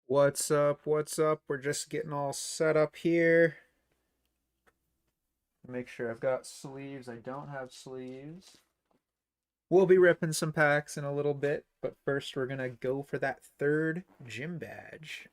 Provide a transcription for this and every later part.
What's up? What's up? We're just getting all set up here. Make sure I've got sleeves. I don't have sleeves. We'll be ripping some packs in a little bit, but first we're gonna go for that third gym badge.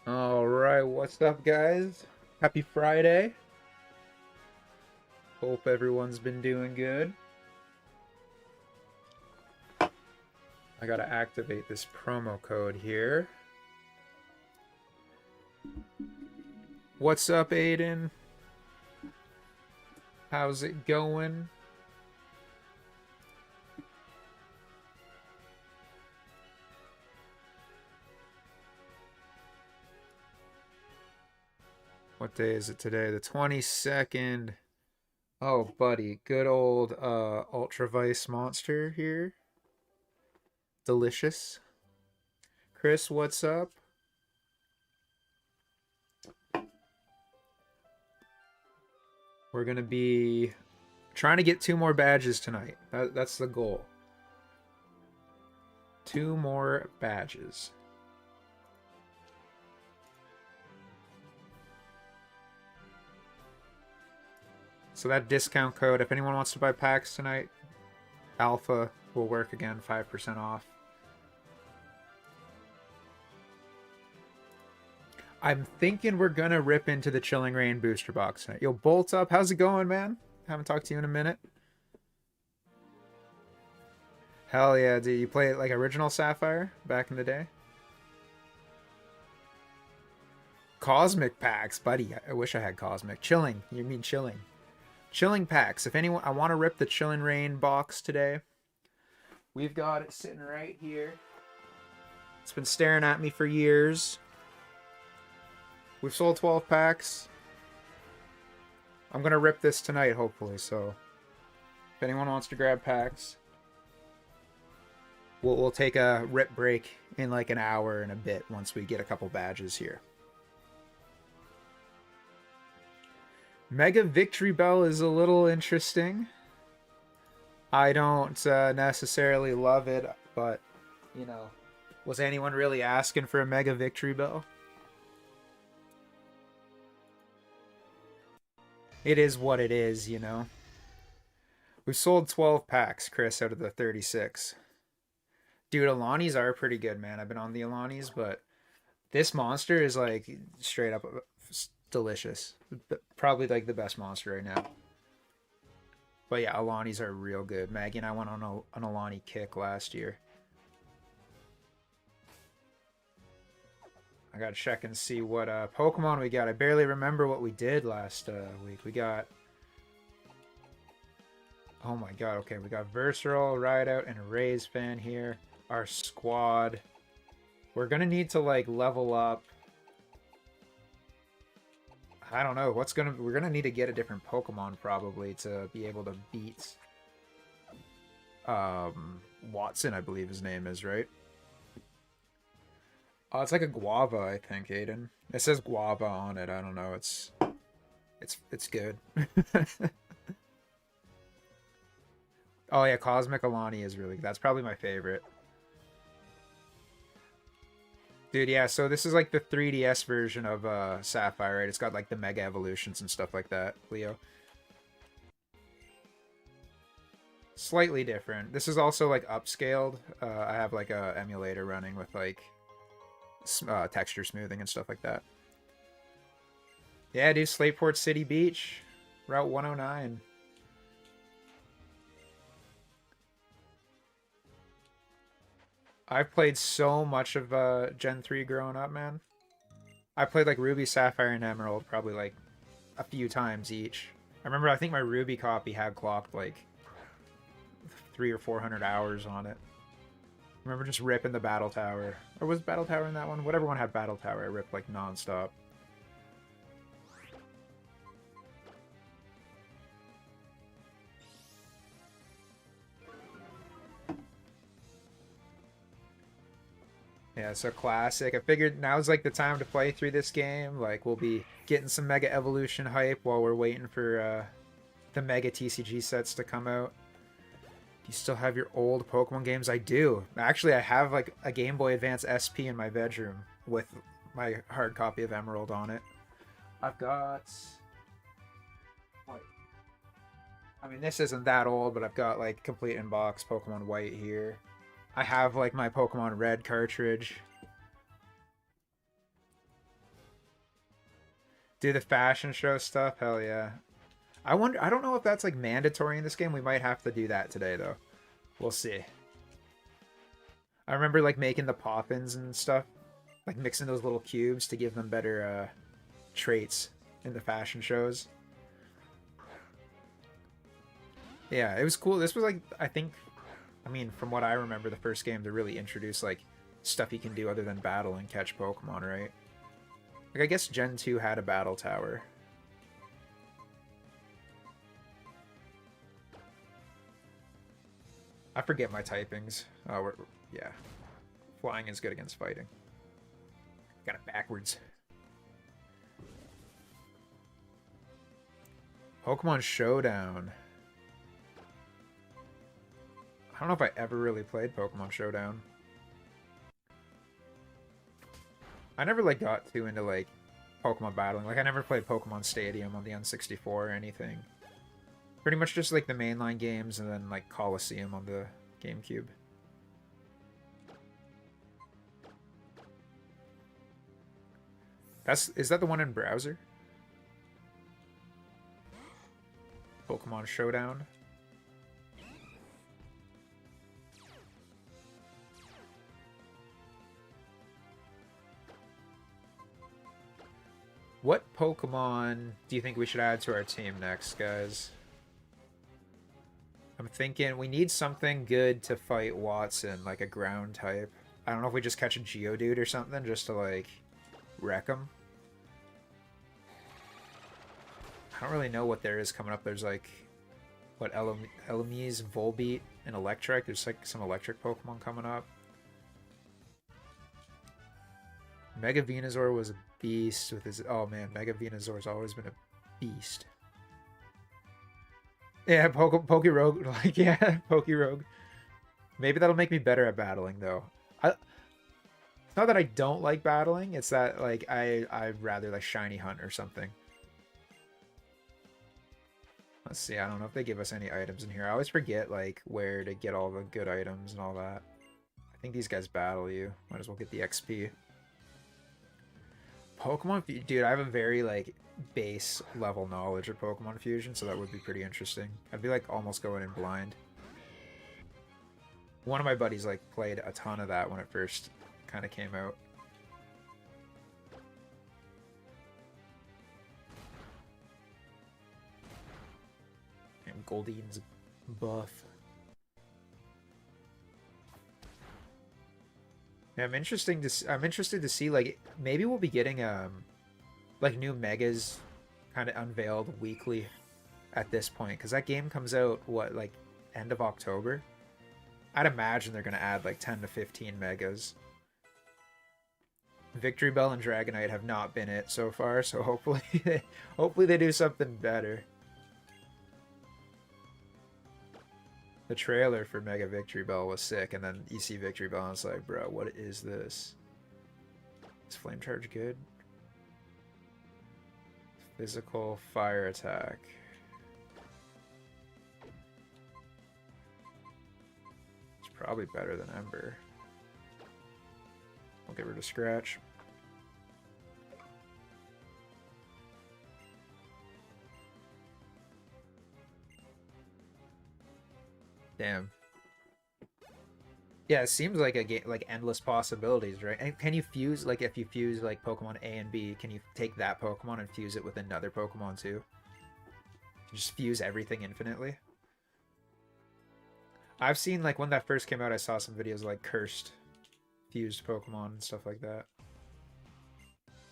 All right, what's up, guys? Happy Friday. Hope everyone's been doing good. I gotta activate this promo code here. What's up, Aiden? How's it going? What day is it today? The 22nd. Oh, buddy, good old Ultra Vice Monster here. Delicious. Chris, what's up? We're gonna be trying to get 2 more badges tonight. That's the goal. 2 more badges. So that discount code, if anyone wants to buy packs tonight, Alpha will work again, 5% off. I'm thinking we're gonna rip into the Chilling Reign booster box tonight. Yo, Bolt Up, how's it going, man? Haven't talked to you in a minute. Hell yeah, dude. You play like original Sapphire back in the day? Cosmic packs, buddy. I wish I had Cosmic. Chilling. You mean Chilling. Chilling packs. If anyone, I want to rip the Chilling Reign box today. We've got it sitting right here. It's been staring at me for years. We've sold 12 packs. I'm going to rip this tonight, hopefully. So if anyone wants to grab packs, we'll take a rip break in like an hour and a bit once we get a couple badges here. Mega Victory Bell is a little interesting. I don't necessarily love it, but, you know, was anyone really asking for a Mega Victory Bell? It is what it is, you know. We've sold 12 packs, Chris, out of the 36. Dude, Alani's are pretty good, man. I've been on the Alani's, but this monster is like straight up delicious. Probably like the best monster right now. But yeah, Alani's are real good. Maggie and I went on an Alani kick last year. I gotta check and see what Pokemon we got. I barely remember what we did last week. We got... Oh my god, okay. We got Versatile, Rideout, and a Raise fan here. Our squad. We're gonna need to like level up. I don't know. We're gonna need to get a different Pokemon probably to be able to beat Watson, I believe his name is, right? Oh, it's like a guava, I think, Aiden. It says guava on it. I don't know. It's good. Oh yeah, Cosmic Alani is really good. That's probably my favorite. Dude, yeah, so this is like the 3DS version of Sapphire, right? It's got like the Mega Evolutions and stuff like that, Leo. Slightly different. This is also like upscaled. I have like a emulator running with like texture smoothing and stuff like that. Yeah, dude, Slateport City Beach, Route 109. I've played so much of Gen 3 growing up, man. I played like Ruby, Sapphire, and Emerald probably like a few times each. I think my Ruby copy had clocked like 300 or 400 hours on it. I remember just ripping the Battle Tower. Or was Battle Tower in that one? Whatever one had Battle Tower, I ripped like non-stop. Yeah, so classic. I figured now's like the time to play through this game. Like we'll be getting some Mega Evolution hype while we're waiting for the Mega TCG sets to come out. Do you still have your old Pokemon games? I do. Actually, I have like a Game Boy Advance SP in my bedroom with my hard copy of Emerald on it. I've got... I mean, this isn't that old, but I've got like complete in-box Pokemon White here. I have like my Pokemon Red cartridge. Do the fashion show stuff? Hell yeah. I don't know if that's like mandatory in this game. We might have to do that today though. We'll see. I remember like making the Poppins and stuff. Like mixing those little cubes to give them better traits in the fashion shows. Yeah, it was cool. This was like, I mean, from what I remember, the first game to really introduce like stuff you can do other than battle and catch Pokemon, right? Like I guess Gen 2 had a battle tower. I forget my typings. Oh, yeah. Flying is good against fighting. Got it backwards. Pokemon Showdown. I don't know if I ever really played Pokemon Showdown. I never like got too into like Pokemon battling. Like I never played Pokemon Stadium on the N64 or anything. Pretty much just like the mainline games and then like Coliseum on the GameCube. Is that the one in browser? Pokemon Showdown. What Pokemon do you think we should add to our team next, guys? I'm thinking we need something good to fight Watson, like a ground type. I don't know if we just catch a Geodude or something just to, like, wreck him. I don't really know what there is coming up. There's, like, what, Elamese, Volbeat, and Electric. There's, like, some electric Pokemon coming up. Mega Venusaur was a beast with his... Oh, man, Mega Venusaur's always been a beast. Yeah, Pokerogue. Like, yeah, Pokerogue. Maybe that'll make me better at battling, though. It's not that I don't like battling. It's that, like, I'd rather, like, Shiny Hunt or something. Let's see. I don't know if they give us any items in here. I always forget, like, where to get all the good items and all that. I think these guys battle you. Might as well get the XP. Pokemon... Dude, I have a very, like... base level knowledge of Pokemon Fusion, so that would be pretty interesting. I'd be like almost going in blind. One of my buddies like played a ton of that when it first kind of came out. And Goldine's buff. Yeah, I'm interested to see like maybe we'll be getting like new megas kind of unveiled weekly at this point, because that game comes out what, like end of October. I'd imagine they're gonna add like 10 to 15 megas. Victory Bell and Dragonite have not been it so far, so hopefully they do something better. The trailer for Mega Victory Bell was sick, and then you see Victory Bell and it's like, bro, what is this? Is Flame Charge good? Physical fire attack. It's probably better than Ember. We'll get rid of Scratch. Damn. Yeah, it seems like a game, like endless possibilities, right? And can you fuse, like, if you fuse like Pokemon A and B, can you take that Pokemon and fuse it with another Pokemon too? Just fuse everything infinitely. I've seen, like, when that first came out, I saw some videos like cursed fused Pokemon and stuff like that.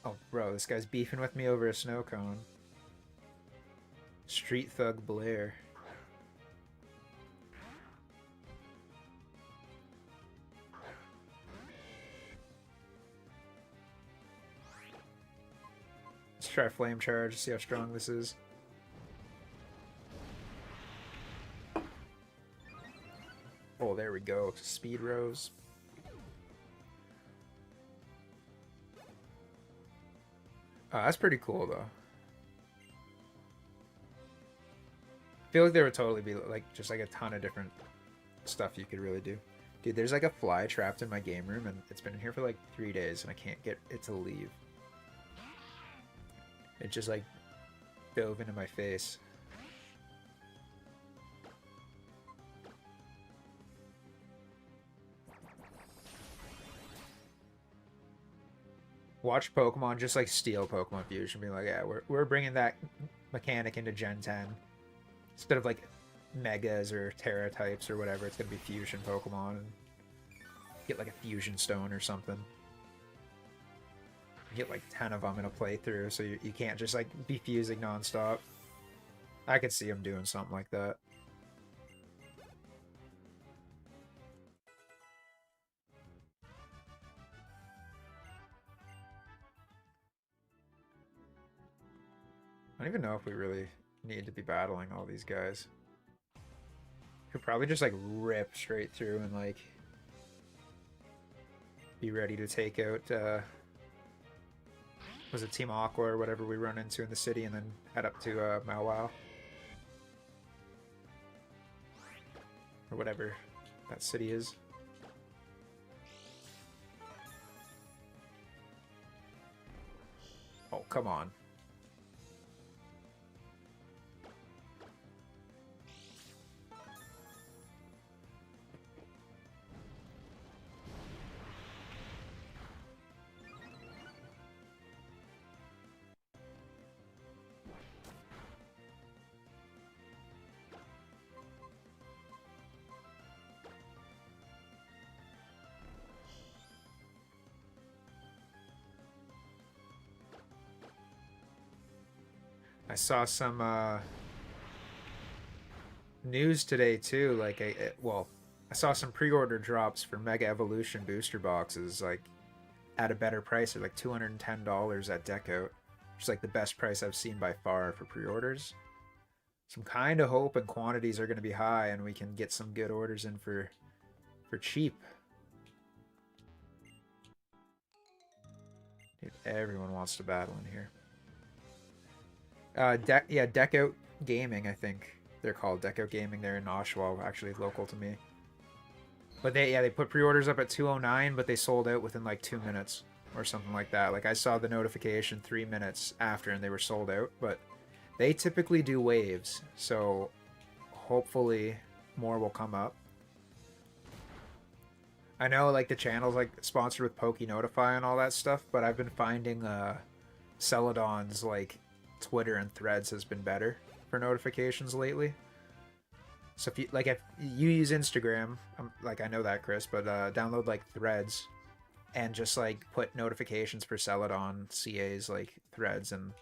Oh, bro, this guy's beefing with me over a snow cone. Street Thug Blair. Let's try Flame Charge, see how strong this is. Oh, there we go. Speed Rose. Oh, that's pretty cool, though. I feel like there would totally be, like, just, like, a ton of different stuff you could really do. Dude, there's, like, a fly trapped in my game room, and it's been in here for, like, 3 days, and I can't get it to leave. It just, like, dove into my face. Watch Pokemon just, like, steal Pokemon Fusion, be like, yeah, we're bringing that mechanic into Gen 10. Instead of, like, Megas or Terra types or whatever, it's gonna be Fusion Pokemon, and get, like, a Fusion Stone or something. Get, like, 10 of them in a playthrough, so you can't just, like, be fusing nonstop. I could see him doing something like that. I don't even know if we really need to be battling all these guys. Could probably just, like, rip straight through and, like, be ready to take out, was it Team Aqua or whatever we run into in the city, and then head up to Mawile. Or whatever that city is. Oh, come on. I saw some news today too. Like, well, I saw some pre-order drops for Mega Evolution booster boxes, like, at a better price at like $210 at Deco, which is like the best price I've seen by far for pre-orders. So I'm kind of hoping quantities are going to be high and we can get some good orders in for cheap. Dude, everyone wants to battle in here. Yeah, Deco Gaming, I think they're called. Deco Gaming. They're in Oshawa, actually local to me. But they put pre-orders up at 209, but they sold out within like 2 minutes or something like that. Like, I saw the notification 3 minutes after and they were sold out, but they typically do waves, so hopefully more will come up. I know, like, the channel's like sponsored with PokeNotify and all that stuff, but I've been finding Celadon's, like, Twitter and Threads has been better for notifications lately. So if you use Instagram, like, I know that, Chris, but download, like, Threads and just, like, put notifications for Celadon CA's, like, Threads, and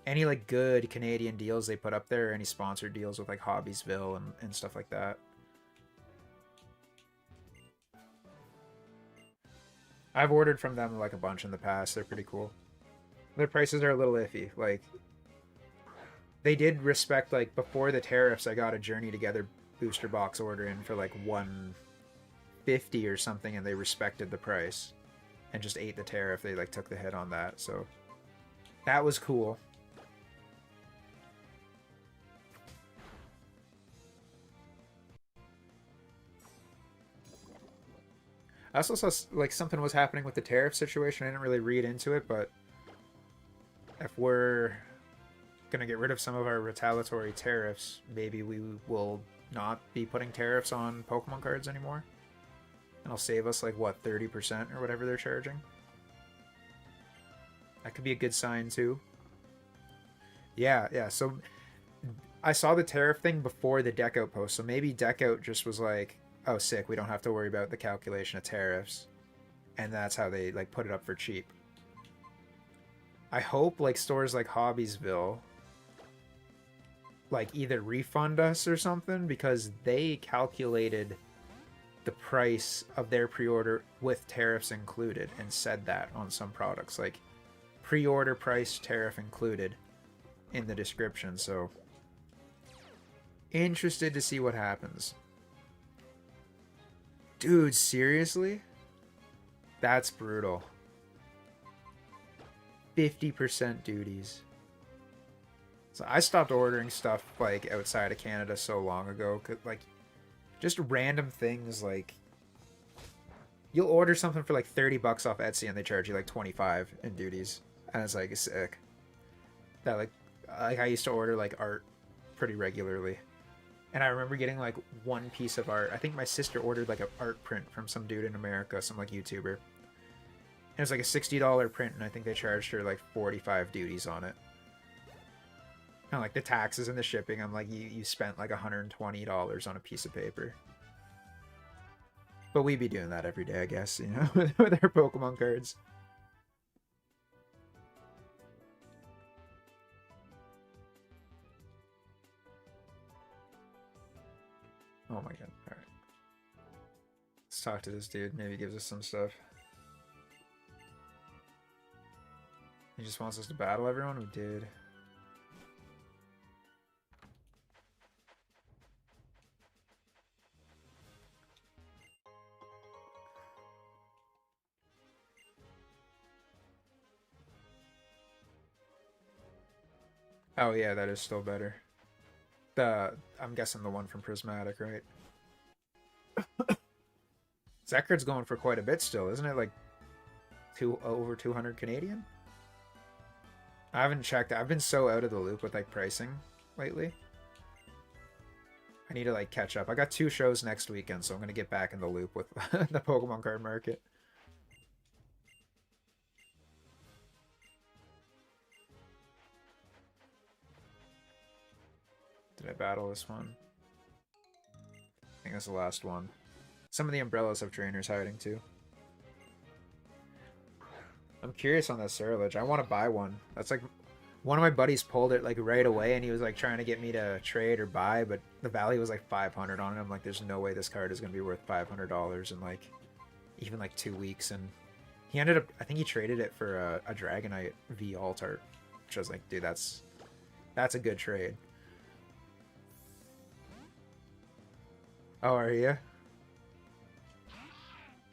any, like, good Canadian deals they put up there, or any sponsored deals with, like, Hobbiesville and stuff like that. I've ordered from them, like, a bunch in the past. They're pretty cool. Their prices are a little iffy. Like, they did respect, like, before the tariffs, I got a Journey Together booster box order in for like 150 or something, and they respected the price and just ate the tariff. They, like, took the hit on that, so that was cool. I also saw, like, something was happening with the tariff situation. I didn't really read into it, but if we're gonna get rid of some of our retaliatory tariffs, maybe we will not be putting tariffs on Pokemon cards anymore. It'll save us like, what, 30% or whatever they're charging? That could be a good sign too. Yeah, yeah. So I saw the tariff thing before the deck out post, so maybe deck out just was like, oh sick, we don't have to worry about the calculation of tariffs. And that's how they like put it up for cheap. I hope like stores like Hobbiesville like either refund us or something, because they calculated the price of their pre-order with tariffs included and said that on some products, like pre-order price tariff included in the description. So interested to see what happens. Dude, seriously? That's brutal. 50% duties. So I stopped ordering stuff like outside of Canada so long ago, 'cause, like, just random things. Like, you'll order something for like 30 bucks off Etsy and they charge you like 25 in duties, and it's like sick. That like I used to order like art pretty regularly, and I remember getting like one piece of art. I think my sister ordered like an art print from some dude in America, some like YouTuber. And it was like a $60 print, and I think they charged her like 45 duties on it. And like the taxes and the shipping, I'm like, you spent like $120 on a piece of paper. But we'd be doing that every day, I guess, you know, with our Pokemon cards. Oh my god. Alright. Let's talk to this dude. Maybe he gives us some stuff. He just wants us to battle everyone? We did. Oh yeah, that is still better. I'm guessing the one from Prismatic, right? Zekard's going for quite a bit still, isn't it? Like over 200 Canadian? I haven't checked. I've been so out of the loop with like pricing lately. I need to like catch up. I got 2 shows next weekend, so I'm gonna get back in the loop with the Pokemon card market. Did I battle this one? I think that's the last one. Some of the umbrellas have trainers hiding too. I'm curious on that Surulege. I want to buy one. That's like one of my buddies pulled it like right away, and he was like trying to get me to trade or buy, but the value was like 500 on it. I'm like, there's no way this card is gonna be worth $500 in like even like 2 weeks. And he ended up, I think he traded it for a Dragonite V Altart, which I was like, dude, that's a good trade. Oh, are you?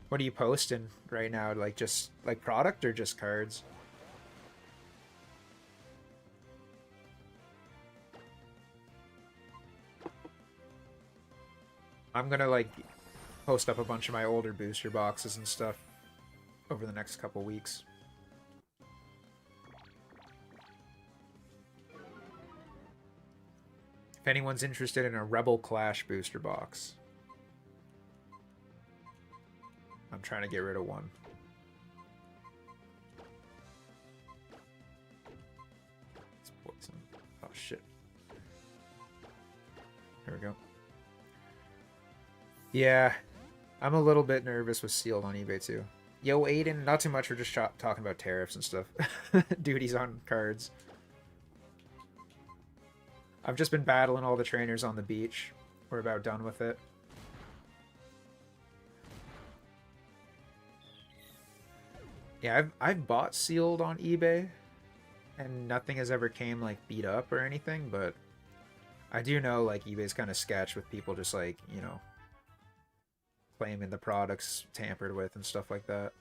What are you posting right now? Like just like product or just cards? I'm gonna like post up a bunch of my older booster boxes and stuff over the next couple weeks. If anyone's interested in a Rebel Clash booster box, I'm trying to get rid of one. It's poison. Oh shit. There we go. Yeah, I'm a little bit nervous with sealed on eBay too. Yo, Aiden, not too much. We're just talking about tariffs and stuff. Duties on cards. I've just been battling all the trainers on the beach. We're about done with it. Yeah, I've bought sealed on eBay, and nothing has ever came like beat up or anything, but I do know like eBay's kind of sketch with people just like, you know, claiming the products tampered with and stuff like that.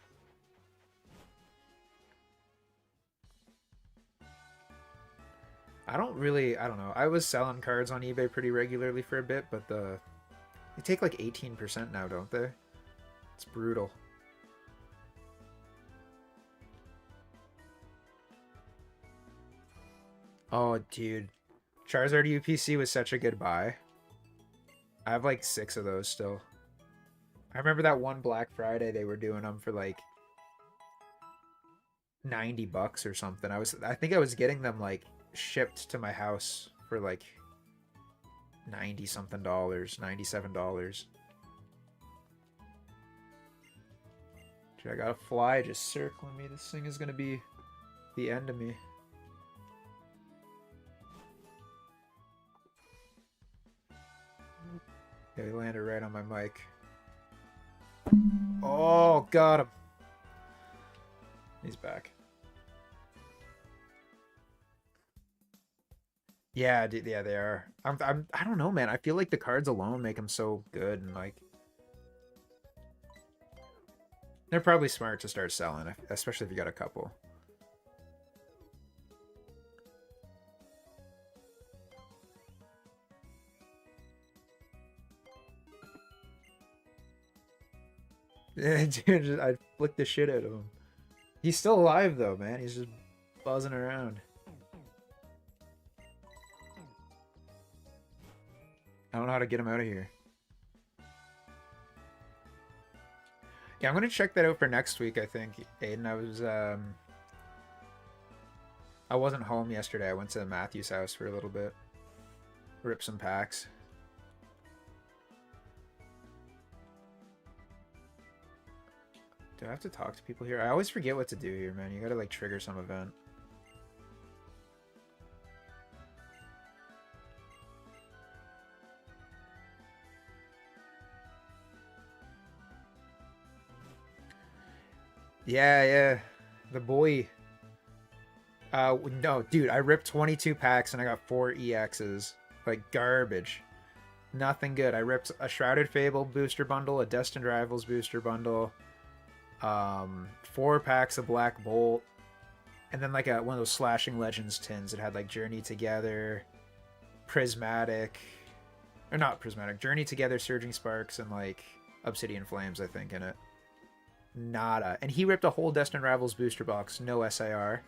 I don't know. I was selling cards on eBay pretty regularly for a bit, but they take like 18% now, don't they? It's brutal. Oh, dude. Charizard UPC was such a good buy. I have like 6 of those still. I remember that one Black Friday they were doing them for like $90 or something. I think I was getting them like shipped to my house for like 90 something dollars, $97. Dude, I got a fly just circling me. This thing is gonna be the end of me. Yeah, he landed right on my mic. Oh, got him. He's back. Yeah, dude, yeah, they are. I don't know, man. I feel like the cards alone make them so good, and like they're probably smart to start selling, especially if you got a couple. Yeah, dude, I flicked the shit out of him. He's still alive though, man. He's just buzzing around. I don't know how to get him out of here. Yeah, I'm gonna check that out for next week, I think, Aiden. I wasn't home yesterday. I went to Matthew's house for a little bit. Rip some packs. Do I have to talk to people here? I always forget what to do here, man. You gotta like trigger some event. Yeah, yeah. The boy. No, dude, I ripped 22 packs and I got 4 EXs. Like garbage. Nothing good. I ripped a Shrouded Fable booster bundle, a Destined Rivals booster bundle, 4 packs of Black Bolt, and then like one of those Slashing Legends tins. It had like Journey Together, Prismatic, or not Prismatic, Journey Together, Surging Sparks, and like Obsidian Flames, I think, in it. Nada. And he ripped a whole Destined Rivals booster box, no SIR.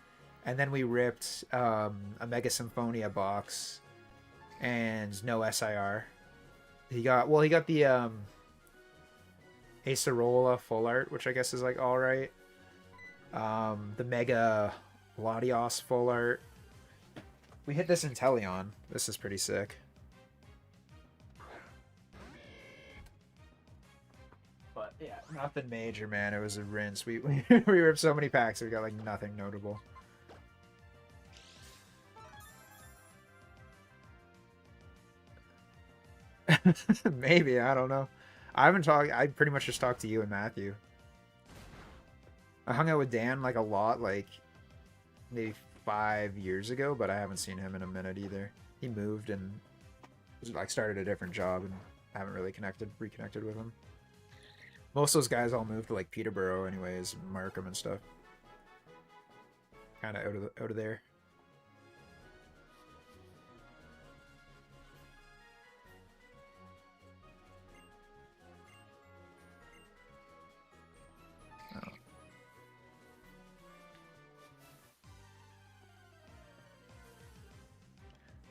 And then we ripped a Mega Symphonia box and no SIR. He got the Acerola full art, which I guess is like alright. The Mega Latios full art. We hit this Inteleon. This is pretty sick. But yeah, nothing major, man. It was a rinse. We ripped so many packs, we got like nothing notable. Maybe, I don't know. I haven't talked. I pretty much just talked to you and Matthew. I hung out with Dan like a lot, like maybe 5 years ago, but I haven't seen him in a minute either. He moved and like started a different job, and I haven't really reconnected with him. Most of those guys all moved to like Peterborough, anyways, Markham and stuff. Kind of out of there.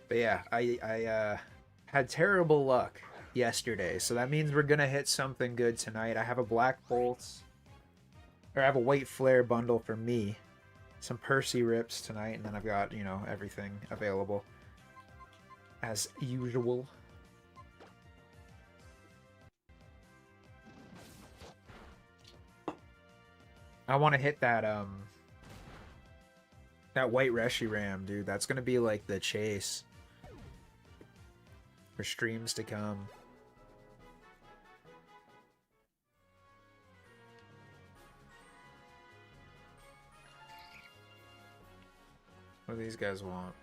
But yeah, I had terrible luck yesterday, so that means we're gonna hit something good tonight. I have a Black Bolt, or I have a White Flare bundle for me, some Percy rips tonight, and then I've got, you know, everything available as usual. I want to hit that White Reshiram, dude. That's gonna be like the chase for streams to come. What do these guys want?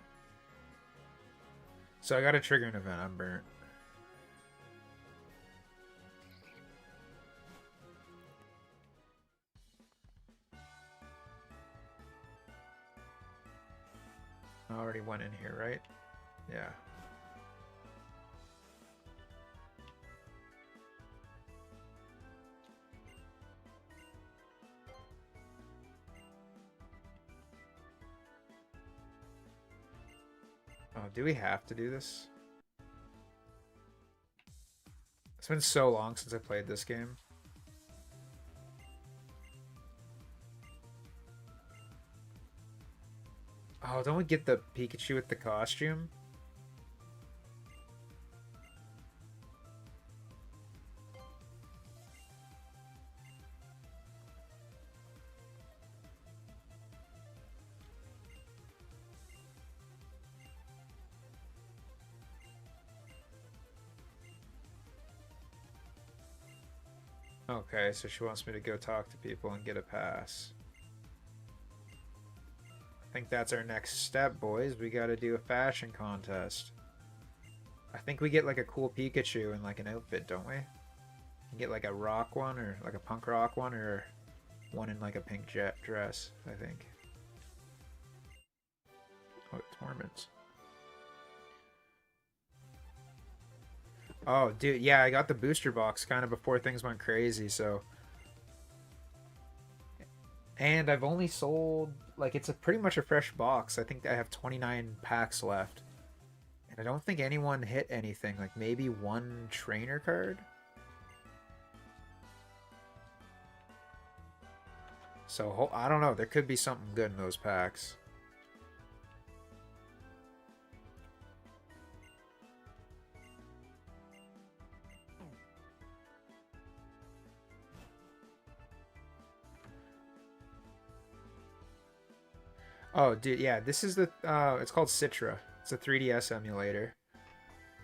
So I gotta trigger an event. I'm burnt. I already went in here, right? Yeah. Oh, do we have to do this? It's been so long since I played this game. Oh, don't we get the Pikachu with the costume? Okay, so she wants me to go talk to people and get a pass. I think that's our next step, boys. We gotta do a fashion contest. I think we get like a cool Pikachu and like an outfit, don't we? You get like a rock one or like a punk rock one or one in like a pink jet dress, I think. Oh, Torments. Oh, dude, yeah, I got the booster box kind of before things went crazy, so. And I've only sold, like, it's a pretty much a fresh box. I think I have 29 packs left. And I don't think anyone hit anything, like maybe one trainer card. So, I don't know, there could be something good in those packs. Oh, dude, yeah, this is the, it's called Citra. It's a 3DS emulator.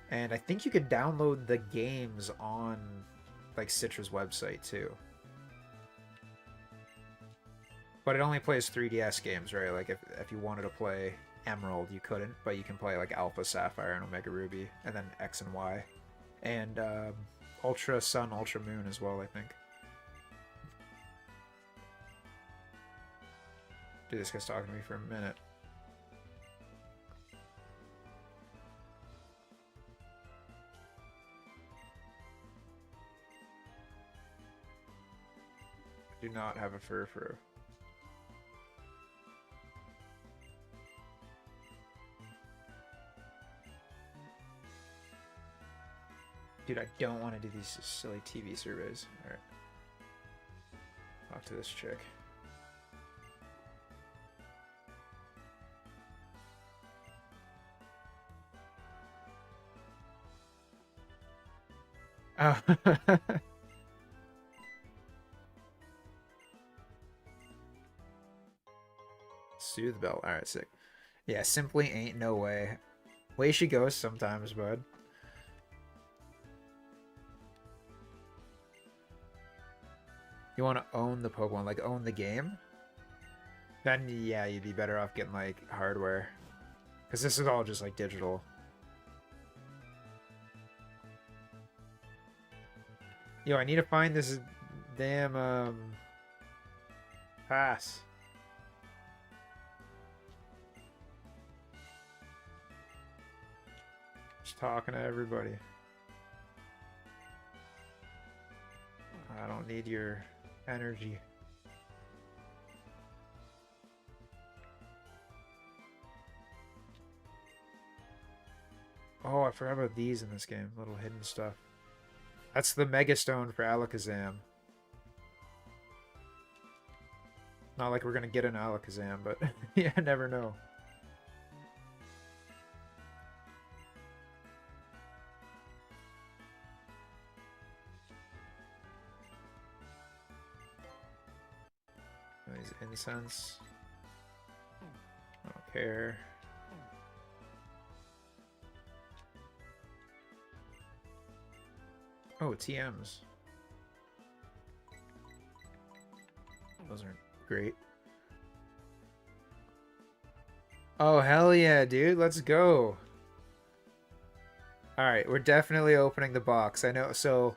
And I think you could download the games on, like, Citra's website, too. But it only plays 3DS games, right? Like, if you wanted to play Emerald, you couldn't. But you can play, like, Alpha, Sapphire, and Omega Ruby. And then X and Y. And, Ultra Sun, Ultra Moon as well, I think. Dude, this guy's talking to me for a minute. I do not have a Furfur. Dude, I don't want to do these silly TV surveys. Alright. Talk to this chick. Oh. Soothe Bell. Alright, sick. Yeah, simply ain't no way. Way she goes sometimes, bud. You want to own the Pokemon, like own the game? Then, yeah, you'd be better off getting, like, hardware. Because this is all just, like, digital. Yo, I need to find this damn, pass. Just talking to everybody. I don't need your energy. Oh, I forgot about these in this game. Little hidden stuff. That's the Mega Stone for Alakazam. Not like we're gonna get an Alakazam, but yeah, never know. These incense. I don't care. Oh, TMs. Those aren't great. Oh, hell yeah, dude. Let's go. Alright, we're definitely opening the box. I know, so...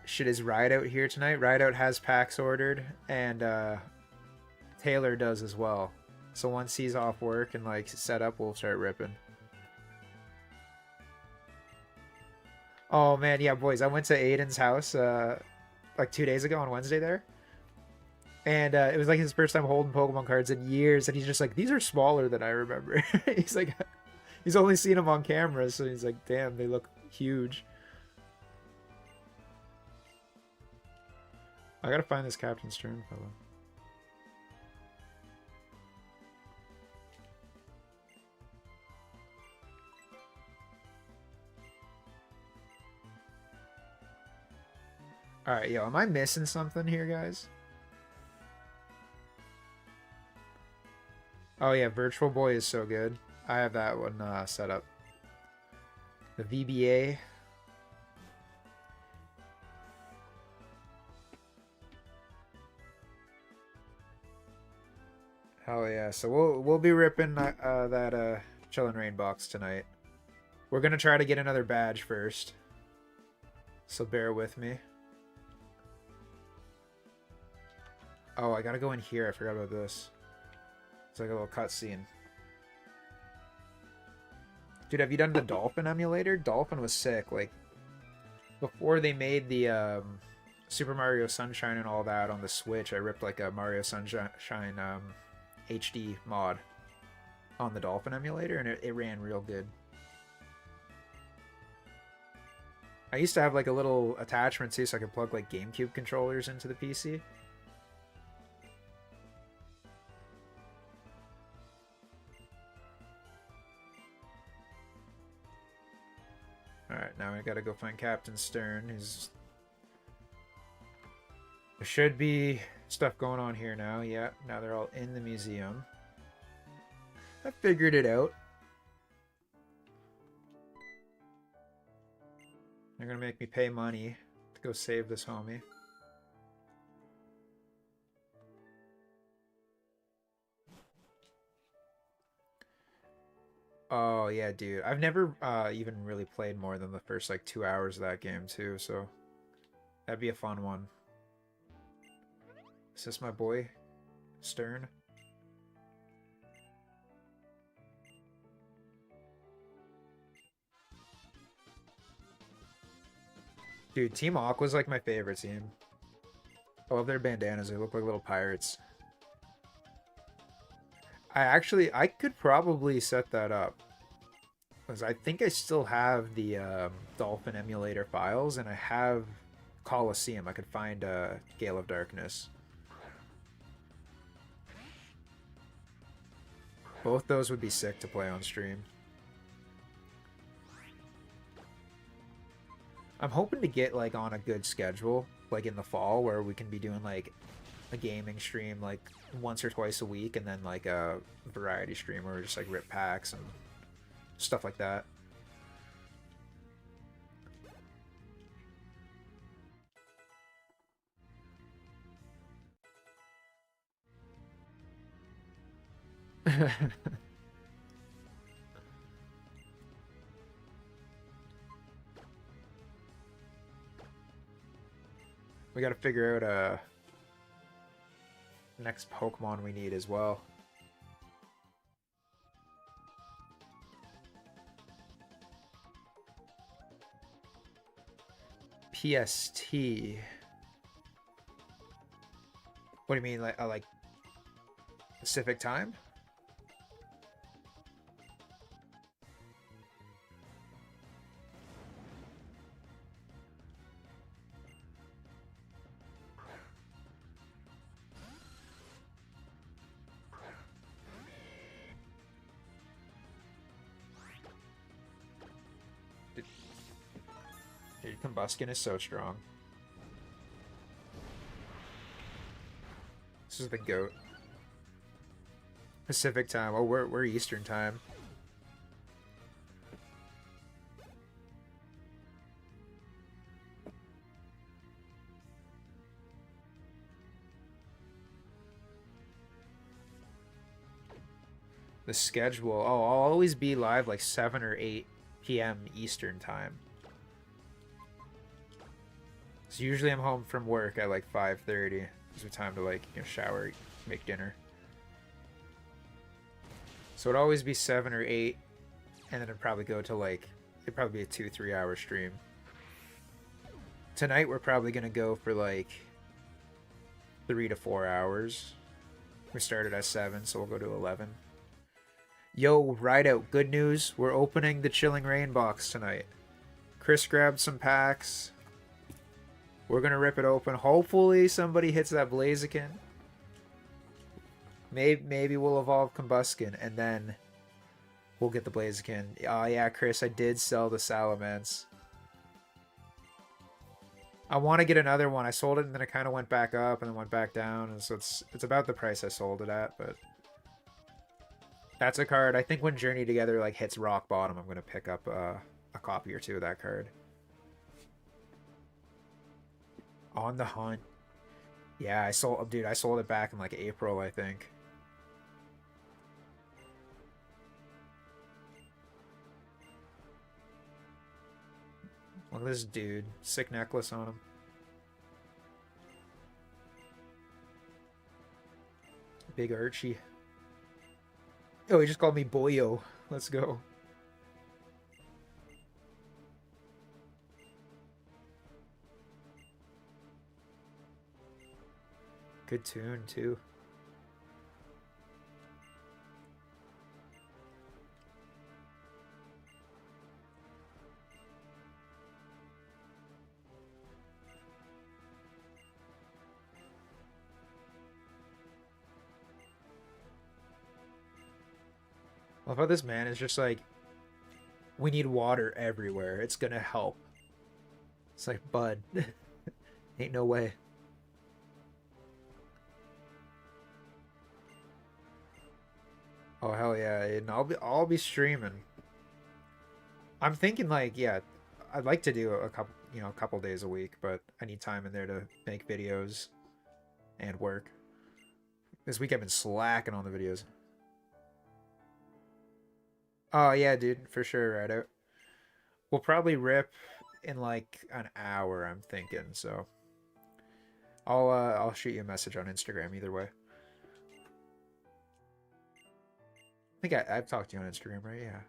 Shit, is Rideout here tonight? Rideout has packs ordered, and, Taylor does as well. So once he's off work and, like, set up, we'll start ripping. Oh, man, yeah, boys. I went to Aiden's house, like 2 days ago on Wednesday there. And it was like his first time holding Pokemon cards in years. And he's just like, these are smaller than I remember. He's like, he's only seen them on camera. So he's like, damn, they look huge. I gotta find this Captain Stern fellow. Alright, yo, am I missing something here, guys? Oh yeah, Virtual Boy is so good. I have that one set up. The VBA. Hell yeah! So we'll be ripping that Chillin' Rain box tonight. We're gonna try to get another badge first, so bear with me. Oh, I gotta go in here. I forgot about this. It's like a little cutscene. Dude, have you done the Dolphin emulator? Dolphin was sick. Like, before they made the Super Mario Sunshine and all that on the Switch, I ripped like a Mario Sunshine HD mod on the Dolphin emulator, and it ran real good. I used to have like a little attachment too, so I could plug like GameCube controllers into the PC. Alright, now I gotta go find Captain Stern. There should be stuff going on here now. Yeah, now they're all in the museum. I figured it out. They're gonna make me pay money to go save this homie. Oh yeah, dude. I've never even really played more than the first like 2 hours of that game too, so that'd be a fun one. Is this my boy, Stern? Dude, Team Aqua's like my favorite team. I love their bandanas. They look like little pirates. I could probably set that up. Because I think I still have the Dolphin emulator files, and I have Coliseum. I could find Gale of Darkness. Both those would be sick to play on stream. I'm hoping to get like on a good schedule, like in the fall, where we can be doing like a gaming stream like once or twice a week, and then like a variety stream where we just like rip packs and stuff like that. We gotta figure out next Pokemon we need as well. PST. What do you mean, like Pacific time? Dude, Combuskin is so strong. This is the GOAT. Pacific time. Oh, we're Eastern time. The schedule. Oh, I'll always be live like 7 or 8 p.m. Eastern time. So usually I'm home from work at like 5:30. Gives me time to like, you know, shower, make dinner. So it'd always be 7 or 8, and then it'd probably go to like, it'd probably be a 2-3 hour stream. Tonight we're probably gonna go for like 3 to 4 hours. We started at 7, so we'll go to 11. Yo, Rideout, good news. We're opening the Chilling Rain box tonight. Chris grabbed some packs. We're going to rip it open. Hopefully somebody hits that Blaziken. Maybe we'll evolve Combuskin, and then we'll get the Blaziken. Oh yeah, Chris, I did sell the Salamence. I want to get another one. I sold it and then it kind of went back up and then went back down, and so it's about the price I sold it at. But that's a card. I think when Journey Together like hits rock bottom, I'm gonna pick up a copy or two of that card. On the Hunt. Yeah, I sold, dude. I sold it back in like April, I think. Look at this dude. Sick necklace on him. Big Archie. Oh, he just called me Boyo. Let's go. Good tune, too. I love how this man is just like, we need water everywhere. It's gonna help. It's like, bud. Ain't no way. Oh hell yeah, and I'll be streaming. I'm thinking like, yeah, I'd like to do a couple, a couple days a week, but I need time in there to make videos and work. This week I've been slacking on the videos. Oh yeah, dude, for sure, right out. We'll probably rip in like an hour, I'm thinking, so I'll shoot you a message on Instagram either way. I think I've talked to you on Instagram, right? Yeah.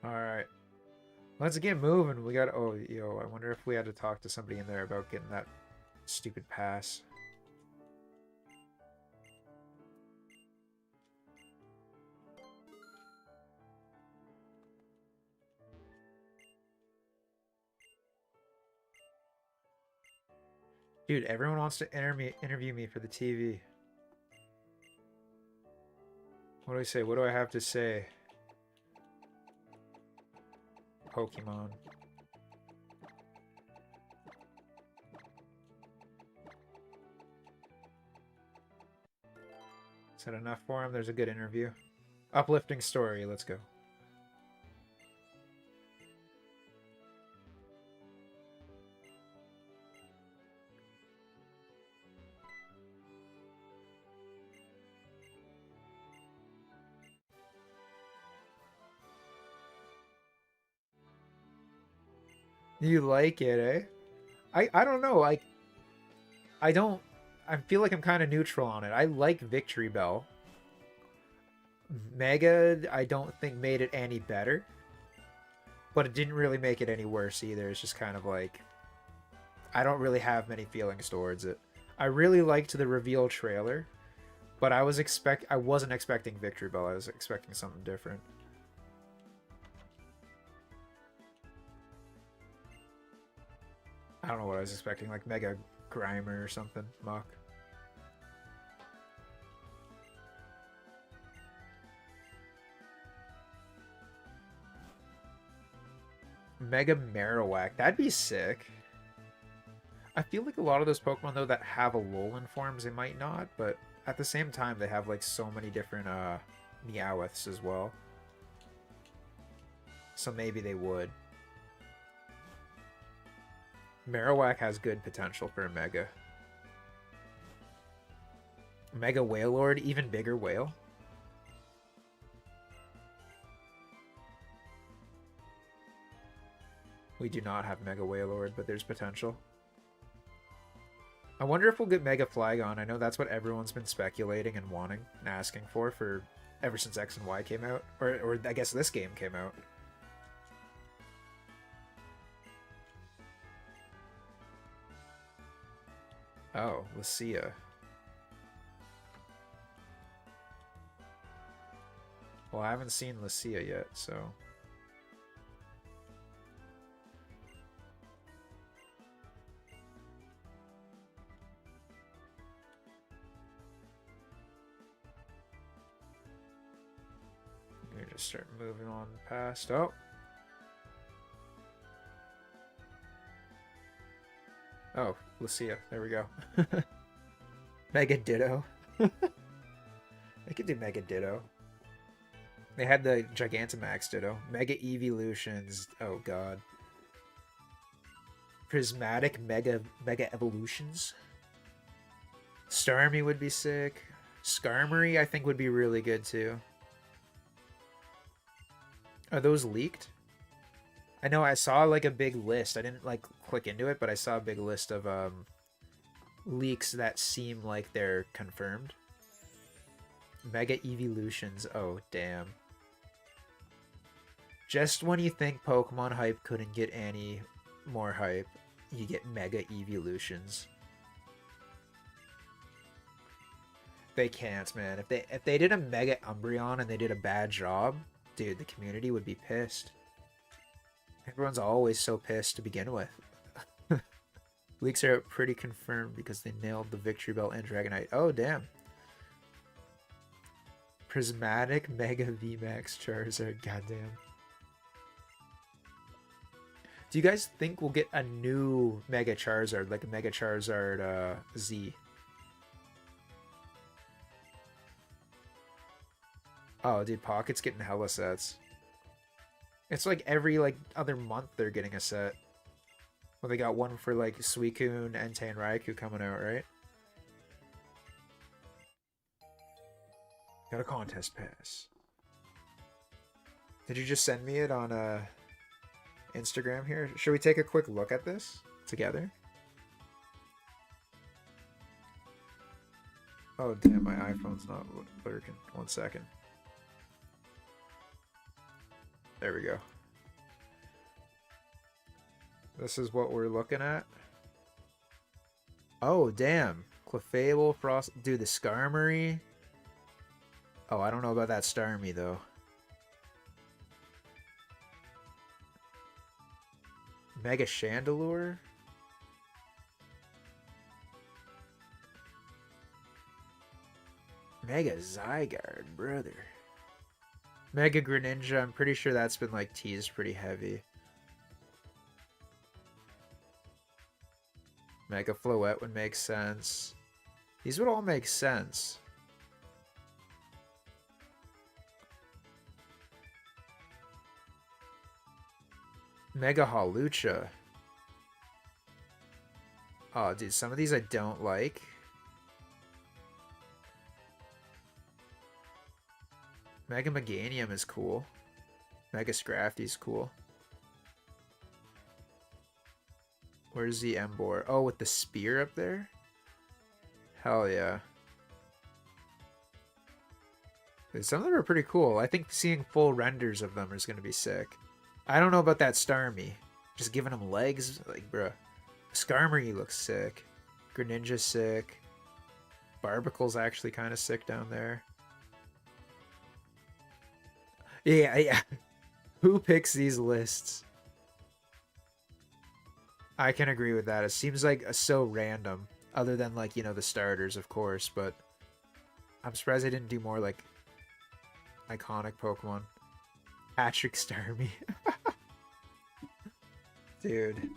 All right. Let's get moving. We got, oh, yo, I wonder if we had to talk to somebody in there about getting that stupid pass. Dude, everyone wants to interview me for the TV. What do I say? What do I have to say? Pokemon. Is that enough for him? There's a good interview. Uplifting story. Let's go. You like it, eh? I don't know. Like, I don't. I feel like I'm kind of neutral on it. I like Victory Bell. Mega, I don't think made it any better, but it didn't really make it any worse either. It's just kind of like, I don't really have many feelings towards it. I really liked the reveal trailer, but I wasn't expecting Victory Bell. I was expecting something different. I don't know what I was expecting, like Mega Grimer or something. Muck. Mega Marowak. That'd be sick. I feel like a lot of those Pokemon, though, that have Alolan forms, they might not, but at the same time, they have, like, so many different, Meowths as well. So maybe they would. Marowak has good potential for a Mega. Mega Wailord, even bigger whale. We do not have Mega Wailord, but there's potential. I wonder if we'll get Mega Flygon. I know that's what everyone's been speculating and wanting and asking for ever since X and Y came out. Or I guess this game came out. Oh, Lucia. Well, I haven't seen Lucia yet, so... start moving on past. Oh. Oh, Lucia. There we go. Mega Ditto. They could do Mega Ditto. They had the Gigantamax Ditto. Mega Evolutions. Oh god. Prismatic Mega Evolutions. Starmie would be sick. Skarmory I think would be really good too. Are those leaked? I know I saw like a big list. I didn't like click into it, but I saw a big list of leaks that seem like they're confirmed. Mega Evolutions. Oh, damn. Just when you think Pokemon hype couldn't get any more hype, you get Mega Evolutions. They can't, man. If they did a Mega Umbreon and they did a bad job, dude, the community would be pissed. Everyone's always so pissed to begin with. Leaks are pretty confirmed because they nailed the Victory Belt and Dragonite. Oh, damn. Prismatic Mega VMAX Charizard. Goddamn. Do you guys think we'll get a new Mega Charizard, like a Mega Charizard Z? Oh, dude, Pocket's getting hella sets. It's like every like other month they're getting a set. Well, they got one for like Suicune, Entei, and Raikou coming out, right? Got a contest pass. Did you just send me it on Instagram here? Should we take a quick look at this together? Oh damn, my iPhone's not working. 1 second. There we go. This is what we're looking at. Oh, damn. Clefable, Frost... Dude, the Skarmory. Oh, I don't know about that Starmie, though. Mega Chandelure? Mega Zygarde, brother. Mega Greninja, I'm pretty sure that's been, like, teased pretty heavy. Mega Floette would make sense. These would all make sense. Mega Hawlucha. Oh, dude, some of these I don't like. Mega Meganium is cool. Mega Scrafty's cool. Where's the Emboar? Oh, with the spear up there? Hell yeah. Dude, some of them are pretty cool. I think seeing full renders of them is going to be sick. I don't know about that Starmie. Just giving him legs? Like, bruh. Skarmory looks sick. Greninja's sick. Barbicle's actually kind of sick down there. Yeah. Who picks these lists? I can agree with that. It seems like so random. Other than, like, you know, the starters, of course. But I'm surprised they didn't do more, like, iconic Pokemon. Patrick Starmie. Dude.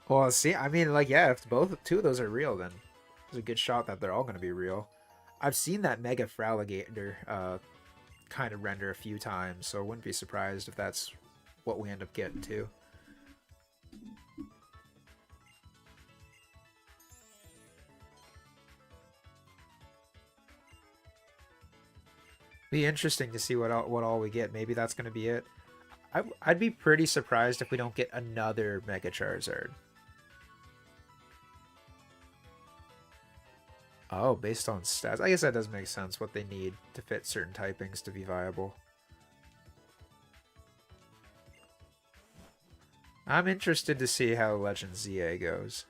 Well, see, I mean, like, yeah, if two of those are real, then there's a good shot that they're all going to be real. I've seen that Mega Fraligator kind of render a few times, so I wouldn't be surprised if that's what we end up getting too. Be interesting to see what all we get. Maybe that's going to be it. I'd be pretty surprised if we don't get another Mega Charizard. Oh, based on stats. I guess that does make sense, what they need to fit certain typings to be viable. I'm interested to see how Legend ZA goes.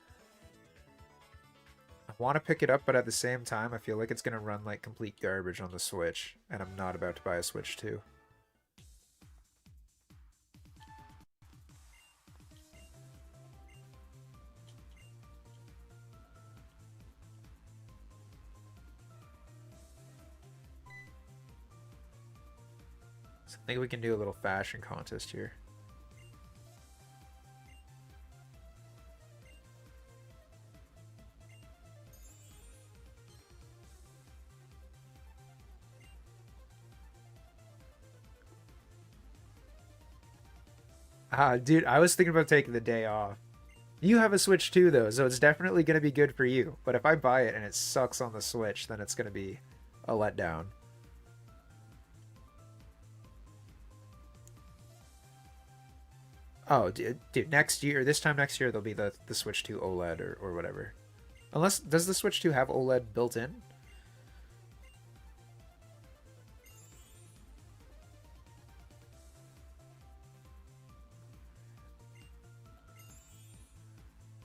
I want to pick it up, but at the same time, I feel like it's going to run like complete garbage on the Switch, and I'm not about to buy a Switch 2. So I think we can do a little fashion contest here. Ah, dude, I was thinking about taking the day off. You have a Switch too, though, so it's definitely going to be good for you. But if I buy it and it sucks on the Switch, then it's going to be a letdown. Oh, dude, next year, this time next year, there'll be the Switch 2 OLED or whatever. Unless, does the Switch 2 have OLED built in?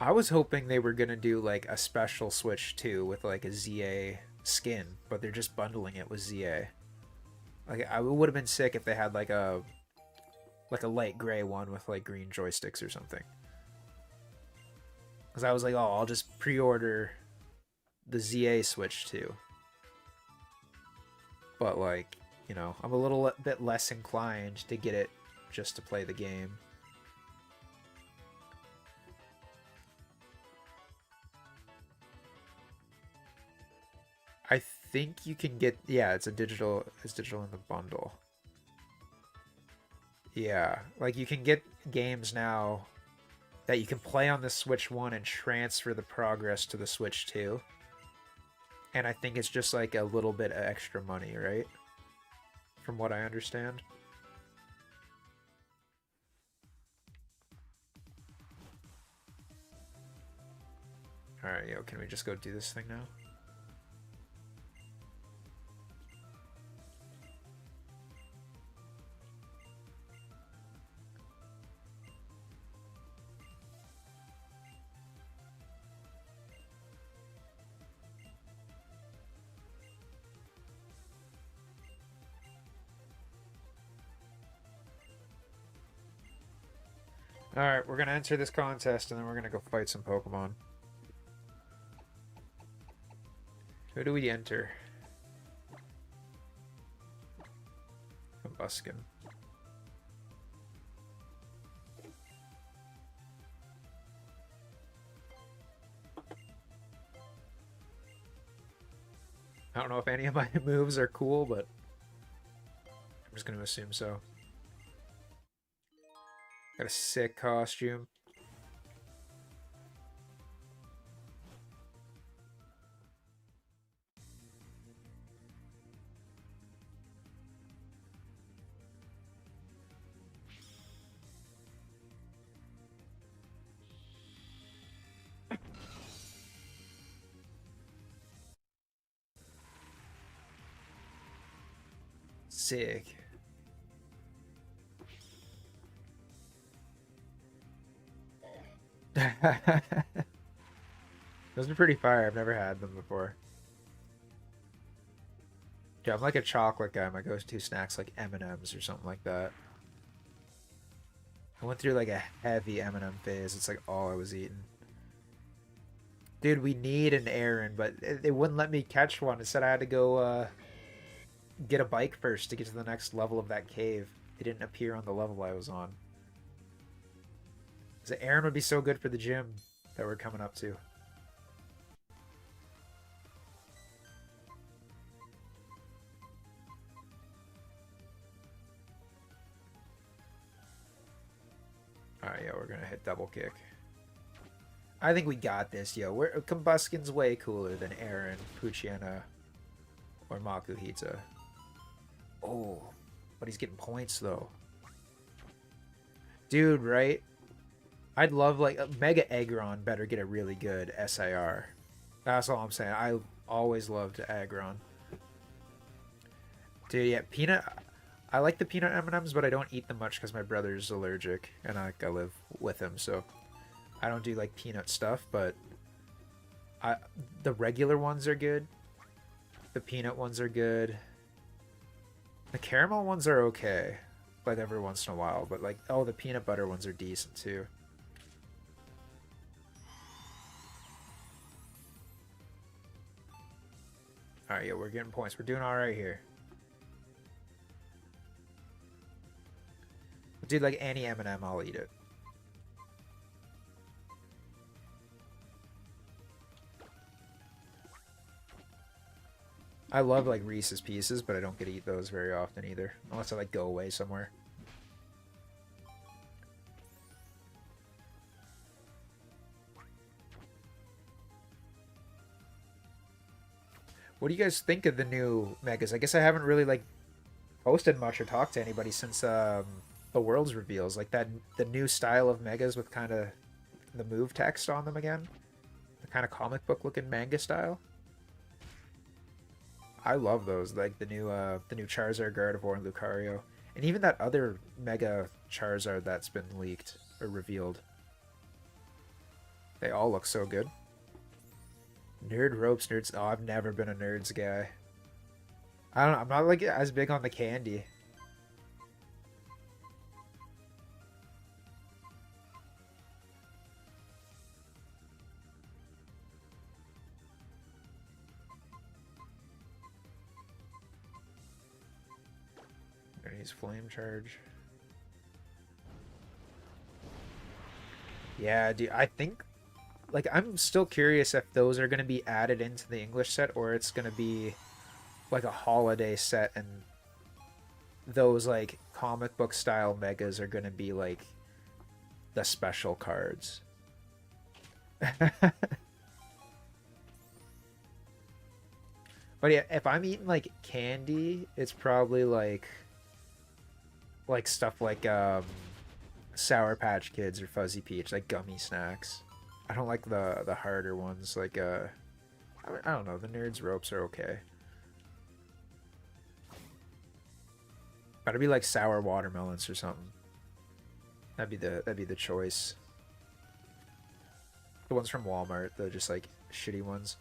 I was hoping they were gonna do like a special Switch 2 with like a ZA skin, but they're just bundling it with ZA. Like I would have been sick if they had like a light gray one with like green joysticks or something. Because I was like, oh, I'll just pre-order the ZA Switch 2. But like, you know, I'm a little bit less inclined to get it just to play the game. I think you can get, yeah, it's digital in the bundle. Yeah, like you can get games now that you can play on the Switch 1 and transfer the progress to the Switch 2. And I think it's just like a little bit of extra money, right? From what I understand. Alright, yo, can we just go do this thing now? Alright, we're gonna enter this contest and then we're gonna go fight some Pokemon. Who do we enter? Combuskin. I don't know if any of my moves are cool, but I'm just gonna assume so. Got a sick costume. Sick. Those are pretty fire. I've never had them before. Yeah, I'm like a chocolate guy. My go-to snack's like M&Ms or something like that. I went through like a heavy M&M phase. It's like all I was eating. Dude, we need an Aaron, but they wouldn't let me catch one. It said I had to go get a bike first to get to the next level of that cave. It didn't appear on the level I was on. So Aaron would be so good for the gym that we're coming up to. Alright, yeah, we're gonna hit double kick. I think we got this, yo. Combuskin's way cooler than Aaron, Poochyena, or Makuhita. Oh, but he's getting points though. Dude, right? I'd love like a Mega Aggron better get a really good SIR. That's all I'm saying. I always loved Aggron. Dude, yeah, peanut. I like the peanut M&Ms, but I don't eat them much because my brother's allergic, and I live with him, so I don't do like peanut stuff. But the regular ones are good. The peanut ones are good. The caramel ones are okay, like every once in a while. But like, oh, the peanut butter ones are decent too. All right, yeah, we're getting points. We're doing all right here. Dude, like any M&M, I'll eat it. I love like Reese's Pieces, but I don't get to eat those very often either, unless I like go away somewhere. What do you guys think of the new Megas? I guess I haven't really like posted much or talked to anybody since the Worlds reveals. Like that, the new style of Megas with kind of the move text on them again, the kind of comic book looking manga style. I love those, like the new Charizard, Gardevoir, and Lucario, and even that other Mega Charizard that's been leaked or revealed. They all look so good. Nerd ropes, nerds. Oh, I've never been a nerds guy. I don't know. I'm not like as big on the candy. He's flame charge. Yeah, dude. I think like I'm still curious if those are gonna be added into the English set or it's gonna be like a holiday set and those like comic book style megas are gonna be like the special cards. But yeah, if I'm eating like candy, it's probably like stuff like Sour Patch Kids or Fuzzy Peach, like gummy snacks. I don't like the harder ones like I don't know, the nerds ropes are okay. But it'd be like sour watermelons or something. That'd be the choice. The ones from Walmart, the just like shitty ones.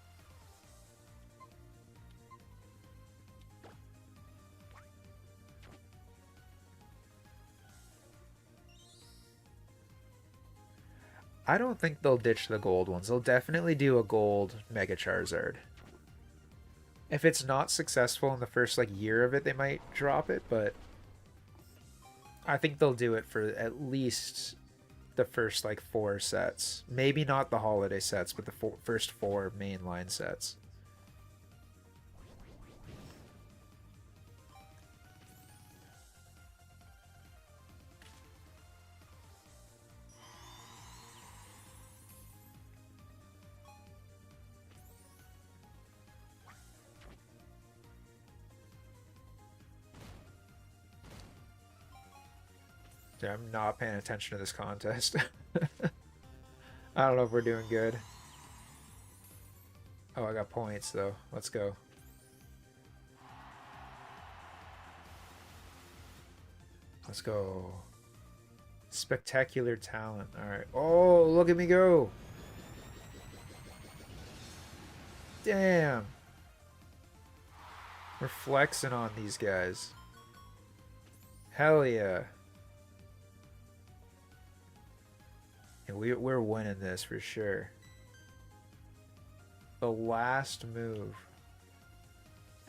I don't think they'll ditch the gold ones. They'll definitely do a gold Mega Charizard. If it's not successful in the first like year of it, they might drop it, but I think they'll do it for at least the first like 4 sets. Maybe not the holiday sets, but the first 4 mainline sets. Dude, I'm not paying attention to this contest. I don't know if we're doing good. Oh, I got points though. Let's go. Let's go. Spectacular talent. All right. Oh, look at me go. Damn. We're flexing on these guys. Hell yeah. Yeah, we're winning this for sure. The last move.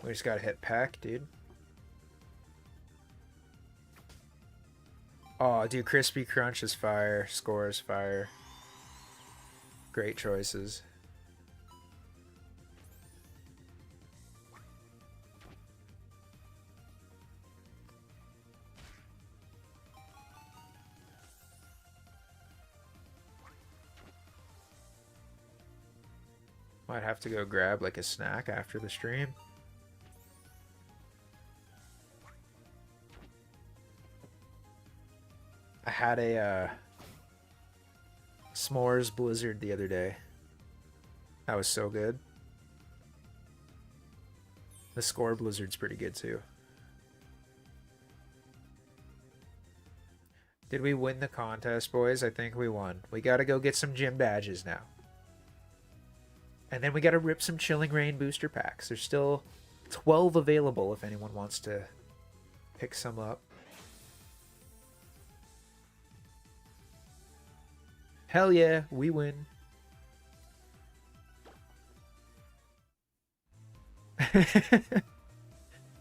We just gotta hit pack, dude. Oh, dude, Crispy Crunch is fire. Score is fire. Great choices. Might have to go grab like a snack after the stream. I had a s'mores blizzard the other day. That was so good. The score blizzard's pretty good too. Did we win the contest, boys? I think we won. We gotta go get some gym badges now. And then we gotta rip some Chilling Reign booster packs. There's still 12 available if anyone wants to pick some up. Hell yeah, we win.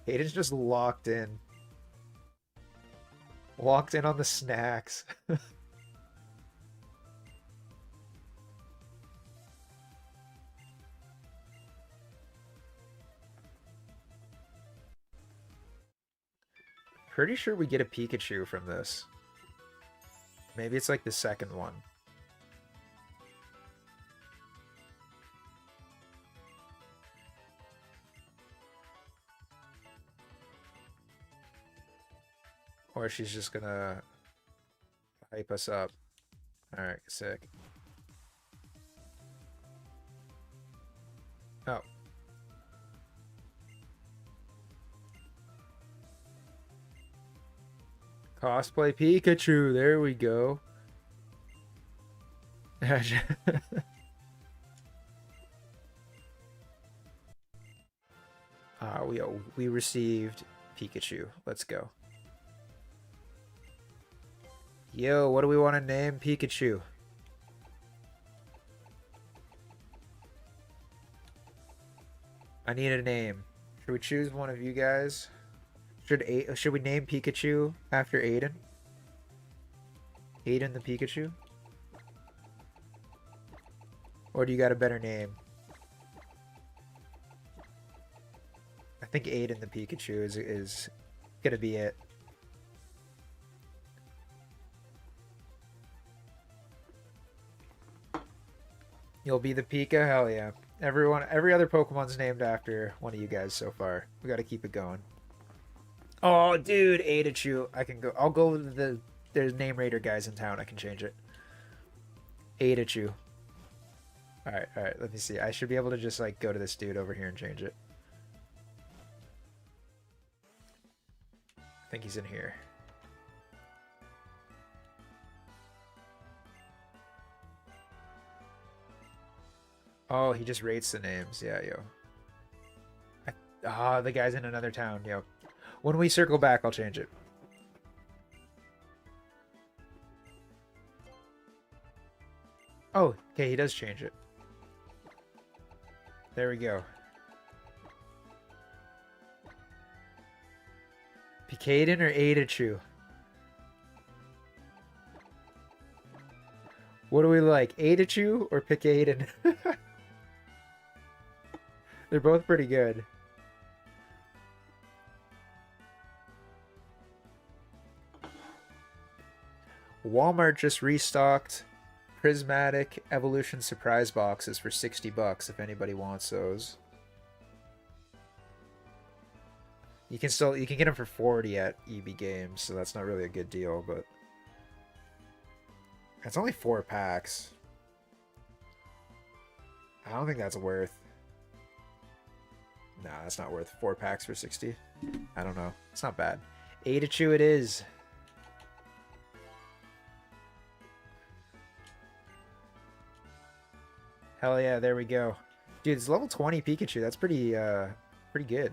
Hayden's just locked in. Walked in on the snacks. Pretty sure we get a Pikachu from this. Maybe it's like the second one. Or she's just gonna hype us up. Alright, sick. Oh. Cosplay Pikachu, there we go. We received Pikachu. Let's go. Yo, what do we want to name Pikachu? I need a name. Should we choose one of you guys? Should we name Pikachu after Aiden? Aiden the Pikachu? Or do you got a better name? I think Aiden the Pikachu is gonna be it. You'll be the Pika? Hell yeah. Every other Pokemon's named after one of you guys so far. We gotta keep it going. Oh, dude, Adachu. I'll go with there's name raider guys in town. I can change it. Adachu. Alright, let me see. I should be able to just like go to this dude over here and change it. I think he's in here. Oh, he just rates the names. Yeah, yo. The guy's in another town, yo. When we circle back, I'll change it. Oh, okay, he does change it. There we go. Pikaden or Adachu? What do we like? Adachu or Pikaden? They're both pretty good. Walmart just restocked prismatic evolution surprise boxes for 60 bucks if anybody wants those. You can get them for 40 at EB Games, so that's not really a good deal, but it's only 4 packs. I don't think that's worth. Nah, that's not worth 4 packs for 60. I don't know. It's not bad. Adachu it is. Hell yeah, there we go. Dude, it's level 20 Pikachu. That's pretty good.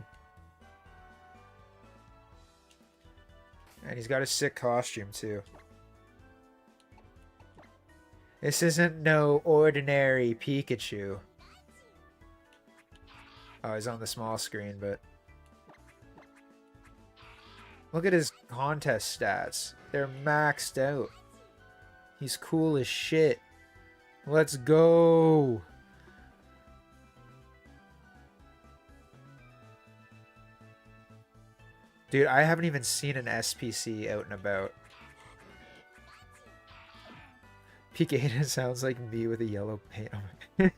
And he's got a sick costume too. This isn't no ordinary Pikachu. Oh, he's on the small screen, but look at his contest stats. They're maxed out. He's cool as shit. Let's go. Dude, I haven't even seen an SPC out and about. Pikaden sounds like me with a yellow paint on my...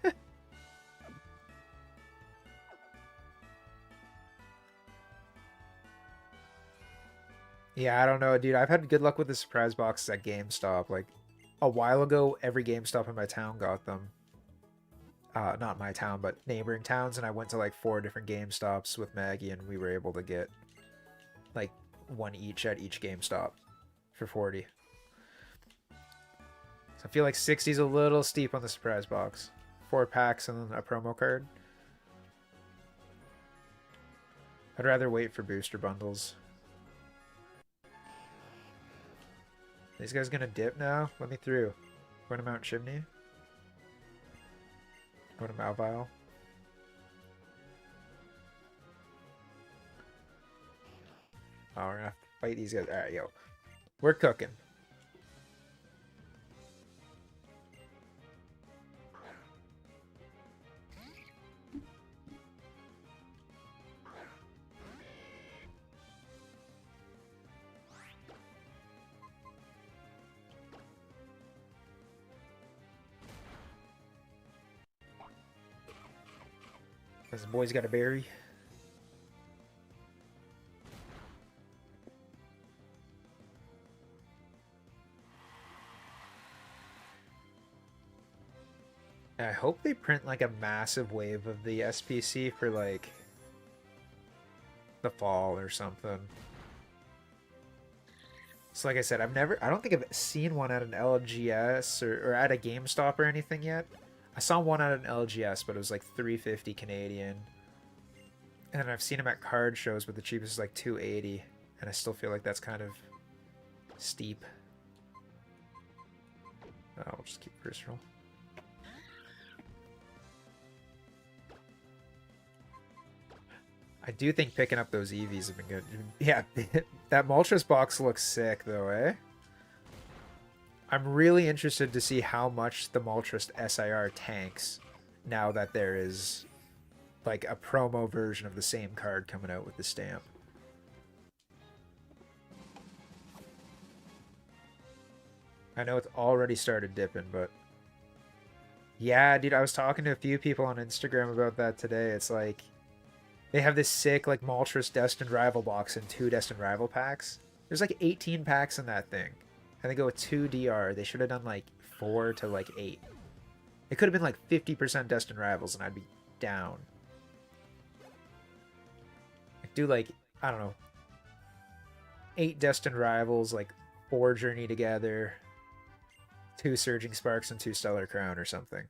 Yeah, I don't know, dude. I've had good luck with the surprise boxes at GameStop. Like, a while ago, every GameStop in my town got them. Not my town, but neighboring towns, and I went to like 4 different GameStops with Maggie, and we were able to get like 1 each at each GameStop for 40. So I feel like 60 is a little steep on the surprise box. 4 packs and then a promo card. I'd rather wait for booster bundles. These guys gonna dip now? Let me through. Going to Mount Chimney. Going to Malvile. Oh, we're gonna have to fight these guys. Alright, yo. We're cooking. This boy's got a berry. I hope they print like a massive wave of the SPC for like the fall or something. So like I said, I don't think I've seen one at an LGS or at a GameStop or anything yet. I saw one at an LGS, but it was like 350 Canadian. And then I've seen them at card shows, but the cheapest is like 280, and I still feel like that's kind of steep. I'll just keep personal. I do think picking up those EVs have been good. Yeah, that Moltres box looks sick though, eh? I'm really interested to see how much the Moltres SIR tanks now that there is like a promo version of the same card coming out with the stamp. I know it's already started dipping, but yeah, dude, I was talking to a few people on Instagram about that today. It's like they have this sick like Moltres Destined Rival box and 2 Destined Rival packs. There's like 18 packs in that thing. And they go with 2 DR. They should have done like 4 to like 8. It could have been like 50% Destined Rivals and I'd be down. Do like, I don't know, 8 Destined Rivals, like 4 Journey Together, 2 Surging Sparks, and 2 Stellar Crown or something.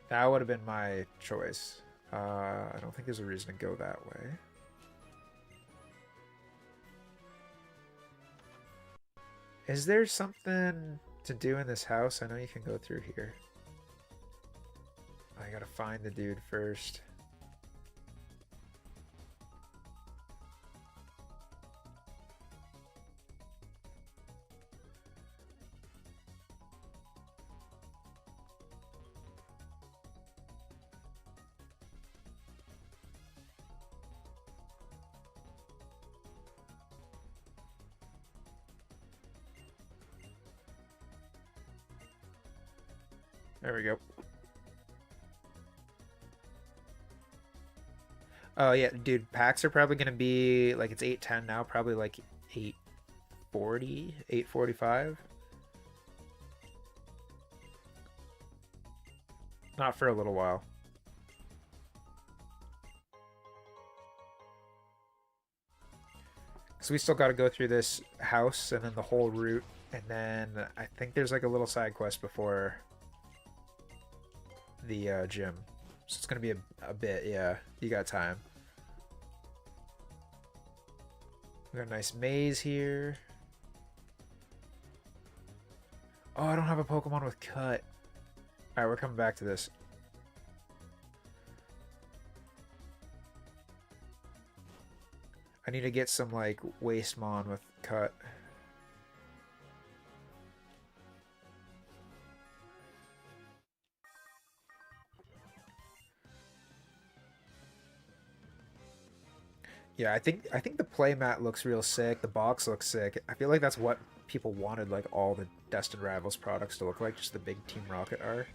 That would have been my choice. I don't think there's a reason to go that way. Is there something to do in this house? I know you can go through here. I gotta find the dude first. There we go. Oh yeah, dude, packs are probably gonna be like it's 810 now, probably like 840, 845. Not for a little while. So we still got to go through this house and then the whole route, and then I think there's like a little side quest before the gym. So it's gonna be a bit, yeah. You got time. We got a nice maze here. Oh, I don't have a Pokemon with cut. Alright, we're coming back to this. I need to get some, like, Wastemon with cut. Yeah, I think the playmat looks real sick. The box looks sick. I feel like that's what people wanted, like, all the Destined Rivals products to look like. Just the big Team Rocket are.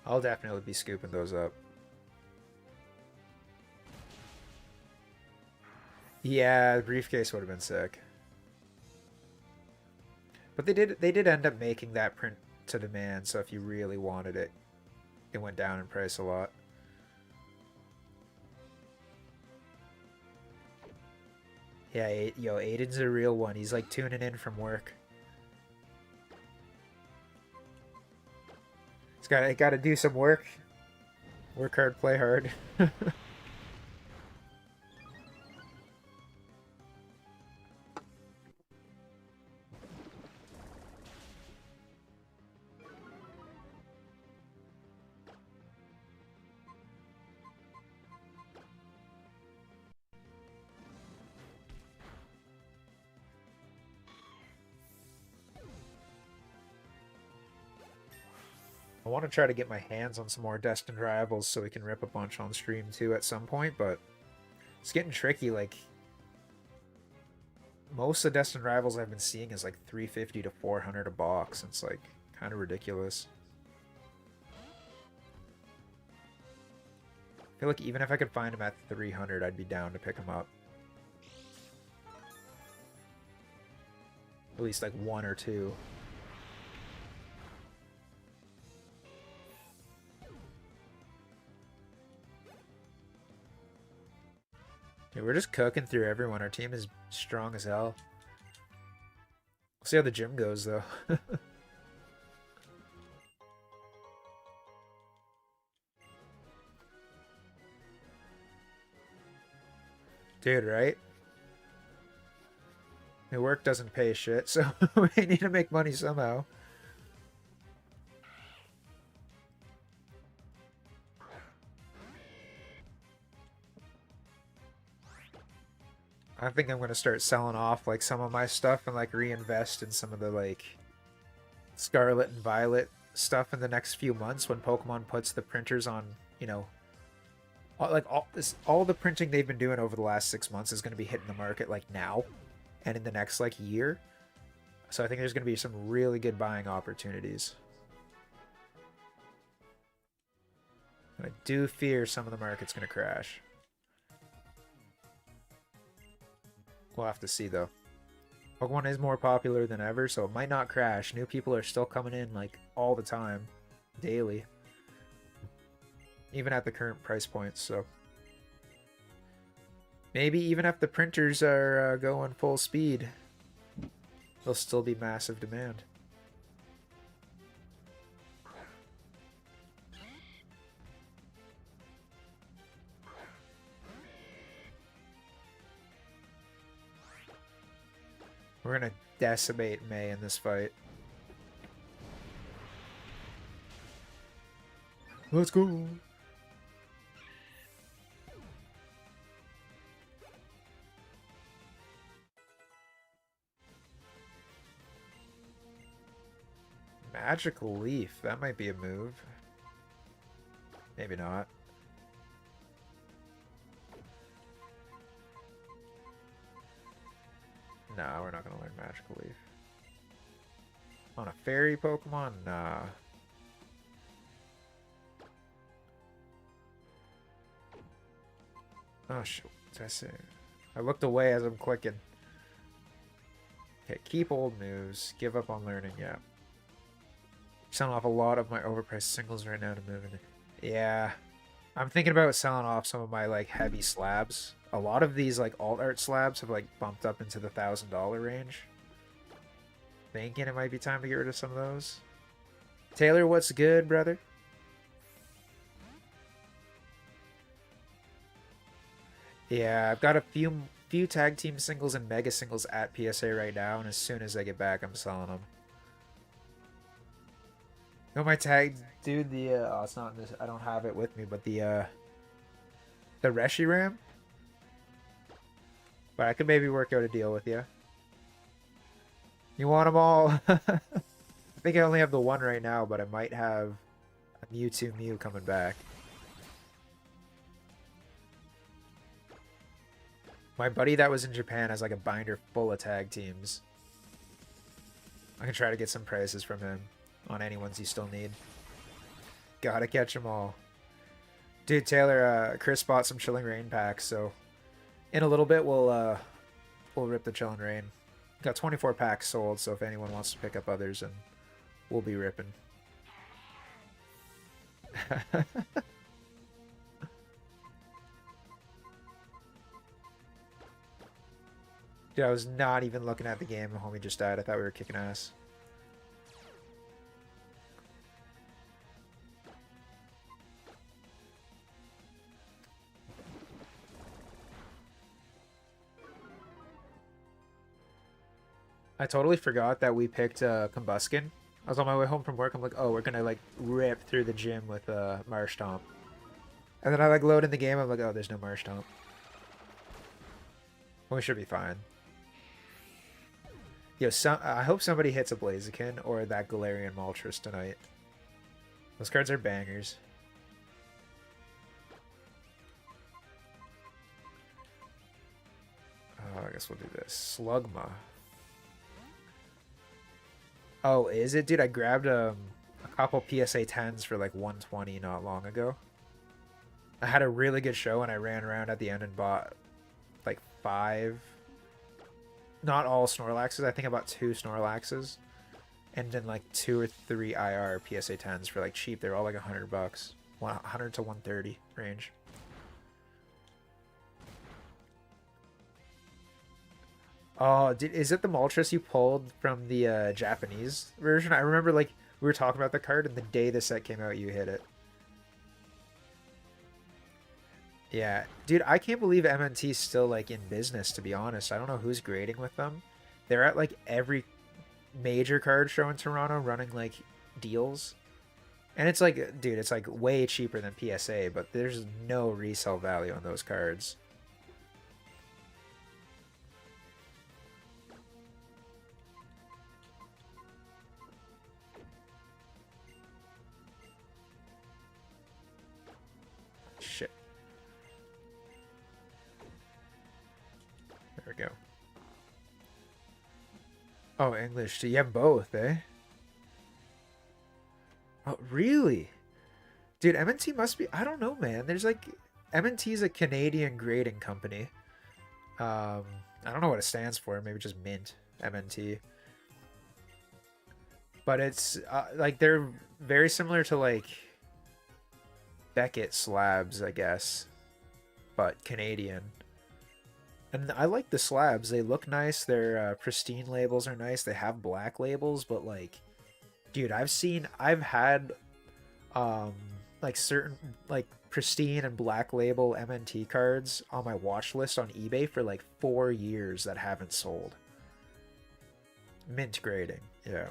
I'll definitely be scooping those up. Yeah, the briefcase would have been sick. But they did end up making that print to demand, so if you really wanted it, it went down in price a lot. Yeah, yo, Aiden's a real one. He's like tuning in from work. He's got to do some work. Work hard, play hard. want to try to get my hands on some more Destined Rivals so we can rip a bunch on stream too at some point, but it's getting tricky. Like, most of the Destined Rivals I've been seeing is like 350 to 400 a box. It's like kind of ridiculous. I feel like even if I could find them at 300, I'd be down to pick them up. At least like one or two. Dude, we're just cooking through everyone. Our team is strong as hell. We'll see how the gym goes, though. Dude, right? The work doesn't pay shit, so we need to make money somehow. I think I'm going to start selling off like some of my stuff and like reinvest in some of the like Scarlet and Violet stuff in the next few months when Pokemon puts the printers on, you know, all the printing they've been doing over the last 6 months is going to be hitting the market like now and in the next like year. So I think there's going to be some really good buying opportunities. And I do fear some of the market's going to crash. We'll have to see, though. Pokemon is more popular than ever, so it might not crash. New people are still coming in, like, all the time. Daily. Even at the current price points, so... Maybe even if the printers are going full speed, there'll still be massive demand. We're gonna decimate May in this fight. Let's go! Magical Leaf, that might be a move. Maybe not. Nah, we're not gonna learn Magical Leaf. On a fairy Pokemon? Nah. Oh shit, what did I say? I looked away as I'm clicking. Okay, keep old moves. Give up on learning, yeah. Selling off a lot of my overpriced singles right now to move in. Yeah. I'm thinking about selling off some of my like heavy slabs. A lot of these like alt art slabs have like bumped up into the $1,000 range. Thinking it might be time to get rid of some of those. Taylor, what's good, brother? Yeah, I've got a few tag team singles and mega singles at PSA right now, and as soon as I get back, I'm selling them. You know my tag, dude, the oh, it's not in this, I don't have it with me, but the Reshiram? But I could maybe work out a deal with you. You want them all? I think I only have the one right now, but I might have a Mewtwo Mew coming back. My buddy that was in Japan has like a binder full of tag teams. I can try to get some prices from him on any ones you still need. Gotta catch them all. Dude, Taylor, Chris bought some Chilling Rain packs, so in a little bit we'll rip the Chilling Rain. Got 24 packs sold, so if anyone wants to pick up others, then we'll be ripping. Dude, I was not even looking at the game. My homie just died. I thought we were kicking ass. I totally forgot that we picked Combuskin. I was on my way home from work. I'm like, oh, we're gonna like rip through the gym with Marshtomp. And then I like load in the game. I'm like, oh, there's no Marshtomp. We should be fine. Yo, I hope somebody hits a Blaziken or that Galarian Moltres tonight. Those cards are bangers. Oh, I guess we'll do this. Slugma. Oh, is it? Dude, I grabbed a couple PSA 10s for like 120 not long ago. I had a really good show and I ran around at the end and bought like 5, not all Snorlaxes, I think about 2 Snorlaxes. And then like 2 or 3 IR PSA 10s for like cheap. They're all like $100. 100 to 130 range. Oh, is it the Moltres you pulled from the Japanese version? I remember like we were talking about the card and the day the set came out you hit it. Yeah, dude, I can't believe MNT's still like in business, to be honest. I don't know who's grading with them. They're at like every major card show in Toronto running like deals. And it's like, dude, it's like way cheaper than PSA, but there's no resale value on those cards. Shit. There we go. Oh, English. So you have both, eh? Oh, really? Dude, MNT must be... I don't know, man. There's like... MNT is a Canadian grading company. I don't know what it stands for. Maybe just Mint. MNT. But it's... like, they're very similar to, like... Beckett slabs, I guess. But Canadian. And I like the slabs. They look nice. Their pristine labels are nice. They have black labels, but like, dude, I've had like certain like pristine and black label MNT cards on my watch list on eBay for like 4 years that haven't sold. Mint grading, yeah.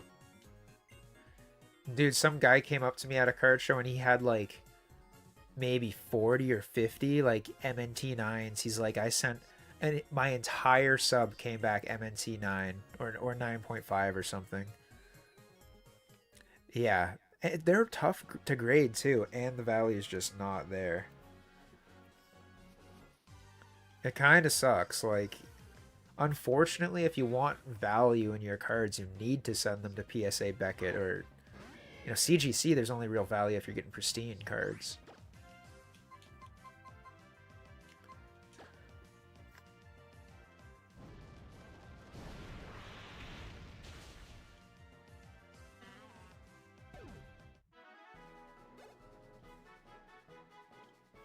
Dude, some guy came up to me at a card show and he had like maybe 40 or 50 like MNT 9s. He's like, I sent... And my entire sub came back MNT 9 or 9.5 or something. Yeah, they're tough to grade too, and the value is just not there. It kind of sucks. Like, unfortunately, if you want value in your cards, you need to send them to PSA Beckett or, you know, CGC. There's only real value if you're getting pristine cards.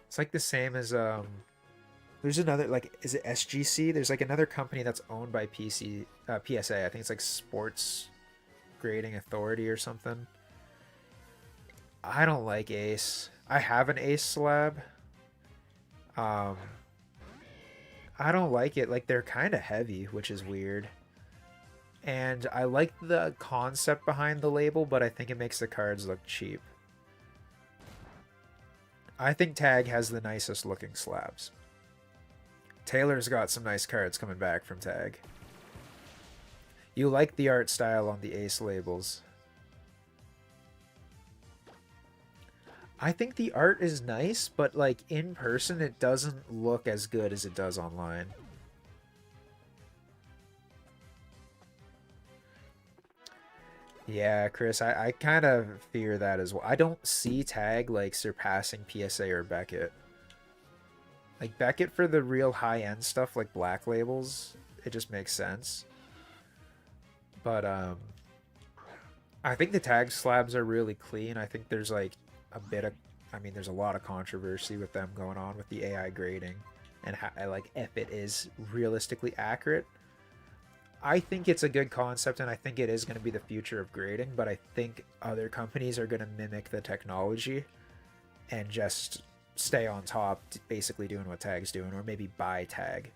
It's like the same as there's another, like, is it SGC? There's like another company that's owned by PSA. I think it's like Sports Grading Authority or something. I don't like Ace. I have an Ace slab. Um, I don't like it. Like, they're kind of heavy, which is weird. And I like the concept behind the label, but I think it makes the cards look cheap. I think Tag has the nicest looking slabs. Taylor's got some nice cards coming back from Tag. You like the art style on the Ace labels. I think the art is nice, but like in person it doesn't look as good as it does online. Yeah, Chris, I kind of fear that as well. I don't see Tag like surpassing PSA or Beckett. Like Beckett for the real high-end stuff like black labels, it just makes sense. But I think the Tag slabs are really clean. I think there's like a bit of, I mean, there's a lot of controversy with them going on with the AI grading and how, like, if it is realistically accurate. I think it's a good concept and I think it is going to be the future of grading, but I think other companies are going to mimic the technology and just stay on top, basically doing what Tag's doing, or maybe buy Tag.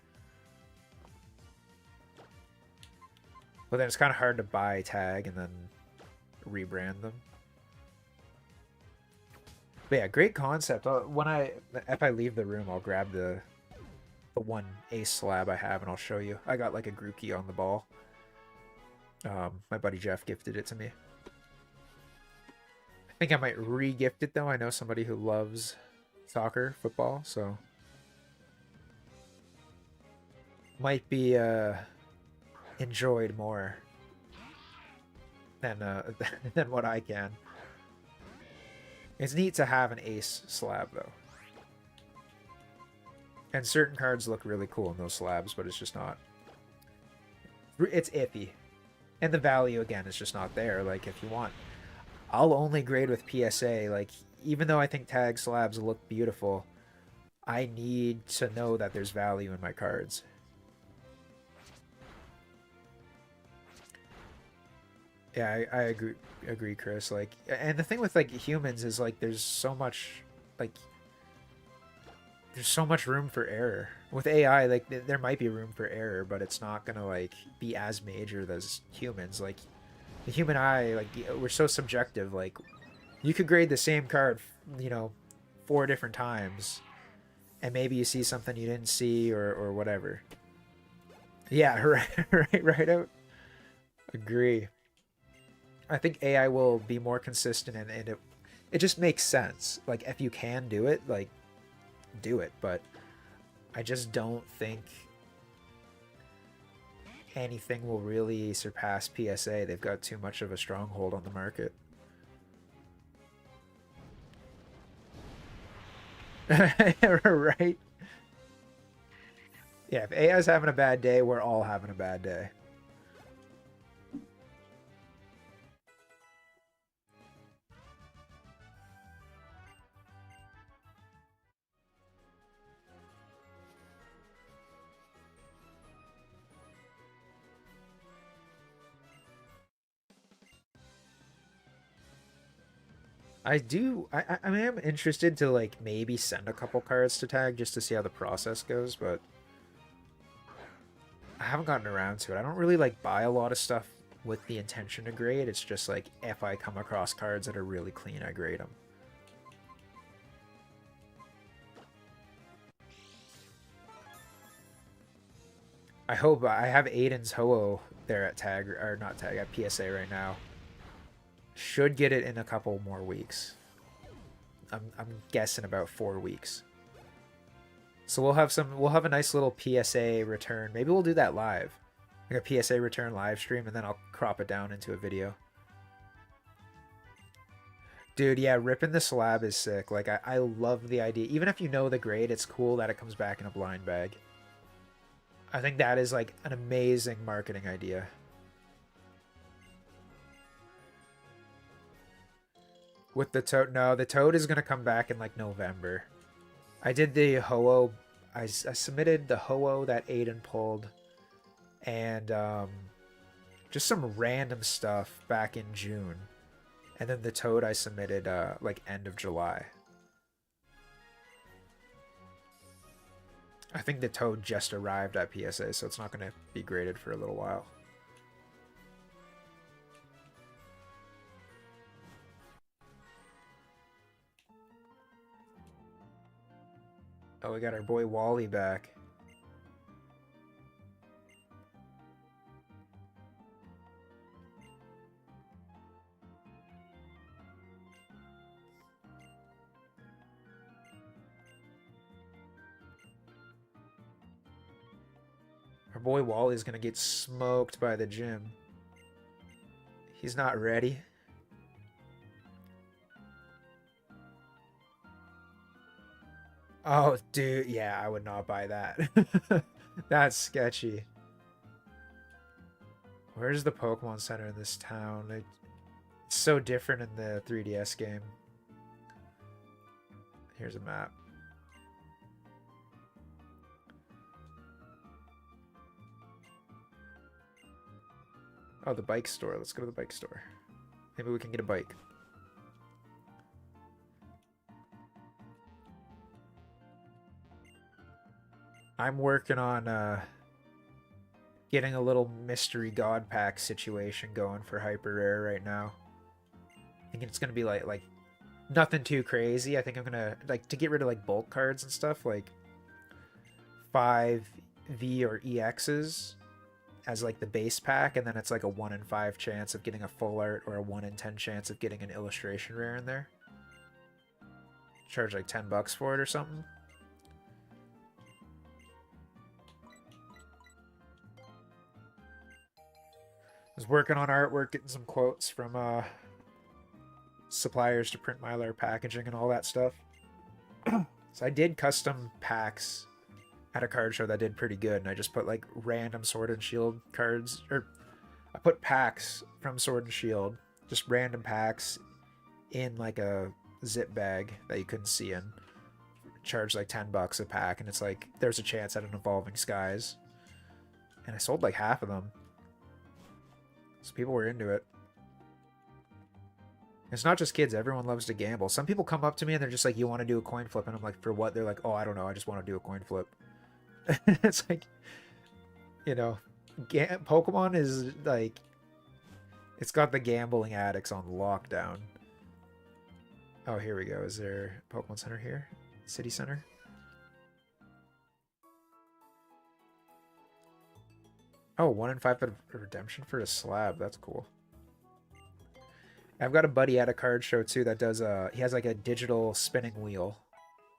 But then it's kind of hard to buy Tag and then rebrand them. But yeah, great concept. If I leave the room, I'll grab the one Ace slab I have and I'll show you. I got like a Grookey on the ball. My buddy Jeff gifted it to me. think I might re-gift it though. I know somebody who loves soccer, football, so might be enjoyed more than than what I can. It's neat to have an ace slab though. And certain cards look really cool in those slabs, but it's just not. It's iffy. And the value, again, is just not there. Like, if you want... I'll only grade with PSA. Like, even though I think tag slabs look beautiful, I need to know that there's value in my cards. Yeah, I agree, Chris. Like, and the thing with, like, humans is, like, there's so much, like... There's so much room for error. With AI, like, there might be room for error, but it's not gonna, like, be as major as humans. Like, the human eye, like, we're so subjective. Like, you could grade the same card, you know, 4 different times, and maybe you see something you didn't see, or whatever. Yeah, right out. Agree. I think AI will be more consistent, and it just makes sense. Like, if you can do it, like, do it, but I just don't think anything will really surpass PSA. They've got too much of a stronghold on the market. Right? Yeah, if AI's having a bad day, we're all having a bad day. I mean, I'm interested to, like, maybe send a couple cards to tag just to see how the process goes, but I haven't gotten around to it. I don't really, like, buy a lot of stuff with the intention to grade. It's just, like, if I come across cards that are really clean, I grade them. I hope I have Aiden's Ho-Oh there at tag, or not tag, at PSA right now. Should get it in a couple more weeks. I'm guessing about 4 weeks. So we'll have a nice little PSA return. Maybe we'll do that live. Like a PSA return live stream, and then I'll crop it down into a video. Dude, yeah, ripping the slab is sick. Like, I love the idea. Even if you know the grade, it's cool that it comes back in a blind bag. I think that is, like, an amazing marketing idea. With the Toad, no, the Toad is gonna come back in, like, November. I did the Ho-Oh. I submitted the Ho-Oh that Aiden pulled, and just some random stuff back in June. And then the Toad I submitted like end of July. I think the Toad just arrived at PSA, so it's not going to be graded for a little while. Oh, we got our boy Wally back. Our boy Wally's gonna get smoked by the gym. He's not ready. Oh, dude, yeah, I would not buy that. That's sketchy. Where's the Pokemon Center in this town? It's so different in the 3DS game. Here's a map. Oh, the bike store. Let's go to the bike store. Maybe we can get a bike. I'm working on getting a little mystery god pack situation going for hyper rare right now. I think it's gonna be like nothing too crazy. I think I'm gonna like to get rid of like bulk cards and stuff, like 5 V or EXs, as like the base pack, and then it's like a 1 in 5 chance of getting a full art or a 1 in 10 chance of getting an illustration rare in there. Charge like $10 for it or something. I was working on artwork, getting some quotes from suppliers to print Mylar packaging and all that stuff. So I did custom packs at a card show that did pretty good, and I just put like random Sword and Shield cards, or I put packs from Sword and Shield, just random packs in like a zip bag that you couldn't see in. Charged like $10 a pack, and it's like there's a chance at an Evolving Skies, and I sold like half of them, so people were into it. It's not just kids, everyone loves to gamble. Some people come up to me and they're just like, you want to do a coin flip? And I'm like, for what? They're like, oh, I don't know, I just want to do a coin flip. It's like, you know, Pokemon is like, it's got the gambling addicts on lockdown. Oh, here we go. Is there a Pokemon Center here? City Center? Oh, 1 in 5 redemption for a slab. That's cool. I've got a buddy at a card show too that does he has like a digital spinning wheel,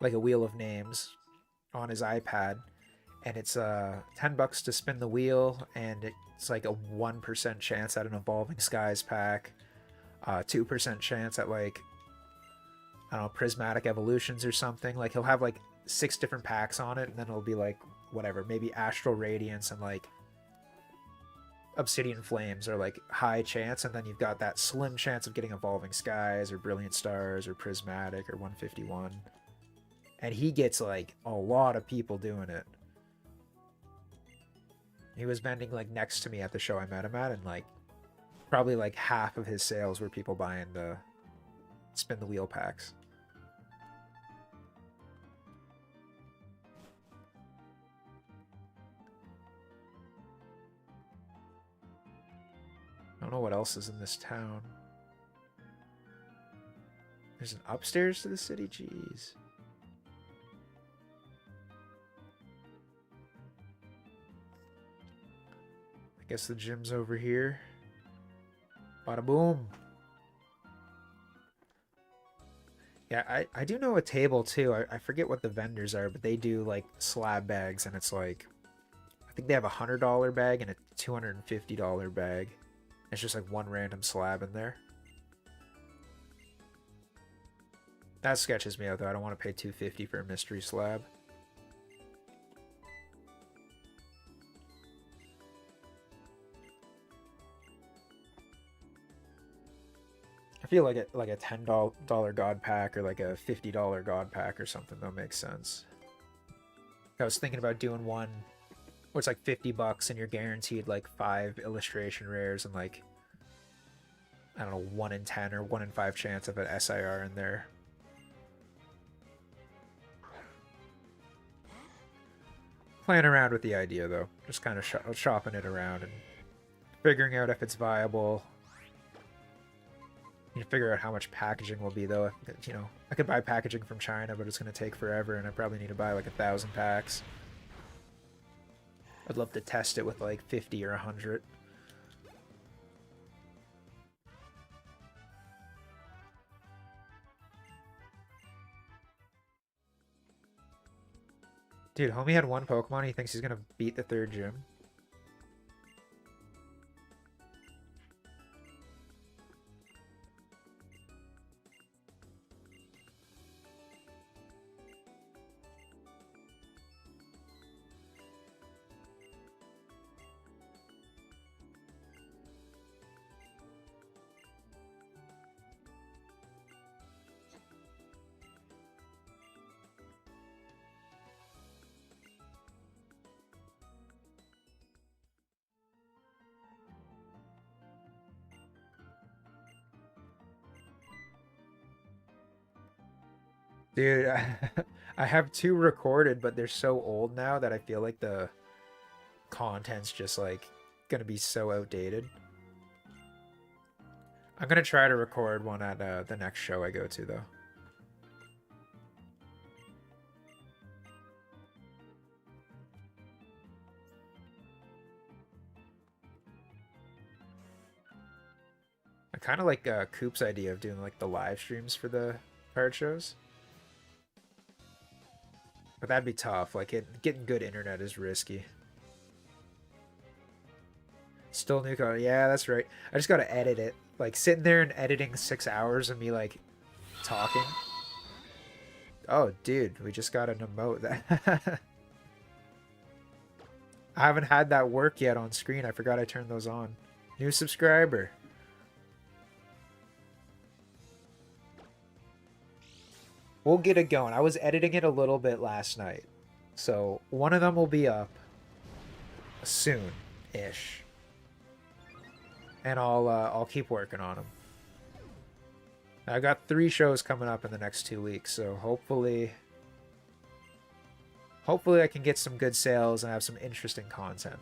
like a wheel of names on his iPad, and it's $10 to spin the wheel, and it's like a 1% chance at an Evolving Skies pack, 2% chance at like, I don't know, Prismatic Evolutions or something. Like he'll have like 6 different packs on it, and then it'll be like whatever, maybe Astral Radiance and like Obsidian Flames are like high chance, and then you've got that slim chance of getting Evolving Skies or Brilliant Stars or Prismatic or 151. And he gets like a lot of people doing it. He was vending like next to me at the show I met him at, and like probably like half of his sales were people buying the spin the wheel packs. I don't know what else is in this town. There's an upstairs to the city? Jeez. I guess the gym's over here. Bada boom. Yeah, I do know a table too. I forget what the vendors are, but they do like slab bags, and it's like, I think they have a $100 bag and a $250 bag. It's just like one random slab in there. That sketches me out though. I don't want to pay $250 for a mystery slab. I feel like a $10 god pack or like a $50 god pack or something that makes sense. I was thinking about doing one where it's like $50 and you're guaranteed like 5 illustration rares and like, I don't know, 1 in 10 or 1 in 5 chance of an SIR in there. Playing around with the idea though, just kind of shopping it around and figuring out if it's viable. You need to figure out how much packaging will be though. You know, I could buy packaging from China, but it's going to take forever, and I probably need to buy like 1,000 packs. I'd love to test it with like 50 or 100. Dude, homie had 1 Pokemon. He thinks he's going to beat the 3rd gym. Dude, I have 2 recorded, but they're so old now that I feel like the content's just like gonna be so outdated. I'm gonna try to record one at the next show I go to though. I kind of like Coop's idea of doing like the live streams for the card shows. But that'd be tough. Like getting good internet is risky. Still new card. Yeah, that's right. I just gotta edit it. Like sitting there and editing 6 hours of me like talking. Oh, dude, we just got an emote that I haven't had that work yet on screen. I forgot I turned those on. New subscriber. We'll get it going. I was editing it a little bit last night. So one of them will be up soon-ish. And I'll keep working on them. I've got 3 shows coming up in the next 2 weeks, so hopefully I can get some good sales and have some interesting content.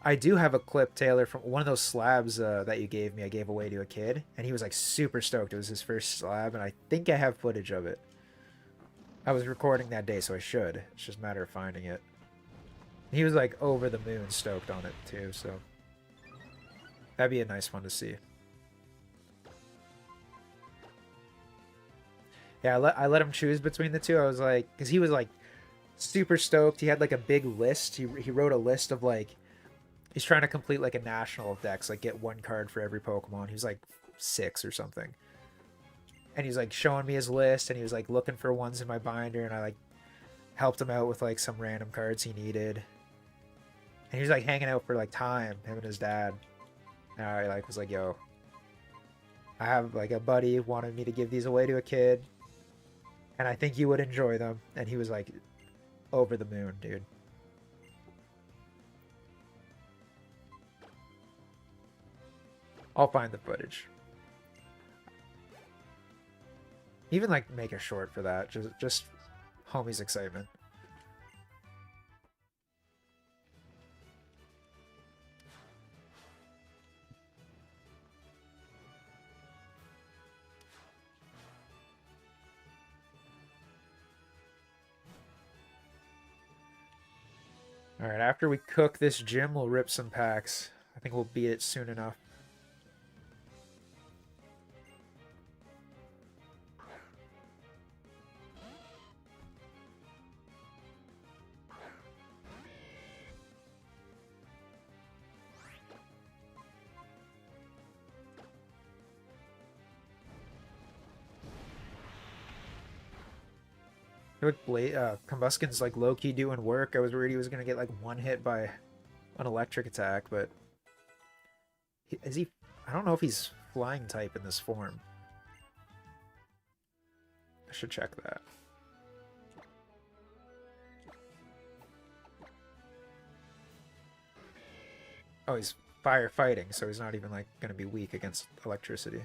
I do have a clip, Taylor, from one of those slabs that you gave me. I gave away to a kid, and he was like super stoked. It was his first slab, and I think I have footage of it. I was recording that day, so I should. It's just a matter of finding it. He was like over the moon stoked on it too, so that'd be a nice one to see. Yeah, I let him choose between the two. I was like, because he was like super stoked. He had like a big list. He wrote a list of like, he's trying to complete like a national of decks, like get 1 card for every Pokemon. He was like 6 or something. And he's like showing me his list, and he was like looking for ones in my binder, and I like helped him out with like some random cards he needed. And he was like hanging out for like time, him and his dad. And I like was like, yo, I have like a buddy wanted me to give these away to a kid, and I think you would enjoy them. And he was like over the moon, dude. I'll find the footage. Even like make a short for that, just homie's excitement. Alright, after we cook this gym, we'll rip some packs. I think we'll beat it soon enough. Look, Combusken's like low-key doing work. I was worried he was gonna get like 1 hit by an electric attack, but is he? I don't know if he's flying type in this form. I should check that. Oh, he's firefighting, so he's not even like gonna be weak against electricity.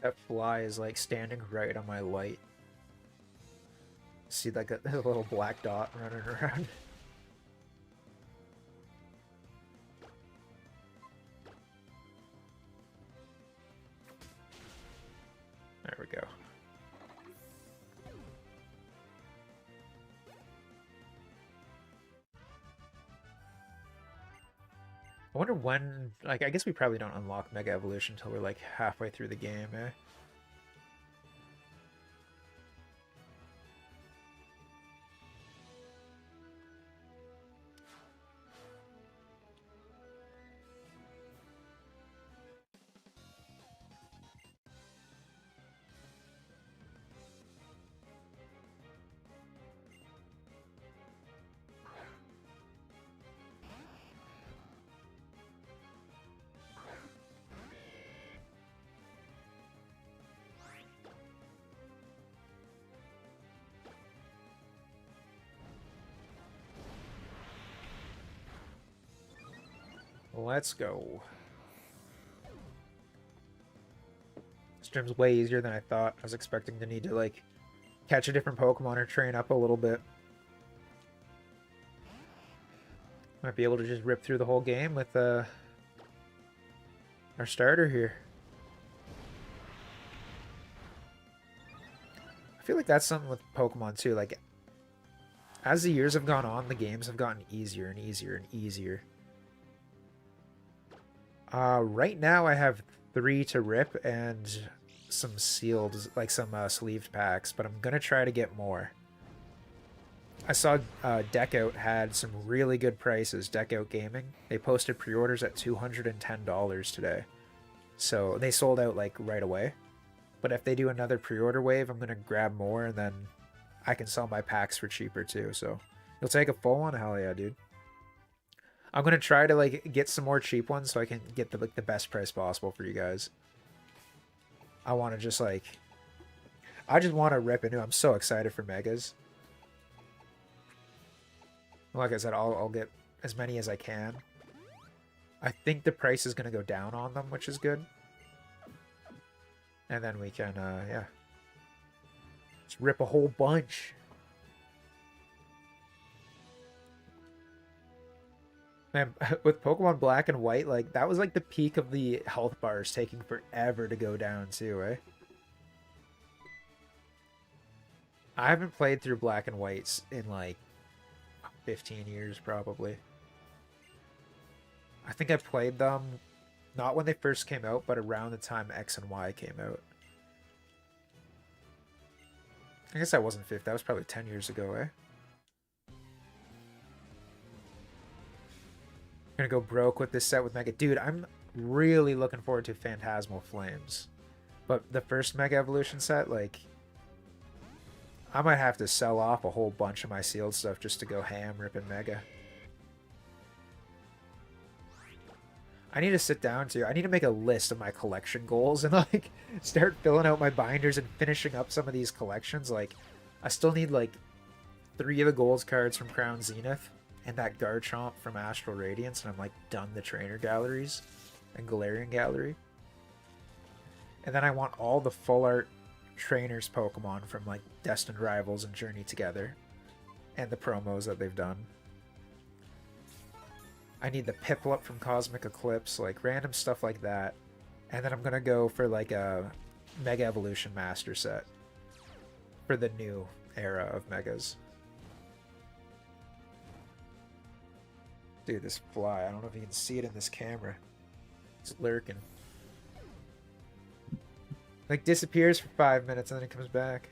That fly is like standing right on my light. See like a little black dot running around. There we go. I wonder when, like, I guess we probably don't unlock Mega Evolution until we're like halfway through the game, eh? Let's go. This gym's way easier than I thought. I was expecting to need to, like, catch a different Pokemon or train up a little bit. Might be able to just rip through the whole game with our starter here. I feel like that's something with Pokemon too. Like, as the years have gone on, the games have gotten easier and easier and easier. Right now I have 3 to rip and some sealed, like some sleeved packs, but I'm gonna try to get more. I saw Deck Out had some really good prices. Deck Out Gaming, they posted pre-orders at $210 today, so they sold out like right away. But if they do another pre-order wave, I'm gonna grab more, and then I can sell my packs for cheaper too. So you'll take a full one? Hell yeah, dude. I'm gonna try to like get some more cheap ones so I can get the best price possible for you guys. I want to just like, I just want to rip into. I'm so excited for Megas. Like I said, I'll get as many as I can. I think the price is gonna go down on them, which is good. And then we can, yeah, just rip a whole bunch. Man, with Pokemon Black and White, like, that was like the peak of the health bars taking forever to go down too, eh? I haven't played through Black and Whites in like 15 years probably. I think I played them not when they first came out, but around the time X and Y came out. I guess that wasn't 50, that was probably 10 years ago, eh? Gonna go broke with this set with Mega. Dude, I'm really looking forward to Phantasmal Flames. But the first Mega Evolution set, like, I might have to sell off a whole bunch of my sealed stuff just to go ham ripping Mega. I need to sit down too. I need to make a list of my collection goals and like start filling out my binders and finishing up some of these collections. Like, I still need like 3 of the Golds cards from Crown Zenith and that Garchomp from Astral Radiance, and I'm like done the trainer galleries and Galarian Gallery. And then I want all the full art trainers Pokemon from like Destined Rivals and Journey Together and the promos that they've done. I need the Piplup from Cosmic Eclipse, like random stuff like that. And then I'm gonna go for like a Mega Evolution Master set for the new era of Megas. Dude, this fly, I don't know if you can see it in this camera. It's lurking. Like, disappears for 5 minutes and then it comes back.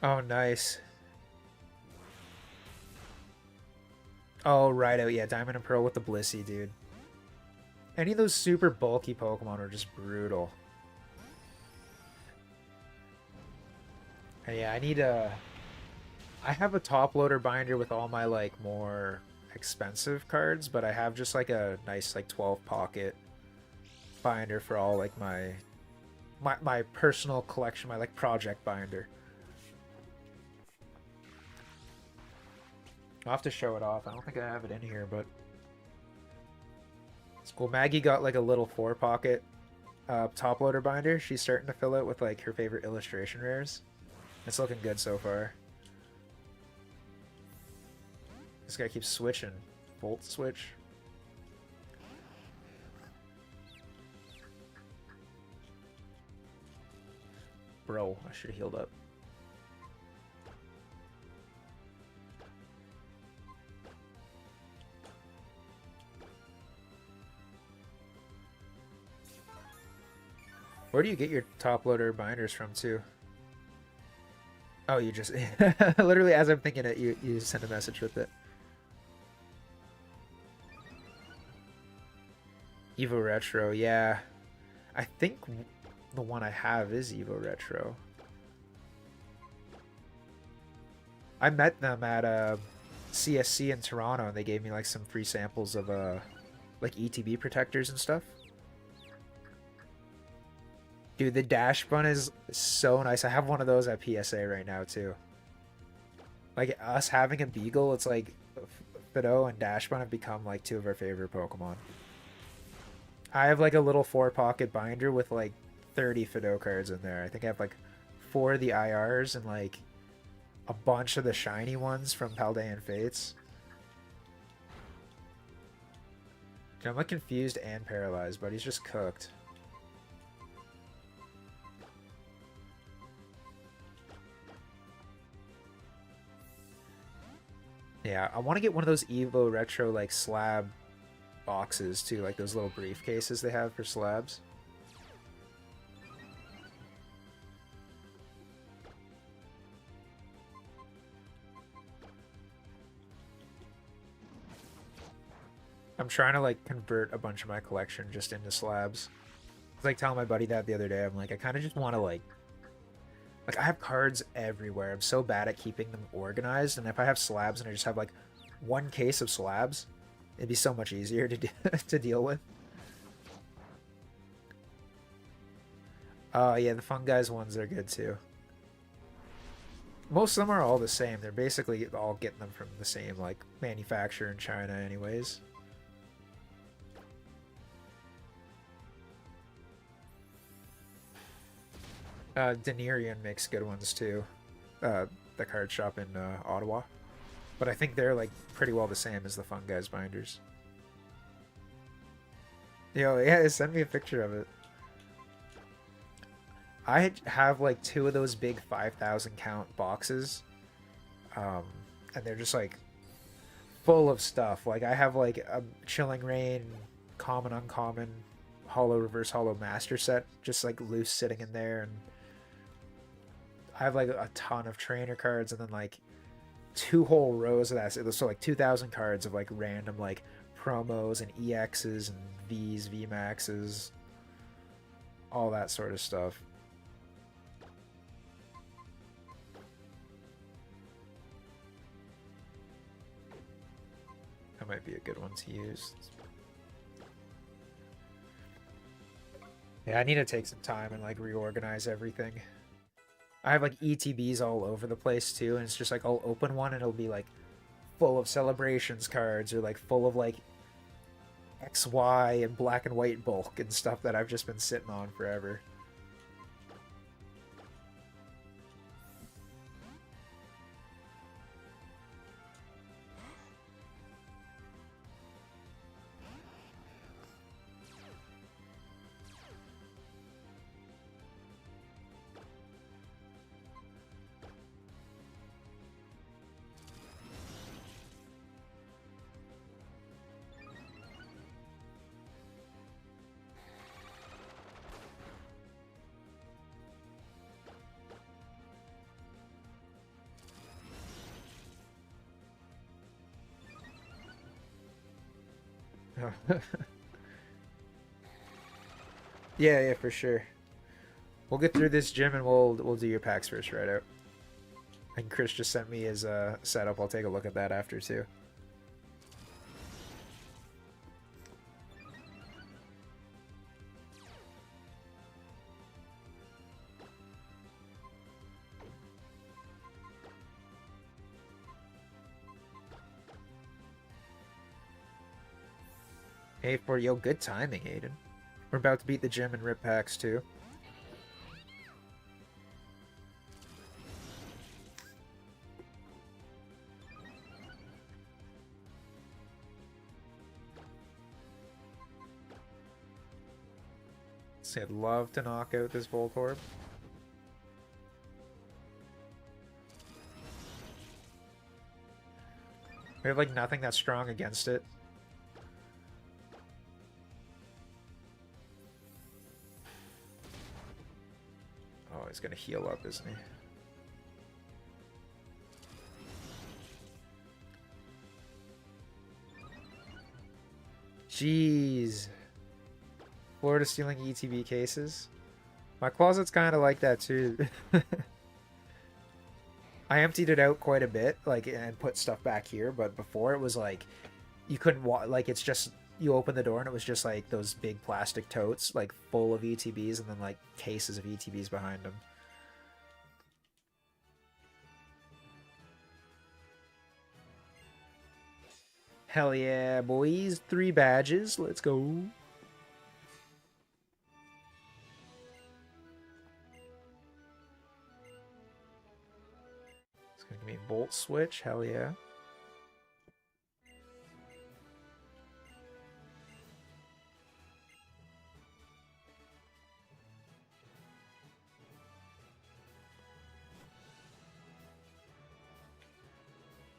Oh, nice. Oh, right out. Yeah, Diamond and Pearl with the Blissey, dude. Any of those super bulky Pokemon are just brutal. And yeah, I need a... I have a top loader binder with all my, like, more expensive cards, but I have just, like, a nice, like, 12 pocket binder for all, like, my personal collection, my, like, project binder. I'll have to show it off. I don't think I have it in here, but it's cool. Maggie got like a little 4-pocket top loader binder. She's starting to fill it with like her favorite illustration rares. It's looking good so far. This guy keeps switching. Volt switch. Bro, I should have healed up. Where do you get your top loader binders from too? Oh, you just literally as I'm thinking it, you send a message with it. Evo Retro, yeah. I think the one I have is Evo Retro. I met them at CSC in Toronto, and they gave me like some free samples of like ETB protectors and stuff. Dude, the dash bun is so nice. I have one of those at PSA right now too. Like us having a Beagle, it's like Fidough and dash bun have become like two of our favorite Pokemon. I have like a little 4-pocket binder with like 30 Fidough cards in there. I think I have like 4 of the IRs and like a bunch of the shiny ones from Paldean Fates. Dude, I'm like confused and paralyzed, but he's just cooked. Yeah, I want to get one of those Evo Retro like slab boxes too, like those little briefcases they have for slabs. I'm trying to like convert a bunch of my collection just into slabs. I was like telling my buddy that the other day. I'm like, I kind of just want to like I have cards everywhere. I'm so bad at keeping them organized, and if I have slabs and I just have like one case of slabs, it'd be so much easier to to deal with. Oh yeah, the Fungi's ones are good too. Most of them are all the same. They're basically all getting them from the same like manufacturer in China anyways. Denerian makes good ones too. The card shop in Ottawa. But I think they're like pretty well the same as the Fungi's binders. Yo, yeah, send me a picture of it. I have like 2 of those big 5,000 count boxes. And they're just like full of stuff. Like I have like a Chilling Reign, common, uncommon, holo, reverse holo master set just like loose sitting in there, and I have like a ton of trainer cards and then like 2 whole rows of that. So like 2,000 cards of like random like promos and EXs and Vs, VMAXs, all that sort of stuff. That might be a good one to use. Yeah, I need to take some time and like reorganize everything. I have like ETBs all over the place too, and it's just like I'll open one and it'll be like full of celebrations cards or like full of like XY and black and white bulk and stuff that I've just been sitting on forever. Yeah, for sure. We'll get through this gym and we'll do your packs first right out. And Chris just sent me his setup. I'll take a look at that after too. Hey, for yo, good timing, Aiden. We're about to beat the gym and rip packs too. So I'd love to knock out this Voltorb. We have like nothing that's strong against it. Oh, he's gonna heal up, isn't he? Jeez. Florida stealing ETB cases. My closet's kind of like that too. I emptied it out quite a bit, like, and put stuff back here, but before it was like, you couldn't like, it's just you open the door and it was just like those big plastic totes, like full of ETBs, and then like cases of ETBs behind them. Hell yeah, boys. 3 badges. Let's go. It's going to give me a Bolt Switch. Hell yeah.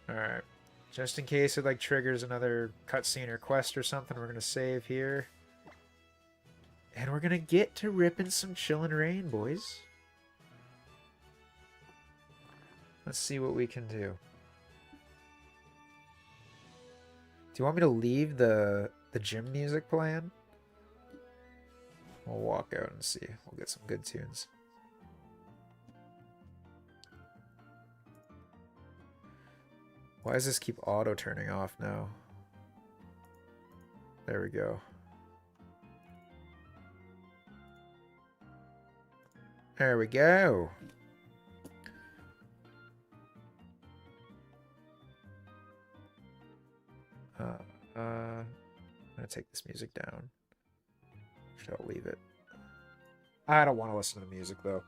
Alright. Just in case it like triggers another cutscene or quest or something, we're going to save here. And we're going to get to ripping some Chillin' Rain, boys. Let's see what we can do. Do you want me to leave the gym music playing? We'll walk out and see. We'll get some good tunes. Why does this keep auto turning off now? There we go. There we go. I'm gonna take this music down. Should I leave it? I don't want to listen to the music though.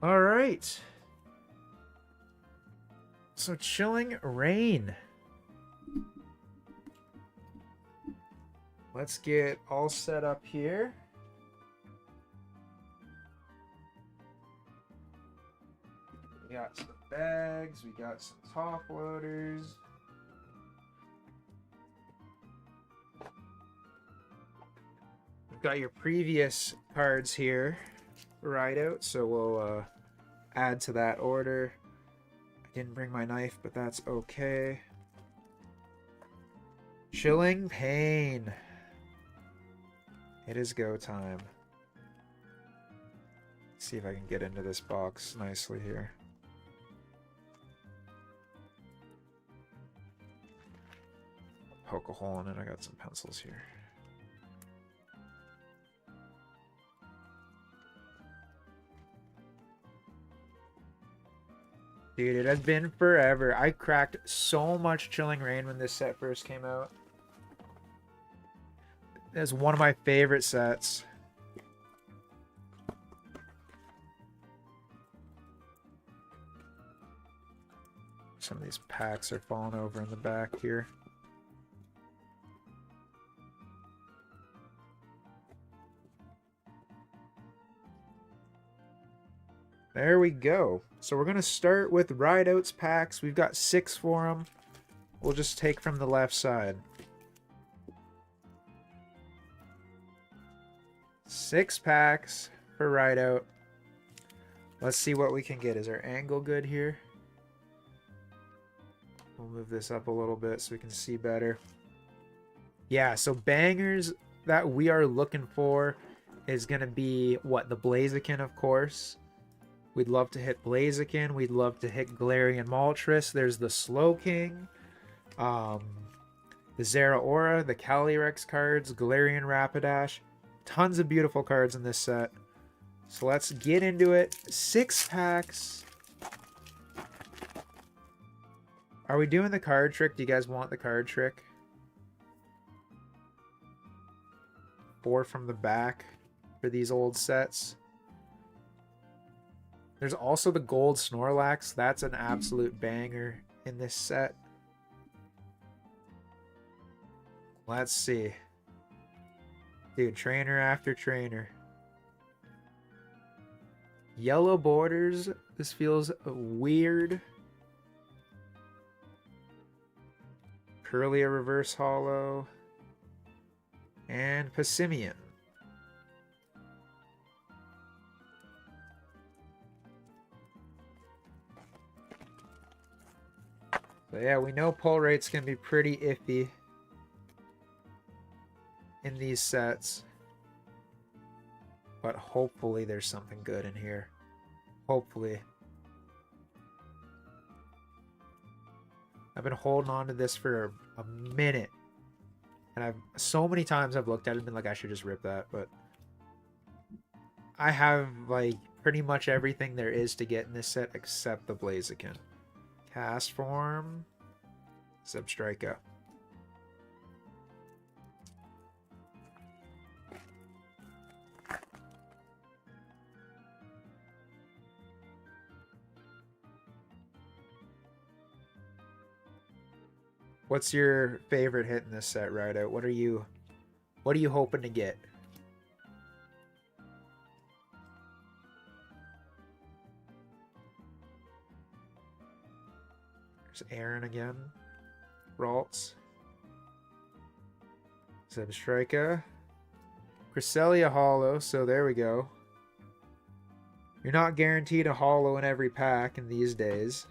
All right. So Chilling Rain. Let's get all set up here. We got some bags, we got some top loaders. We've got your previous cards here right out, so we'll add to that order. I didn't bring my knife, but that's okay. Chilling Pain. It is go time. Let's see if I can get into this box nicely here. Poke a hole in it. I got some pencils here. Dude, it has been forever. I cracked so much Chilling Rain when this set first came out. It's one of my favorite sets. Some of these packs are falling over in the back here. There we go. So we're going to start with Rideouts packs. We've got 6 for them. We'll just take from the left side. 6 packs for Rideout. Let's see what we can get. Is our angle good here? We'll move this up a little bit so we can see better. Yeah, so bangers that we are looking for is going to be, what, the Blaziken, of course. We'd love to hit Blaziken. We'd love to hit Galarian Moltres. There's the Slowking, the Zeraora, the Calyrex cards, Galarian Rapidash. Tons of beautiful cards in this set. So let's get into it. 6 packs. Are we doing the card trick? Do you guys want the card trick? 4 from the back for these old sets. There's also the gold Snorlax. That's an absolute banger in this set. Let's see. Dude, trainer after trainer. Yellow borders. This feels weird. Curlia reverse holo. And Passimian. So yeah, we know pull rates can be pretty iffy in these sets. But hopefully there's something good in here. Hopefully. I've been holding on to this for a minute. And I've so many times I've looked at it and been like, I should just rip that, but I have like pretty much everything there is to get in this set except the Blaziken. Cast form, Substrika. What's your favorite hit in this set, Rideout? What are you hoping to get? There's Aaron again. Ralts. Substrika. Cresselia Hollow, so there we go. You're not guaranteed a Hollow in every pack in these days.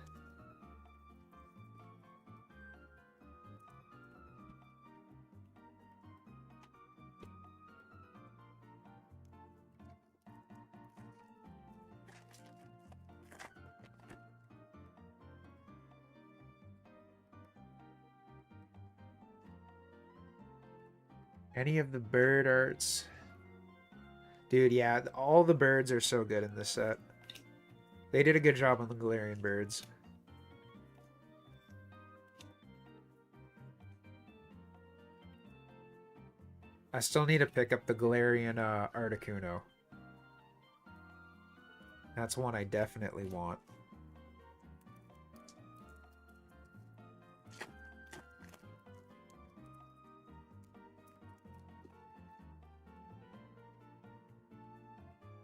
Any of the bird arts. Dude, yeah, all the birds are so good in this set. They did a good job on the Galarian birds. I still need to pick up the Galarian Articuno. That's one I definitely want.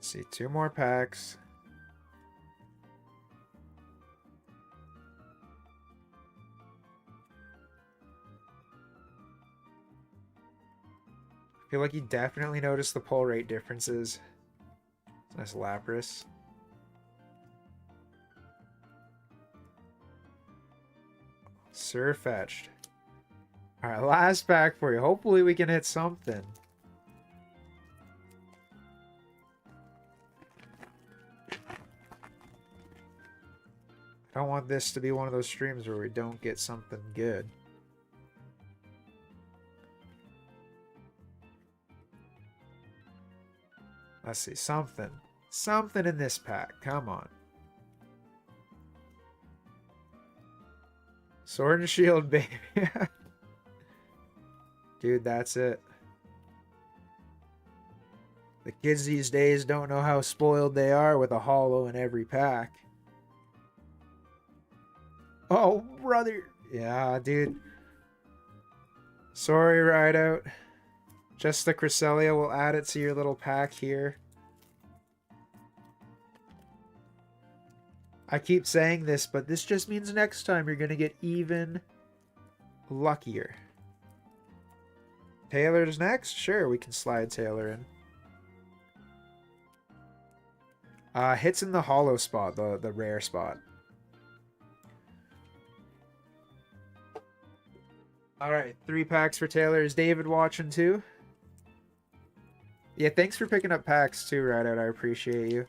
See, 2 more packs. I feel like you definitely notice the pull rate differences. Nice Lapras. Surfetched. Alright, last pack for you. Hopefully we can hit something. I don't want this to be one of those streams where we don't get something good. Let's see, something. Something in this pack. Come on. Sword and Shield, baby. Dude, that's it. The kids these days don't know how spoiled they are with a Hollow in every pack. Oh, brother. Yeah, dude. Sorry, Rideout. Just the Cresselia. We'll add it to your little pack here. I keep saying this, but this just means next time you're going to get even luckier. Taylor's next? Sure, we can slide Taylor in. Hits in the hollow spot, the rare spot. Alright, 3 packs for Taylor. Is David watching too? Yeah, thanks for picking up packs too, Rideout. I appreciate you.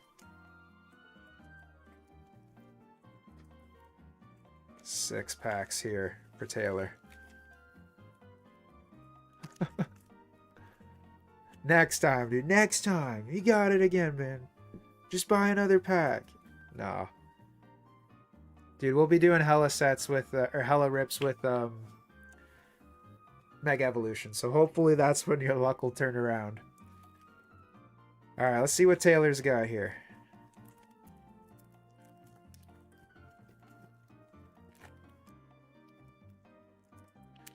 6 packs here for Taylor. Next time, dude. Next time. You got it again, man. Just buy another pack. Nah. Dude, we'll be doing hella sets with, or hella rips with, Mega Evolution. So hopefully that's when your luck will turn around. Alright, let's see what Taylor's got here.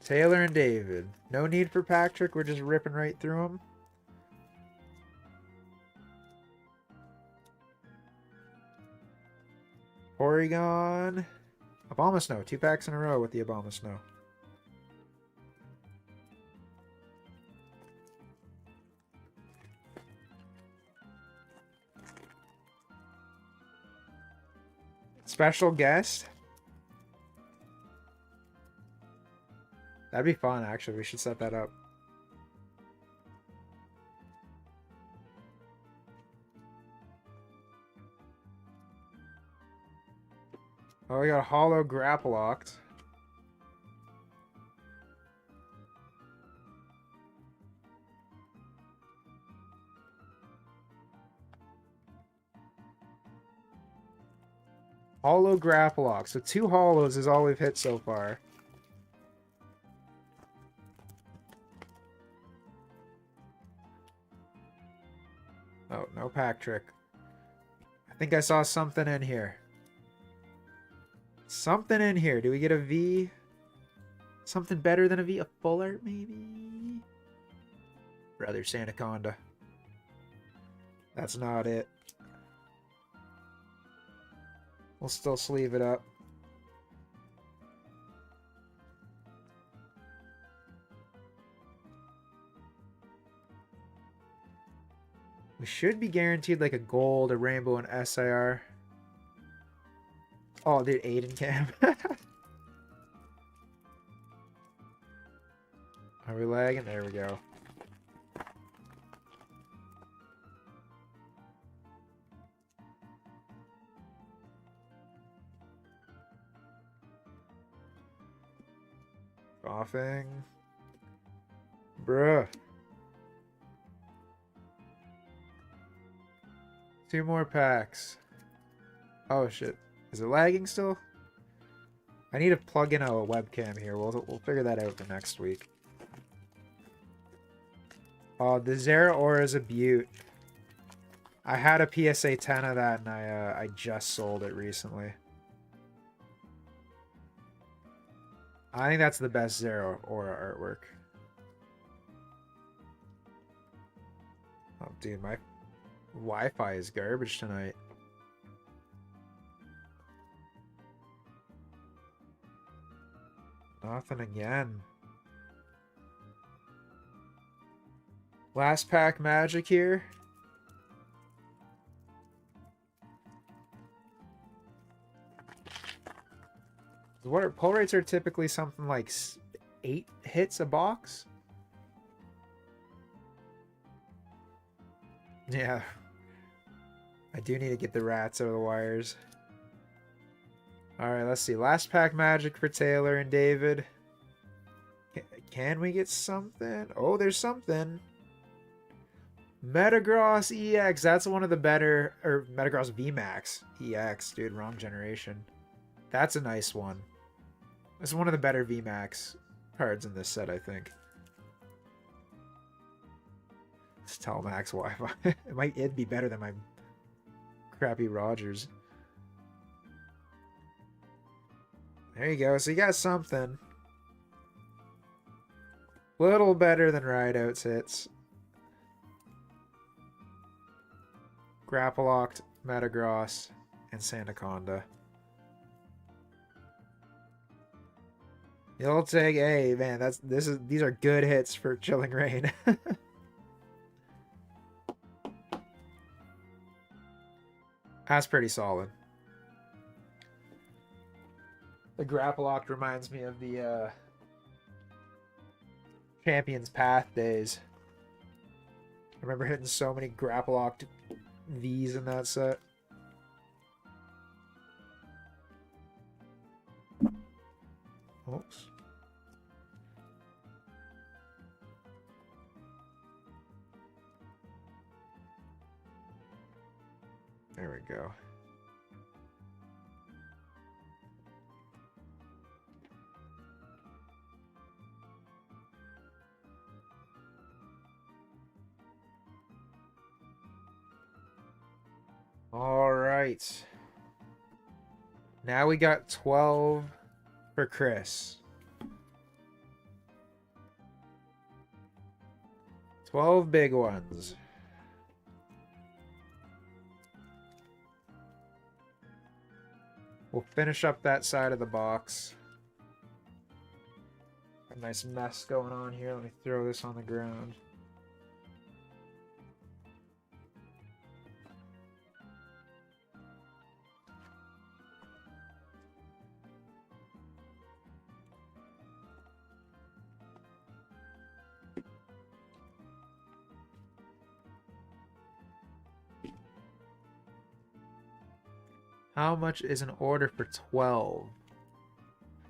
Taylor and David. No need for pack trick. We're just ripping right through them. Oregon. Abomasnow. 2 packs in a row with the Abomasnow. Special guest. That'd be fun, actually. We should set that up. Oh, we got a hollow Grapple Locked. Hollow Grapplock. So 2 hollows is all we've hit so far. Oh, no pack trick. I think I saw something in here. Something in here. Do we get a V? Something better than a V? A full art, maybe? Brother Sandaconda. That's not it. We'll still sleeve it up. We should be guaranteed like a gold, a rainbow, and SIR. Oh, dude, Aiden cam. Are we lagging? There we go. Coughing. Bruh. 2 more packs. Oh shit. Is it lagging still? I need to plug in a webcam here. We'll figure that out for next week. Oh, the Zera Aura is a beaut. I had a PSA 10 of that and I just sold it recently. I think that's the best Zera Aura artwork. Oh, dude, my Wi-Fi is garbage tonight. Nothing again. Last pack magic here. What are pull rates are typically something like 8 hits a box. Yeah. I do need to get the rats out of the wires. Alright, let's see. Last pack magic for Taylor and David. Can we get something? Oh, there's something. Metagross EX. That's one of the better... Or Metagross VMAX EX. Dude, wrong generation. That's a nice one. It's one of the better VMAX cards in this set, I think. It's Telemax Wi-Fi. It'd be better than my crappy Rogers. There you go. So you got something. Little better than Rideout's hits. Grapplocked, Metagross, and Sandaconda. You'll take, hey man, these are good hits for Chilling Reign. That's pretty solid. The Grapplocked reminds me of the Champions Path days. I remember hitting so many Grapplocked V's in that set. Oops. There we go. All right. Now we got 12 for Chris. 12 big ones. We'll finish up that side of the box. A nice mess going on here. Let me throw this on the ground. How much is an order for 12?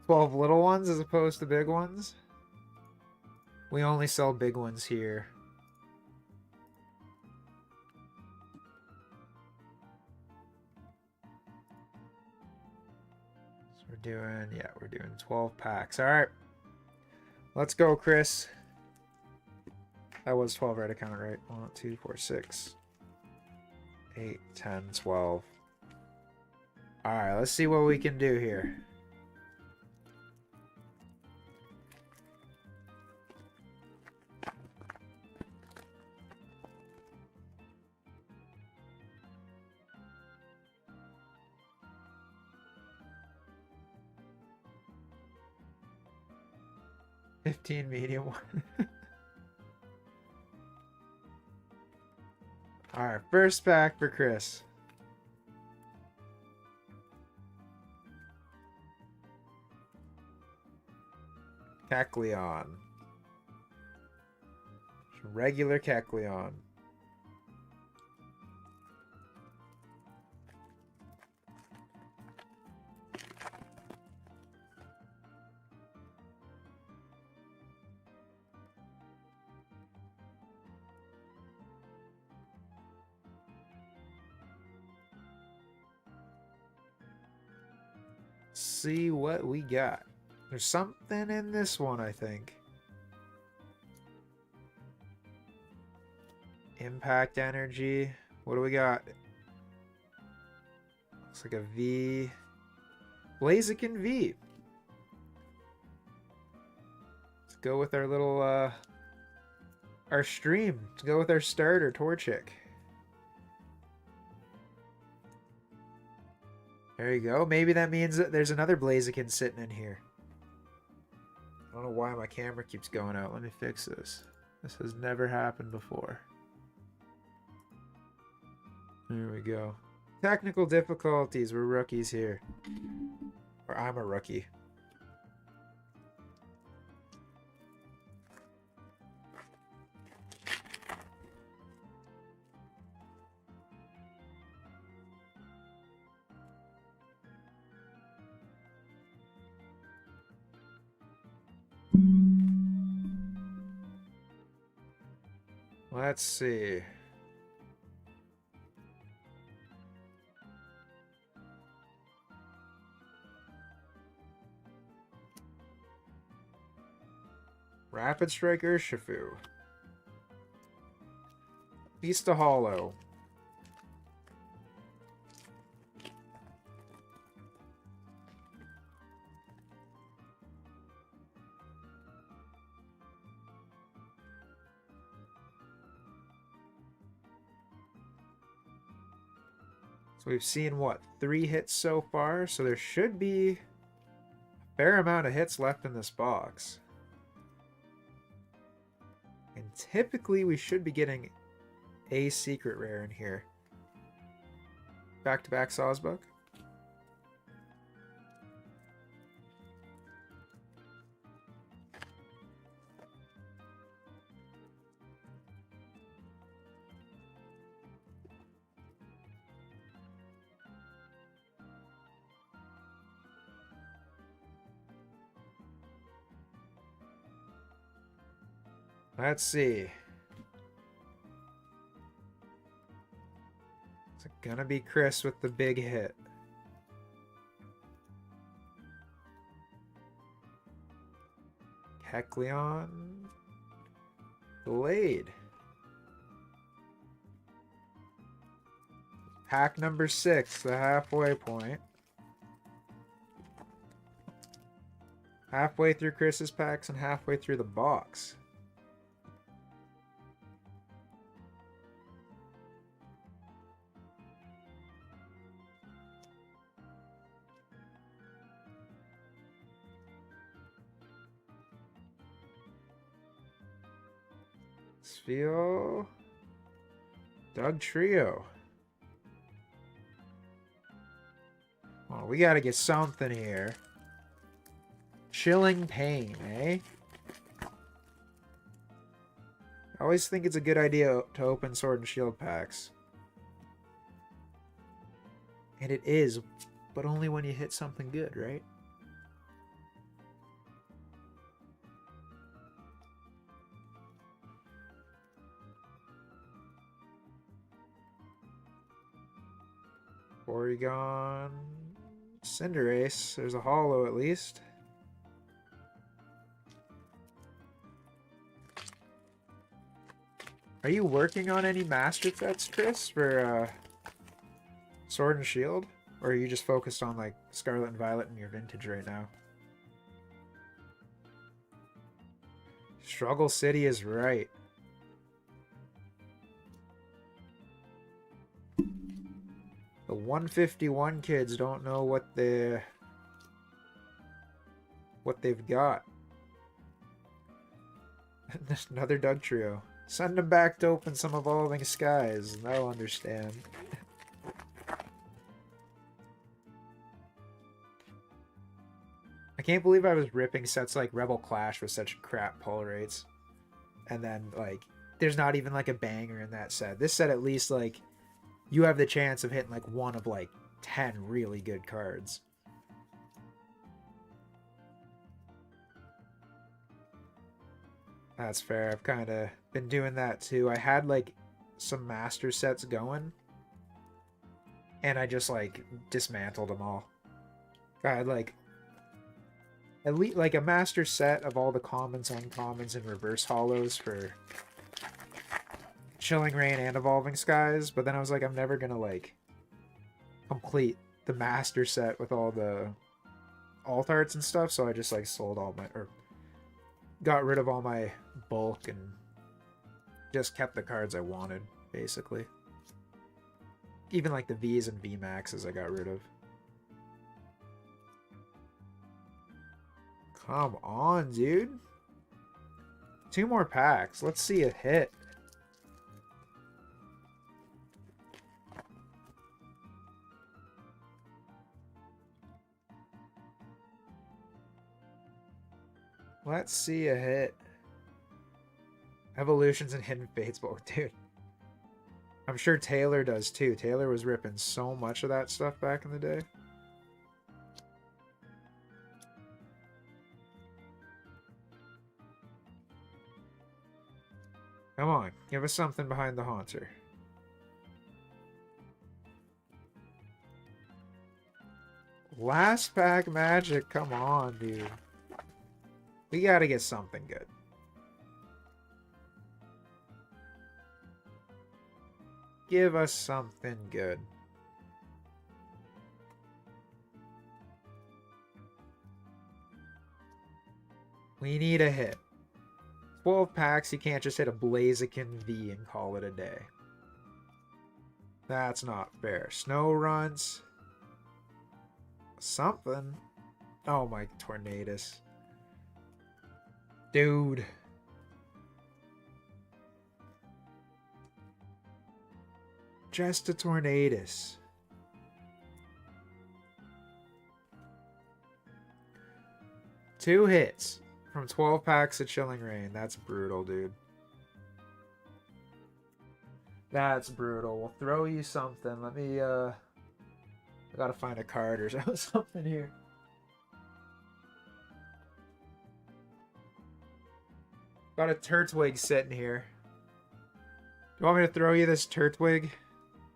12 little ones as opposed to big ones? We only sell big ones here. doing? Yeah, we're doing 12 packs. All right. Let's go, Chris. That was 12, right? I counted right. 1, 2, 4, 6, 8, 10, 12. All right, let's see what we can do here. $15 medium one. All right, first pack for Chris. Kecleon. Regular Kecleon. See what we got. There's something in this one, I think. Impact energy. What do we got? Looks like a V. Blaziken V. Let's go with our little, our stream. Let's go with our starter, Torchic. There you go. Maybe that means that there's another Blaziken sitting in here. I don't know why my camera keeps going out. Let me fix this. This has never happened before. There we go. Technical difficulties. We're rookies here. Or I'm a rookie. Let's see. Rapid Strike Urshifu. Beast of Hollow. So we've seen, what, 3 hits so far? So there should be a fair amount of hits left in this box. And typically we should be getting a secret rare in here. Back-to-back Sawsbuck. Let's see. It's gonna be Chris with the big hit. Kecleon. Delayed. Pack number 6, the halfway point. Halfway through Chris's packs and halfway through the box. Spheal. Doug Trio. Oh, we gotta get something here. Chilling Pain, eh? I always think it's a good idea to open Sword and Shield packs. And it is, but only when you hit something good, right? Porygon Cinderace. There's a holo at least. Are you working on any master sets, Chris, for Sword and Shield? Or are you just focused on like Scarlet and Violet in your vintage right now? Struggle City is right. The 151 kids don't know what they've got. Another Doug Trio. Send them back to open some Evolving Skies, and they'll understand. I can't believe I was ripping sets like Rebel Clash with such crap pull rates. And then, like, there's not even, like, a banger in that set. This set, at least, like, you have the chance of hitting, like, one of, like, 10 really good cards. That's fair. I've kind of been doing that, too. I had, like, some master sets going. And I just, like, dismantled them all. I had, like, at least, like, a master set of all the commons, uncommons, and reverse holos for Chilling Reign and Evolving Skies, but then I was like, I'm never gonna, like, complete the master set with all the alt arts and stuff, so I just, like, sold all my, or got rid of all my bulk and just kept the cards I wanted, basically. Even, like, the Vs and VMAXs I got rid of. Come on, dude. 2 more packs. Let's see a hit. Let's see a hit. Evolutions and Hidden Fates. Oh, dude. I'm sure Taylor does too. Taylor was ripping so much of that stuff back in the day. Come on, give us something behind the Haunter. Last pack magic, come on, dude. We gotta get something good. Give us something good. We need a hit. 12 packs, you can't just hit a Blaziken V and call it a day. That's not fair. Snow runs. Something. Oh my Tornadus. Dude. Just a Tornadus. Two hits. From 12 packs of Chilling Reign. That's brutal, dude. That's brutal. We'll throw you something. Let me, I gotta find a card or something here. Got a Turtwig sitting here. Do you want me to throw you this Turtwig?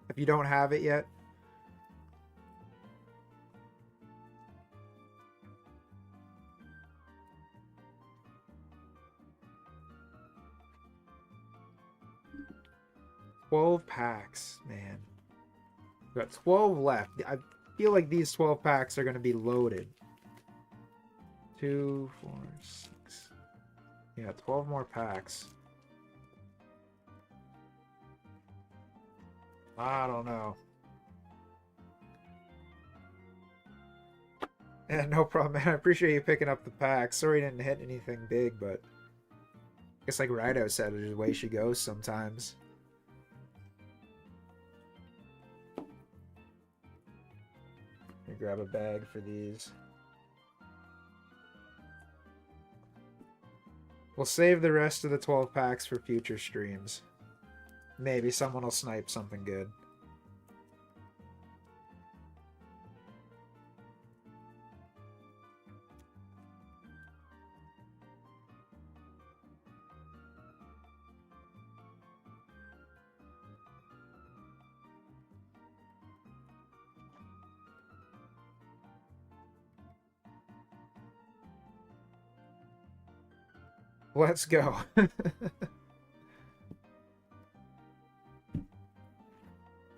If you don't have it yet? $12 packs, man. We got 12 left. I feel like these 12 packs are going to be loaded. 2, 4, 6. Yeah, 12 more packs. I don't know. Yeah, no problem, man. I appreciate you picking up the pack. Sorry I didn't hit anything big, but I guess like Rido said, there's the way she goes sometimes. Let me grab a bag for these. We'll save the rest of the 12 packs for future streams. Maybe someone will snipe something good. Let's go.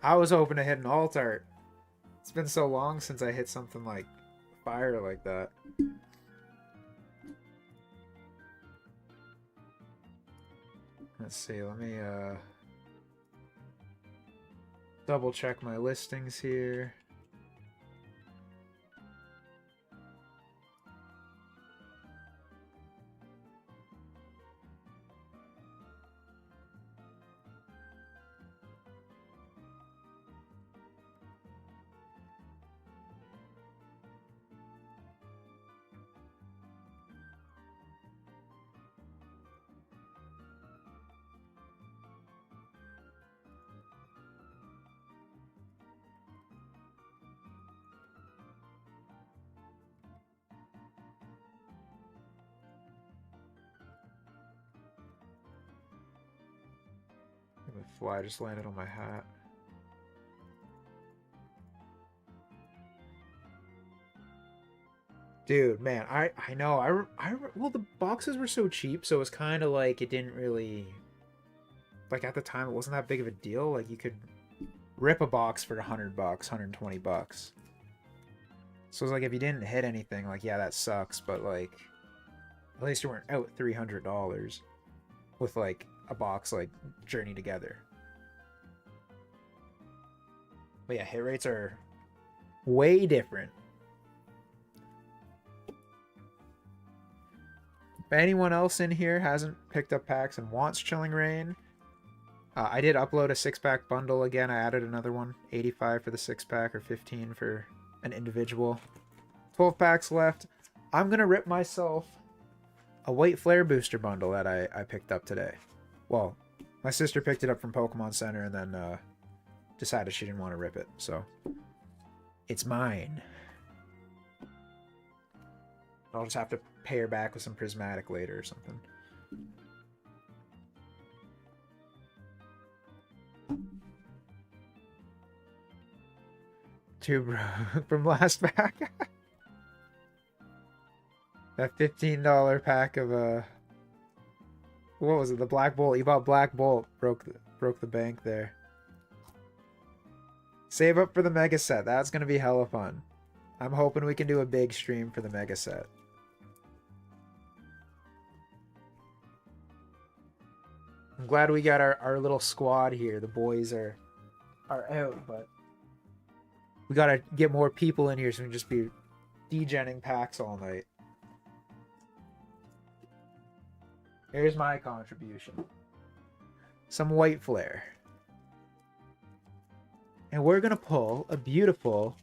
I was hoping to hit an alt art. It's been so long since I hit something like fire like that. Let's see, let me double check my listings here. The fly just landed on my hat. Dude, man, I know. Well, the boxes were so cheap, so it was kind of like it didn't really, like, at the time it wasn't that big of a deal. Like, you could rip a box for $100, $120. So it's like if you didn't hit anything, like, yeah, that sucks, but like at least you weren't out $300 with like a box like Journey Together. But yeah, hit rates are way different. If anyone else in here hasn't picked up packs and wants Chilling Reign, I did upload a 6-pack bundle again. I added another one, 85 for the 6-pack or 15 for an individual. 12 packs left. I'm gonna rip myself a White Flare booster bundle that I picked up today. Well, my sister picked it up from Pokemon Center and then decided she didn't want to rip it, so it's mine. I'll just have to pay her back with some prismatic later or something. Two bro from last pack. That $15 pack of what was it? The Black Bolt. You bought Black Bolt. Broke the bank there. Save up for the mega set. That's gonna be hella fun. I'm hoping we can do a big stream for the mega set. I'm glad we got our little squad here. The boys are out, but we gotta get more people in here so we can just be degenning packs all night. Here's my contribution. Some White Flare. And we're gonna pull a beautiful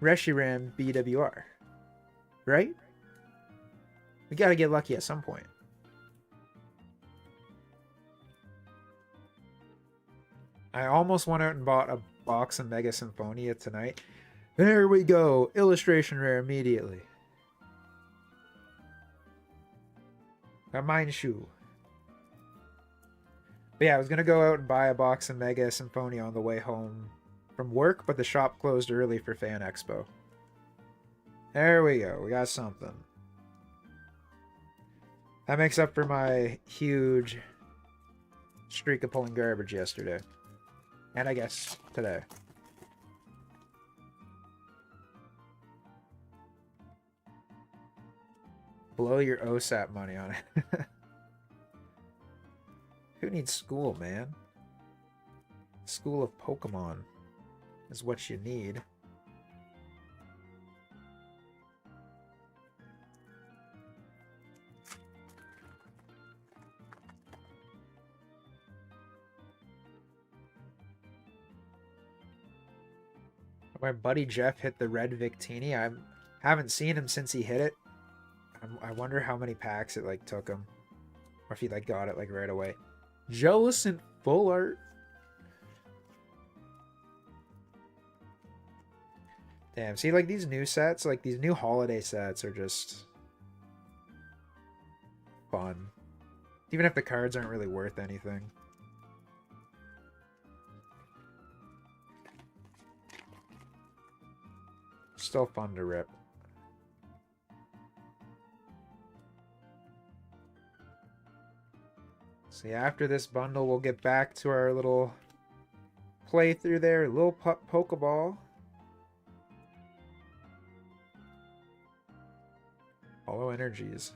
Reshiram BWR. Right? We gotta get lucky at some point. I almost went out and bought a box of Mega Symphonia tonight. There we go. Illustration rare immediately. Got mine shoe. But yeah, I was going to go out and buy a box of Mega Symphonia on the way home from work, but the shop closed early for Fan Expo. There we go. We got something. That makes up for my huge streak of pulling garbage yesterday. And I guess today. Blow your OSAP money on it. Who needs school, man? School of Pokemon is what you need. My buddy Jeff hit the red Victini. I haven't seen him since he hit it. I wonder how many packs it like took him, or if he like got it like right away. Jellicent full art. Damn, see, like these new sets, like these new holiday sets are just fun. Even if the cards aren't really worth anything. Still fun to rip. So yeah, after this bundle, we'll get back to our little playthrough there. Little Pokeball. Hollow Energies.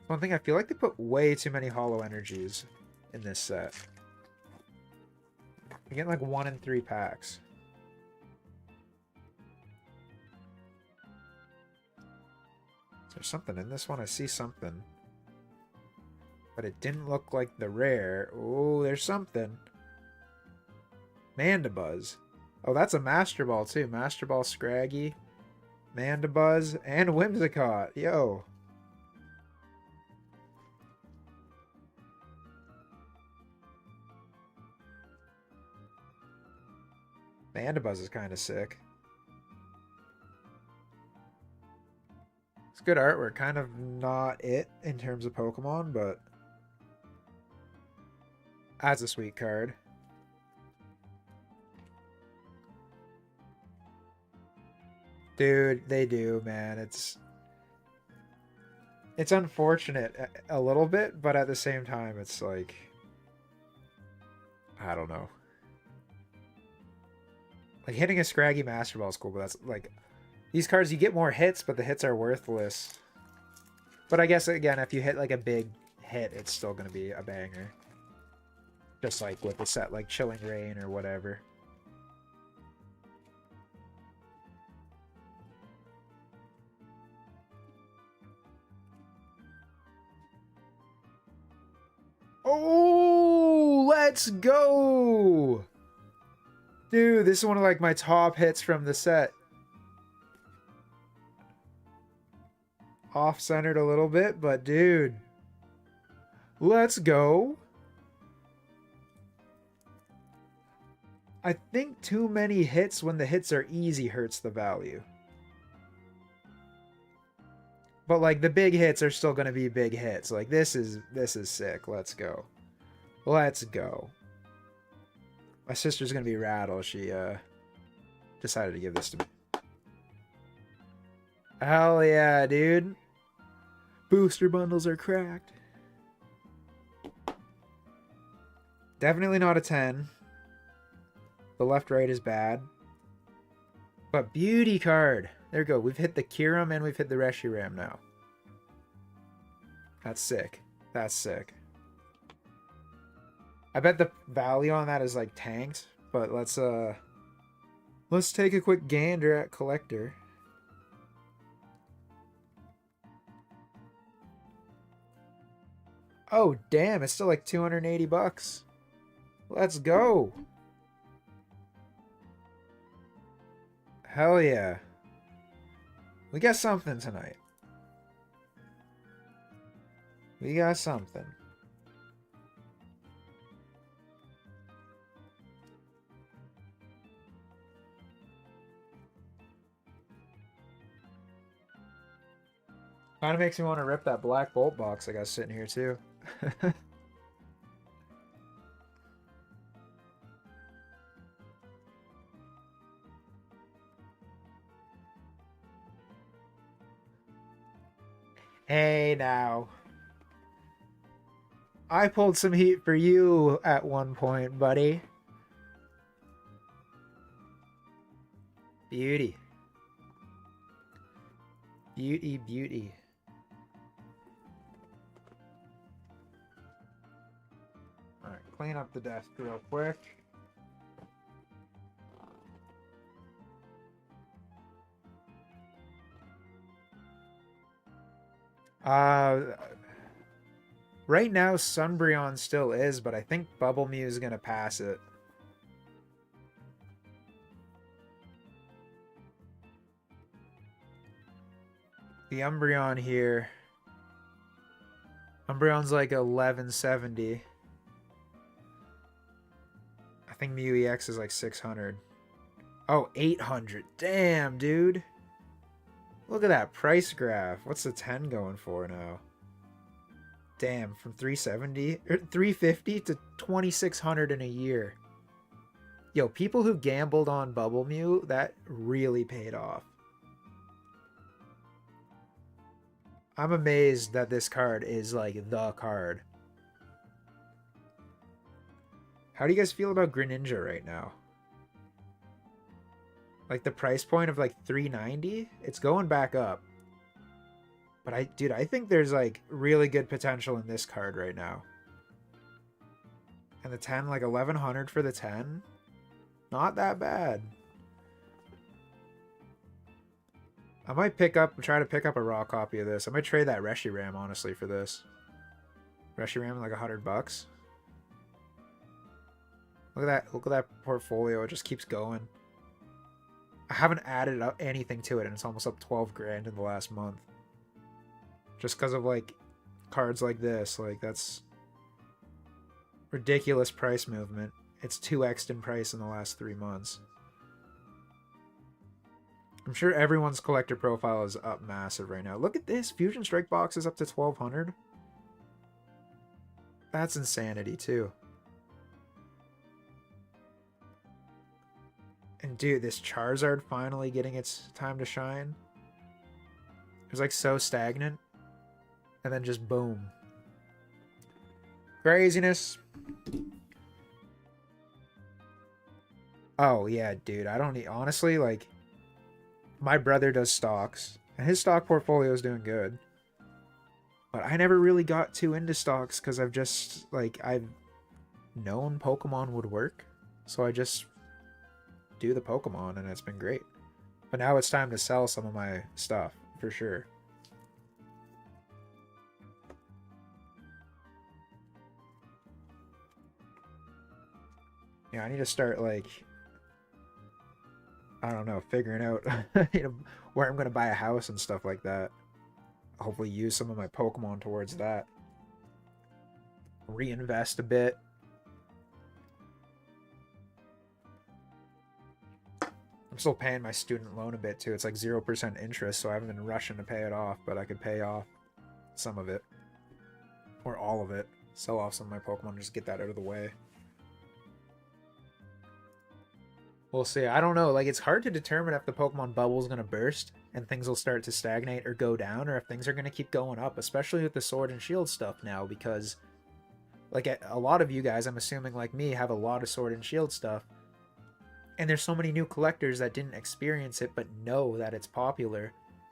One thing, I feel like they put way too many Hollow Energies in this set. You're getting like 1 in 3 packs. Is there something in this one? I see something. But it didn't look like the rare. Oh, there's something. Mandibuzz. Oh, that's a Master Ball too. Master Ball Scraggy, Mandibuzz, and Whimsicott. Yo. Mandibuzz is kind of sick. It's good artwork. Kind of not it in terms of Pokemon, but that's a sweet card. Dude, they do, man. It's unfortunate a little bit, but at the same time, it's like, I don't know. Like, hitting a Scraggy Master Ball is cool, but that's like, these cards, you get more hits, but the hits are worthless. But I guess, again, if you hit like a big hit, it's still going to be a banger. Just like with a set like Chilling Reign or whatever. Oh, let's go! Dude, this is one of like my top hits from the set. Off-centered a little bit, but dude. Let's go. I think too many hits when the hits are easy hurts the value. But like the big hits are still gonna be big hits. Like this is sick. Let's go. Let's go. My sister's gonna be rattled. She decided to give this to me. Hell yeah, dude. Booster bundles are cracked. Definitely not a 10. The left-right is bad. But beauty card. There we go. We've hit the Kyurem and we've hit the Reshiram now. That's sick. That's sick. I bet the value on that is like tanked, but let's take a quick gander at collector. Oh, damn, it's still like 280 bucks. Let's go. Hell yeah. We got something tonight. We got something. Kind of makes me want to rip that Black Bolt box I got sitting here too. Hey now. I pulled some heat for you at one point, buddy. Beauty. Beauty, beauty. Alright, clean up the desk real quick. Right now, Sunbreon still is, but I think Bubble Mew is going to pass it. The Umbreon here. Umbreon's like 1170. I think Mew EX is like 600. Oh, 800. Damn, dude. Look at that price graph. What's the 10 going for now? Damn, from 370 or 350 to 2600 in a year. Yo, people who gambled on Bubble Mew, that really paid off. I'm amazed that this card is like the card. How do you guys feel about Greninja right now? Like the price point of like $390, it's going back up. But dude, I think there's like really good potential in this card right now. And the 10, like 1100 for the 10, not that bad. I might try to pick up a raw copy of this. I might trade that Reshiram honestly for this. Reshiram like $100. Look at that portfolio. It just keeps going. I haven't added up anything to it, and it's almost up 12 grand in the last month. Just because of like cards like this. Like that's ridiculous price movement. It's 2x'd in price in the last 3 months. I'm sure everyone's collector profile is up massive right now. Look at this. Fusion Strike box is up to 1200. That's insanity too. And dude, this Charizard finally getting its time to shine. It was like so stagnant. And then just boom. Craziness. Oh yeah, dude. I don't need, honestly, like, my brother does stocks. And his stock portfolio is doing good. But I never really got too into stocks because I've just, like, I've known Pokemon would work. So I just do the Pokemon and it's been great. But now it's time to sell some of my stuff, for sure. Yeah, I need to start, like, I don't know, figuring out you know, where I'm going to buy a house and stuff like that. Hopefully use some of my Pokemon towards that. Reinvest a bit. I'm still paying my student loan a bit too. It's like 0% interest, so I haven't been rushing to pay it off, but I could pay off some of it. Or all of it. Sell off some of my Pokemon and just get that out of the way. We'll see. I don't know. Like, it's hard to determine if the Pokemon bubble is going to burst and things will start to stagnate or go down, or if things are going to keep going up, especially with the Sword and Shield stuff now, because, like, a lot of you guys, I'm assuming, like me, have a lot of Sword and Shield stuff. And there's so many new collectors that didn't experience it but know that it's popular.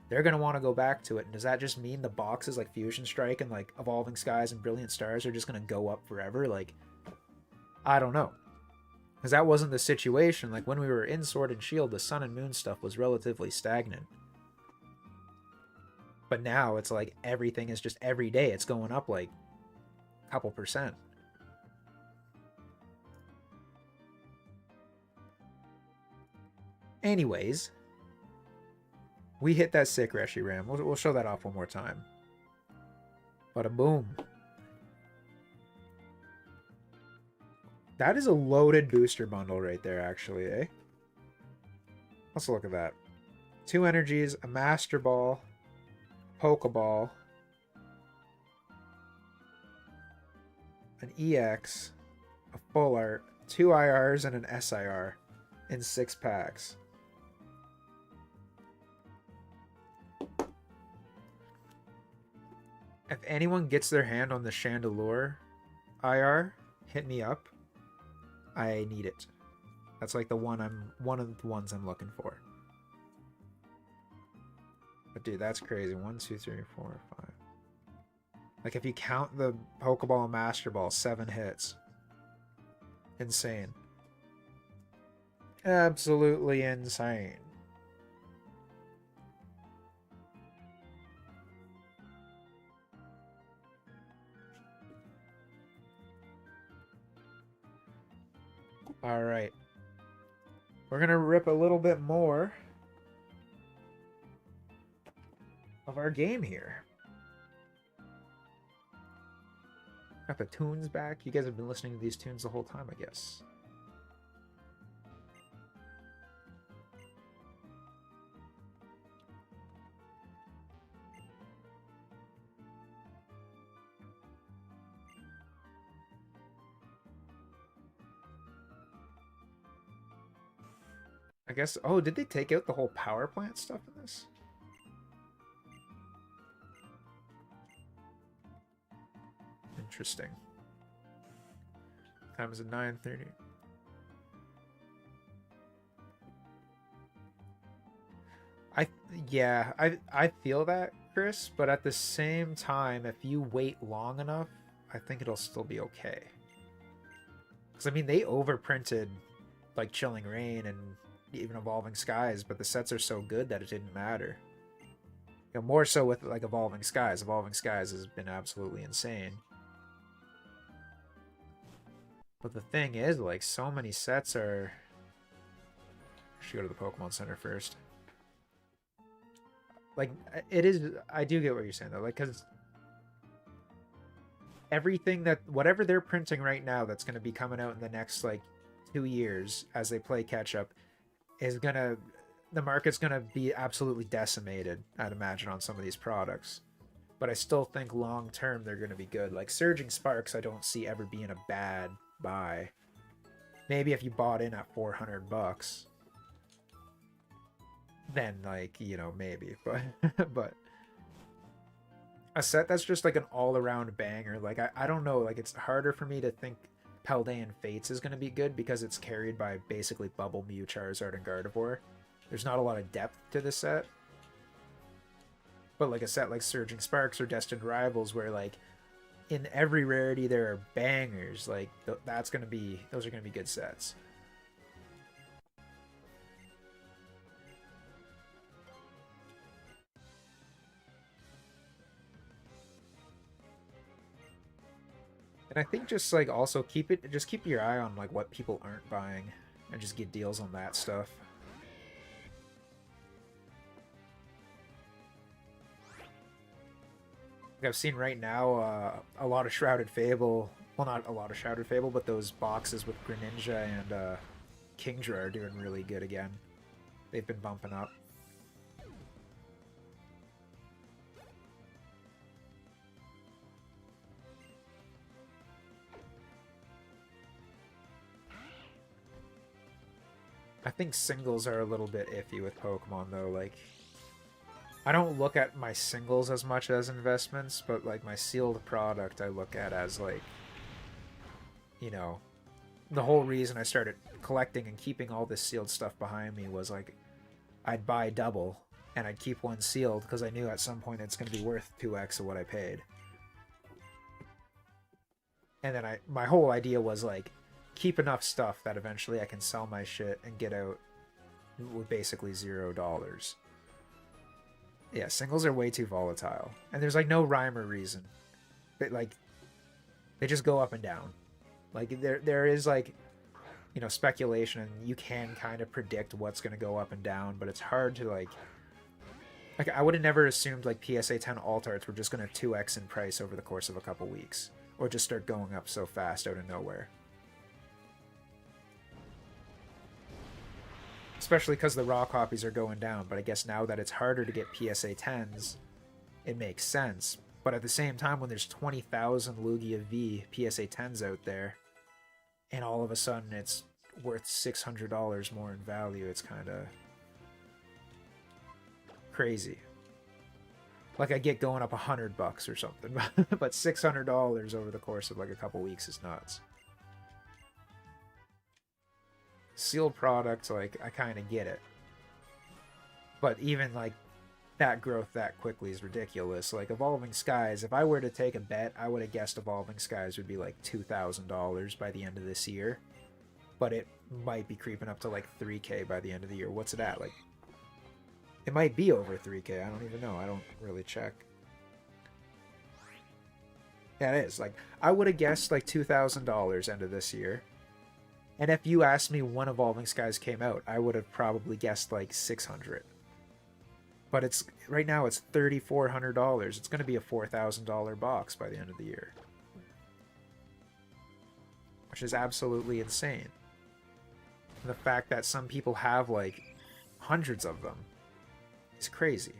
They're going to want to go back to it. And does that just mean the boxes like Fusion Strike and, like, Evolving Skies and Brilliant Stars are just going to go up forever? Like, I don't know. Because that wasn't the situation. Like, when we were in Sword and Shield, the Sun and Moon stuff was relatively stagnant. But now it's like everything is just every day. It's going up like a couple percent. Anyways, we hit that sick Reshiram. We'll show that off one more time. Bada boom. That is a loaded booster bundle right there, actually, eh? Let's look at that. 2 energies, a Master Ball, Pokeball, an EX, a Full Art, 2 IRs, and an SIR in 6 packs. If anyone gets their hand on the Chandelure IR, hit me up. I need it. That's like one of the ones I'm looking for. But dude, that's crazy. 1, 2, 3, 4, 5. Like if you count the Pokeball and Master Ball, 7 hits. Insane. Absolutely insane. All right. We're going to rip a little bit more of our game here. Got the tunes back. You guys have been listening to these tunes the whole time, I guess. I guess, oh, did they take out the whole power plant stuff in this? Interesting. Time is at 9:30. I feel that, Chris, but at the same time, if you wait long enough, I think it'll still be okay. Because I mean, they overprinted like Chilling Reign and even Evolving Skies, but the sets are so good that it didn't matter. You know, more so with like Evolving Skies. Evolving Skies has been absolutely insane. But the thing is, like, so many sets are... I should go to the Pokemon Center first. Like, it is... I do get what you're saying, though. Like, because everything that... Whatever they're printing right now that's going to be coming out in the next, like, 2 years as they play catch-up is going to... The market's going to be absolutely decimated, I'd imagine, on some of these products. But I still think long-term they're going to be good. Like, Surging Sparks I don't see ever being a bad buy. Maybe if you bought in at $400, then, like, you know, maybe. But a set that's just like an all-around banger, like, I don't know, like, it's harder for me to think Paldean Fates is going to be good because it's carried by basically Bubble, Mew, Charizard, and Gardevoir. There's not a lot of depth to the set. But like a set like Surging Sparks or Destined Rivals, where like in every rarity there are bangers, like those are gonna be good sets. And I think just like also keep your eye on like what people aren't buying and just get deals on that stuff. I've seen right now a lot of Shrouded Fable. Well, not a lot of Shrouded Fable, but those boxes with Greninja and Kingdra are doing really good again. They've been bumping up. I think singles are a little bit iffy with Pokemon, though. Like, I don't look at my singles as much as investments, but like my sealed product I look at as like, you know, the whole reason I started collecting and keeping all this sealed stuff behind me was like I'd buy double and I'd keep one sealed because I knew at some point it's going to be worth 2x of what I paid. And then my whole idea was like keep enough stuff that eventually I can sell my shit and get out with basically $0. Yeah, singles are way too volatile. And there's like no rhyme or reason. But like they just go up and down. Like there is like, you know, speculation and you can kind of predict what's going to go up and down, but it's hard to like I would have never assumed like PSA 10 alt arts were just going to 2x in price over the course of a couple weeks or just start going up so fast out of nowhere. Especially because the raw copies are going down, but I guess now that it's harder to get PSA 10s, it makes sense. But at the same time, when there's 20,000 Lugia V PSA 10s out there, and all of a sudden it's worth $600 more in value, it's kind of crazy. Like I get going up $100 or something, but $600 over the course of like a couple weeks is nuts. Sealed products, like, I kind of get it. But even, like, that growth that quickly is ridiculous. Like, Evolving Skies, if I were to take a bet, I would have guessed Evolving Skies would be, like, $2,000 by the end of this year. But it might be creeping up to, like, 3K by the end of the year. What's it at? Like, it might be over 3K. I don't even know. I don't really check. Yeah, it is. Like, I would have guessed, like, $2,000 end of this year. And if you asked me when Evolving Skies came out, I would have probably guessed like 600. But it's right now it's $3,400. It's going to be a $4,000 box by the end of the year, which is absolutely insane. And the fact that some people have like hundreds of them is crazy.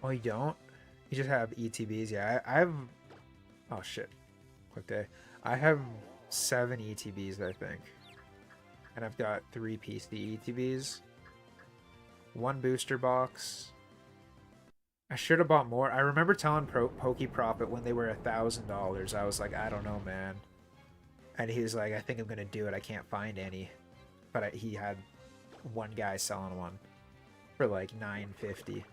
Oh, you don't? You just have ETBs? Yeah, I have... Oh, shit. Quick day. I have 7 ETBs, I think. And I've got 3 PC ETBs. 1 booster box. I should have bought more. I remember telling PokeProfit when they were $1,000. I was like, I don't know, man. And he was like, I think I'm gonna do it. I can't find any. But he had one guy selling one for like $9.50.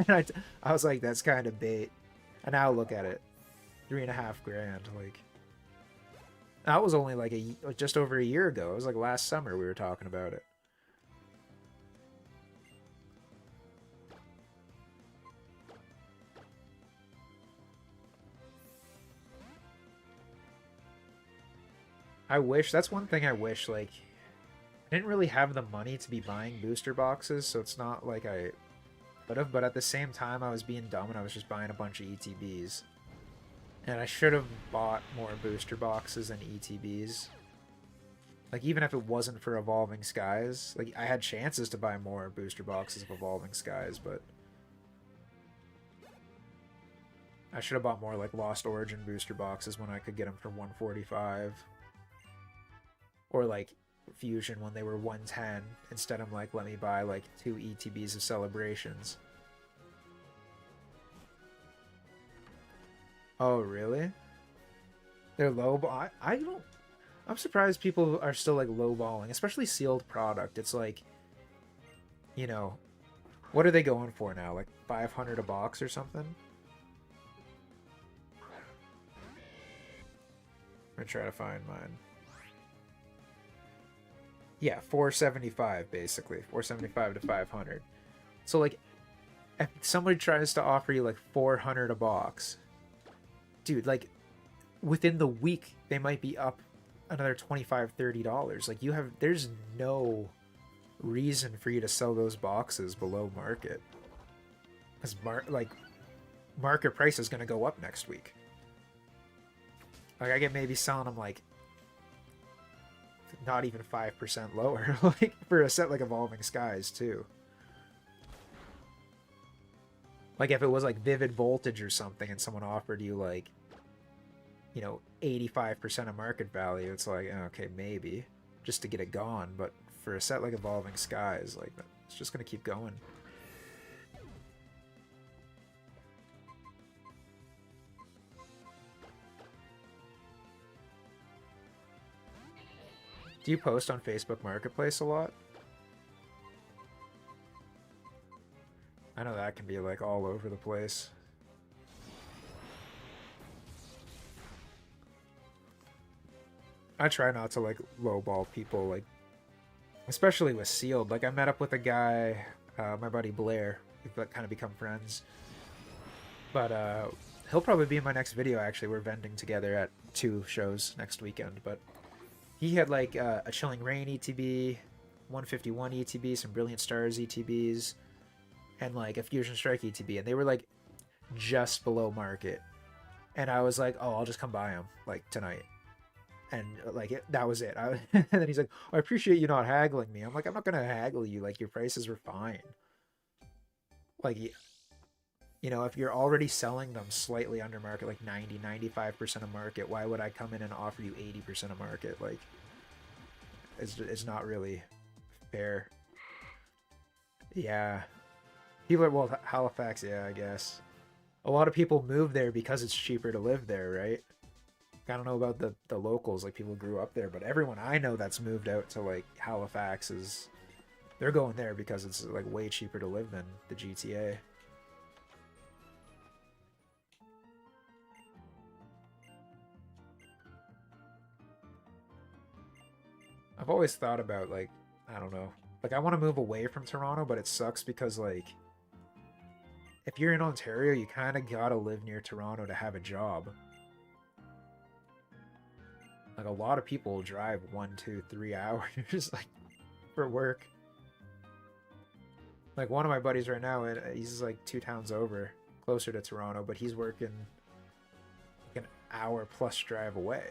And I was like, that's kind of bait. And now look at it, $3.5 grand. Like, that was only like just over a year ago. It was like last summer we were talking about it. I wish, that's one thing I wish, like, I didn't really have the money to be buying booster boxes, so it's not like I could have, but at the same time I was being dumb and I was just buying a bunch of ETBs. And I should have bought more booster boxes and ETBs. Like, even if it wasn't for Evolving Skies, like, I had chances to buy more booster boxes of Evolving Skies, but I should have bought more, like, Lost Origin booster boxes when I could get them for 145. Or, like, Fusion when they were 110. Instead, I'm like, let me buy, like, 2 ETBs of Celebrations. Oh, really? They're low. I don't. I'm surprised people are still like lowballing, especially sealed product. It's like, you know, what are they going for now? Like 500 a box or something? I'm gonna try to find mine. Yeah, 475 basically. 475 to 500. So like, if somebody tries to offer you like 400 a box, dude, like within the week they might be up another $25-30. Like, there's no reason for you to sell those boxes below market, because market price is going to go up next week. Like, I get maybe selling them like not even 5% lower, like for a set like Evolving Skies too. Like, if it was like Vivid Voltage or something and someone offered you like, you know, 85% of market value, it's like, okay, maybe just to get it gone. But for a set like Evolving Skies, like, it's just gonna keep going. Do you post on Facebook Marketplace a lot? I know that can be like all over the place. I try not to like lowball people, like especially with sealed. Like, I met up with a guy, my buddy Blair. We've kind of become friends. But he'll probably be in my next video. Actually, we're vending together at 2 shows next weekend. But he had like a Chilling Reign ETB, 151 ETB, some Brilliant Stars ETBs, and like a Fusion Strike ETB, and they were like just below market. And I was like, oh, I'll just come buy them like tonight. And like that was it. And then he's like, oh, I appreciate you not haggling me. I'm like, I'm not gonna haggle you. Like, your prices were fine. Like, you know, if you're already selling them slightly under market, like 90-95% of market, why would I come in and offer you 80% of market? Like, it's not really fair. Yeah, people are, well, Halifax, yeah, I guess a lot of people move there because it's cheaper to live there, right? I don't know about the locals, like people grew up there, but everyone I know that's moved out to like Halifax they're going there because it's like way cheaper to live than the GTA. I've always thought about, like, I don't know, like, I want to move away from Toronto, but it sucks because like if you're in Ontario, you kind of gotta live near Toronto to have a job. Like, a lot of people drive 1, 2, 3 hours like for work. Like, one of my buddies right now, he's like 2 towns over, closer to Toronto, but he's working like an hour plus drive away.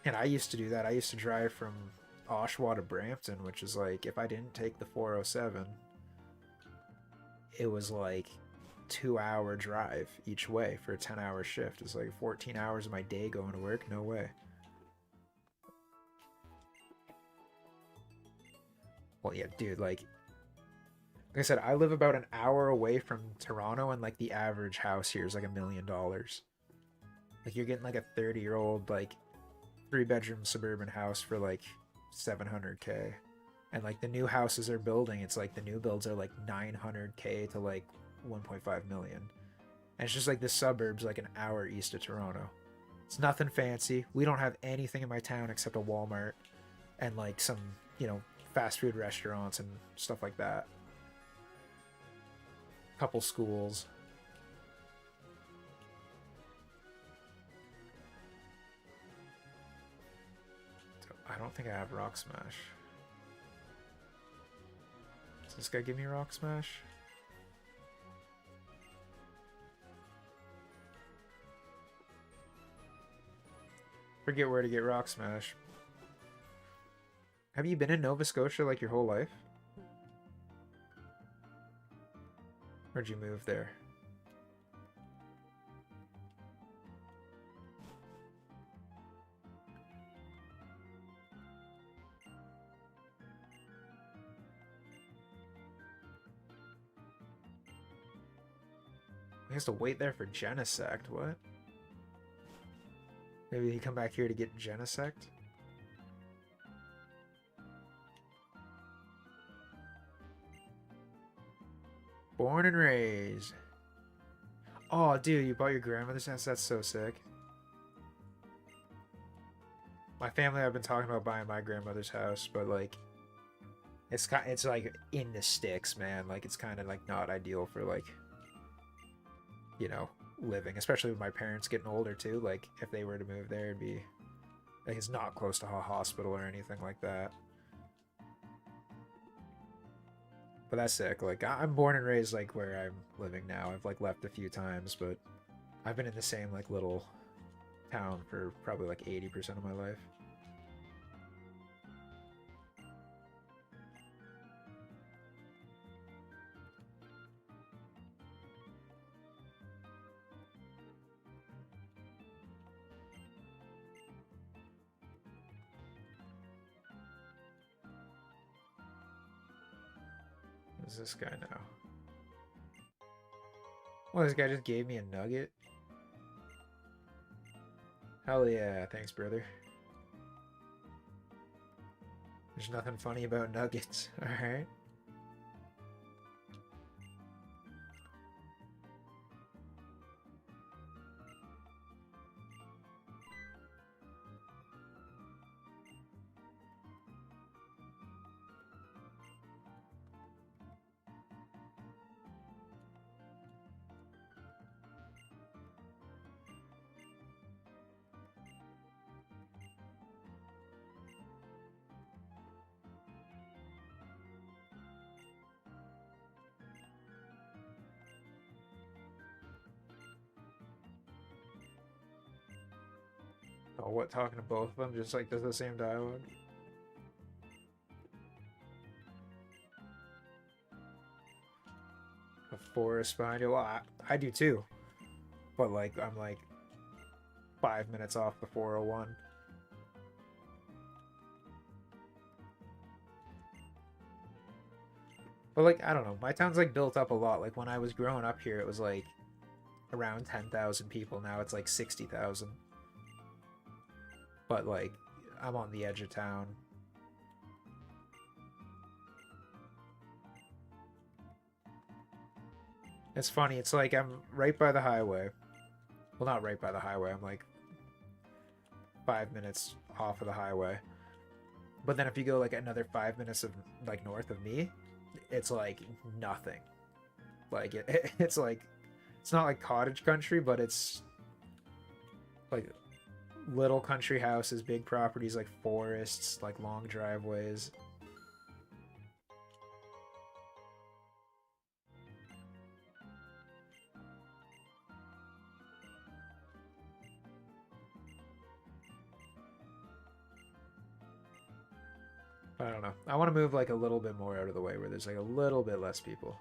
And I used to do that. I used to drive from Oshawa to Brampton, which is like, if I didn't take the 407, it was like 2-hour drive each way for a 10-hour shift. It's like 14 hours of my day going to work. No way. Well, yeah, dude, like I said, I live about an hour away from Toronto, and like the average house here is like $1 million. Like you're getting like a 30-year-old like 3-bedroom suburban house for like 700K. And like the new houses they're building, it's like the new builds are like 900K to like 1.5 million. And it's just like the suburbs like an hour east of Toronto. It's nothing fancy. We don't have anything in my town except a Walmart and like some, fast food restaurants and stuff like that. Couple schools. I don't think I have Rock Smash. Does this guy give me Rock Smash? Forget where to get Rock Smash. Have you been in Nova Scotia like your whole life? Where'd you move there? He has to wait there for Genesect. What? Maybe he come back here to get Genesect? Born and raised. Oh, dude, you bought your grandmother's house? That's so sick. My family, I've been talking about buying my grandmother's house, but like, it's like in the sticks, man. Like, it's kind of like not ideal for like, living, especially with my parents getting older too. Like, if they were to move there, it'd be like it's not close to a hospital or anything like that. But that's sick. Like, I'm born and raised like where I'm living now. I've like left a few times, but I've been in the same like little town for probably like 80% of my life. Who's this guy now? Well, this guy just gave me a nugget. Hell yeah, thanks, brother. There's nothing funny about nuggets, alright? Oh, what, talking to both of them? Just like does the same dialogue? A forest behind you? Well, I do too. But like, I'm like 5 minutes off the 401. But like, I don't know. My town's like built up a lot. Like when I was growing up here, it was like around 10,000 people. Now it's like 60,000. But like, I'm on the edge of town. It's funny. It's like I'm right by the highway. Well, not right by the highway. I'm like 5 minutes off of the highway. But then if you go like another 5 minutes of like north of me, it's like nothing. Like it's like it's not like cottage country, but it's like little country houses, big properties, like forests, like long driveways. I don't know. I want to move like a little bit more out of the way where there's like a little bit less people.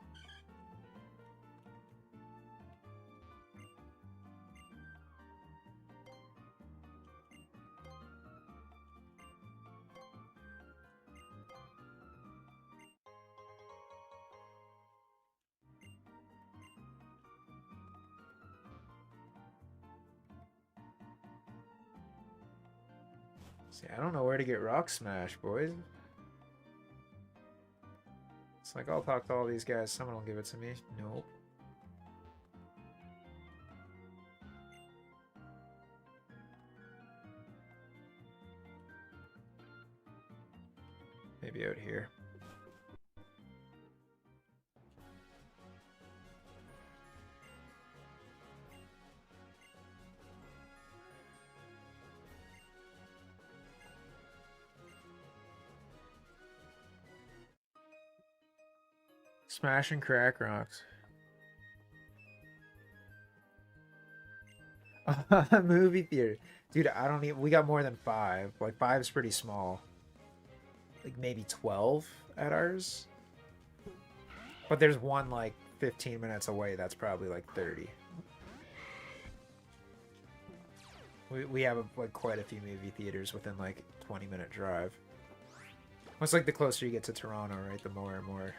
See, I don't know where to get Rock Smash, boys. It's like, I'll talk to all these guys. Someone will give it to me. Nope. Maybe out here. Smash and crack rocks. Movie theater. Dude, I don't even... We got more than 5. Like, 5's pretty small. Like, maybe 12 at ours. But there's one, like, 15 minutes away that's probably, like, 30. We have, like, quite a few movie theaters within, like, 20-minute drive. It's like the closer you get to Toronto, right? The more and more...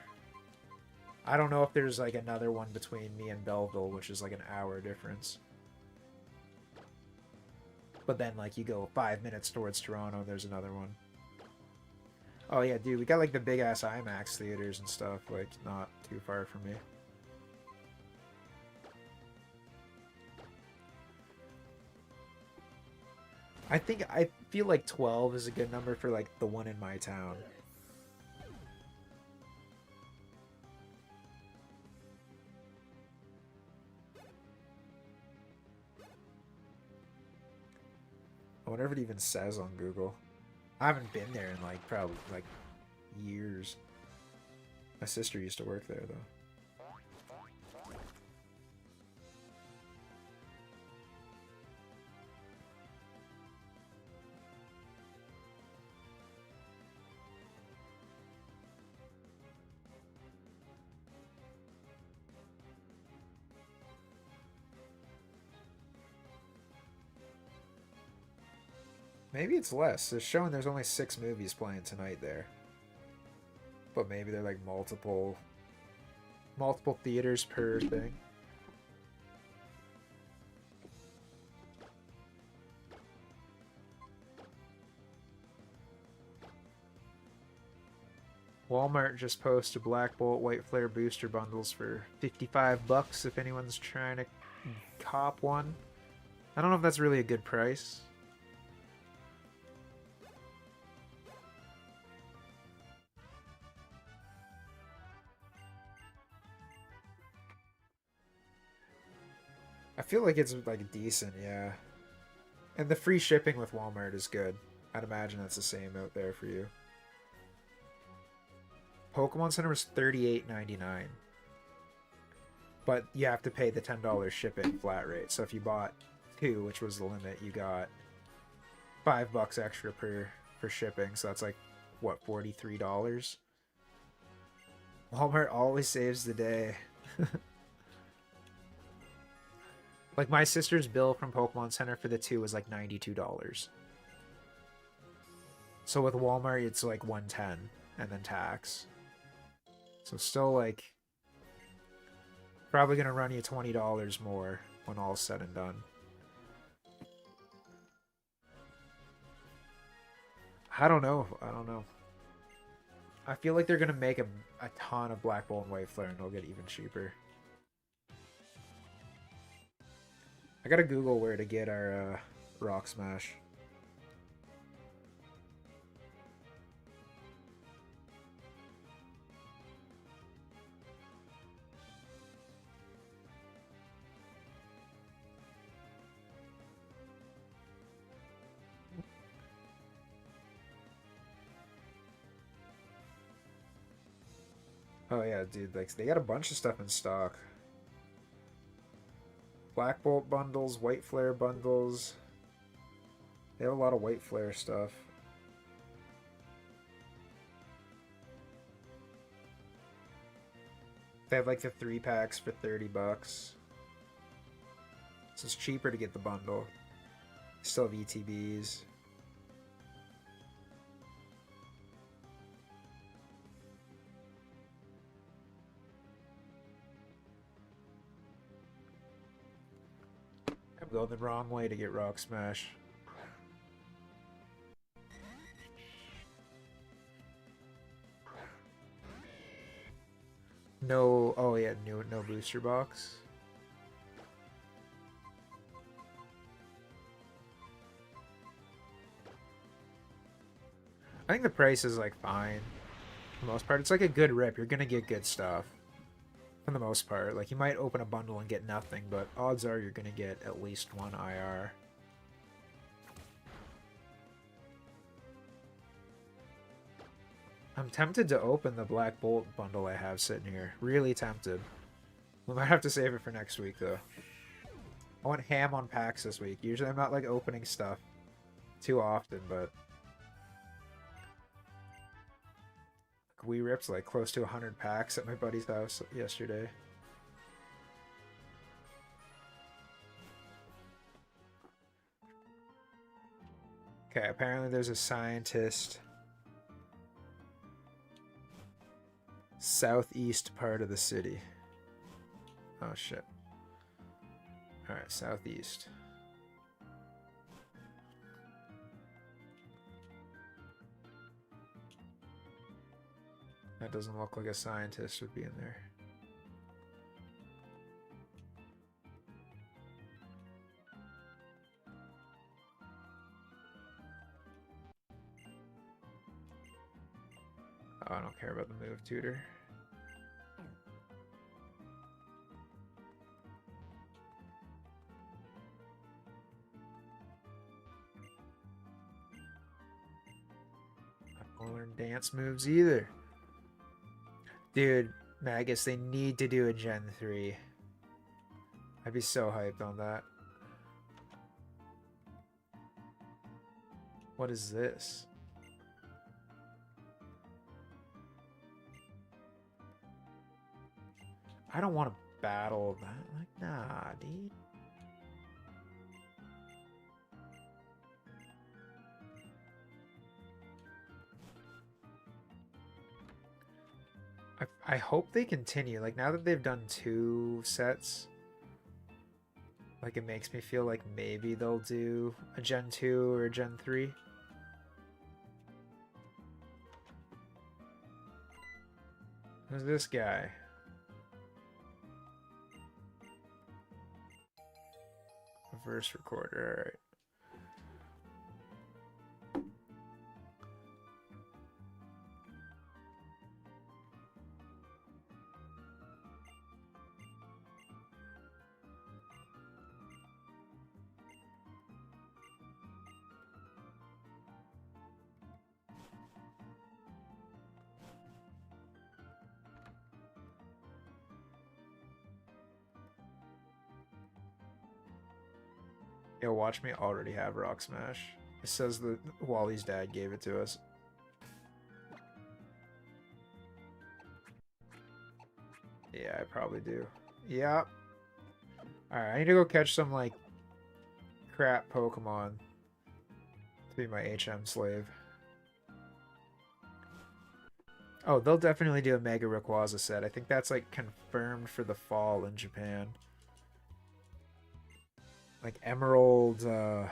I don't know if there's, like, another one between me and Belleville, which is, like, an hour difference. But then, like, you go 5 minutes towards Toronto, there's another one. Oh, yeah, dude, we got, like, the big-ass IMAX theaters and stuff, like, not too far from me. I feel like 12 is a good number for, like, the one in my town. I wonder if it even says on Google. I haven't been there in, like, probably, like, years. My sister used to work there, though. Maybe it's less. It's showing there's only 6 movies playing tonight there. But maybe they're like multiple theaters per thing. Walmart just posted Black Bolt White Flare booster bundles for 55 bucks if anyone's trying to cop one. I don't know if that's really a good price. I feel like it's like decent, yeah. And the free shipping with Walmart is good. I'd imagine that's the same out there for you. Pokemon Center was $38.99. But you have to pay the $10 shipping flat rate. So if you bought 2, which was the limit, you got $5 extra for shipping. So that's like, what, $43? Walmart always saves the day. Like, my sister's bill from Pokemon Center for the 2 was like $92. So with Walmart, it's like $110 and then tax. So still, like, probably gonna run you $20 more when all's said and done. I don't know. I feel like they're gonna make a ton of Black Bolt and White Flare and they'll get even cheaper. I gotta Google where to get our Rock Smash. Oh yeah, dude, like they got a bunch of stuff in stock. Black Bolt bundles, White Flare bundles. They have a lot of White Flare stuff. They have like the 3-packs for $30. So it's cheaper to get the bundle. Still have ETBs. I'm going the wrong way to get Rock Smash. No, oh yeah, no booster box. I think the price is like fine for the most part. It's like a good rip. You're gonna get good stuff for the most part. Like you might open a bundle and get nothing, but odds are you're gonna get at least one IR. I'm tempted to open the Black Bolt bundle I have sitting here. Really tempted. We might have to save it for next week though. I went ham on packs this week. Usually I'm not like opening stuff too often, but we ripped like close to 100 packs at my buddy's house yesterday. Okay, apparently there's a scientist southeast part of the city. Oh shit. Alright, southeast. That doesn't look like a scientist would be in there. Oh, I don't care about the move tutor. I don't learn dance moves either. Dude, Magus, they need to do a Gen 3. I'd be so hyped on that. What is this? I don't want to battle that. Like, nah, dude. I hope they continue. Like, now that they've done 2 sets, like, it makes me feel like maybe they'll do a Gen 2 or a Gen 3. Who's this guy? Verse recorder, alright. Yo, watch me already have Rock Smash. It says that Wally's dad gave it to us. Yeah, I probably do. Yep. Alright, I need to go catch some, like, crap Pokemon to be my HM slave. Oh, they'll definitely do a Mega Rayquaza set. I think that's, like, confirmed for the fall in Japan. Like Emerald, what are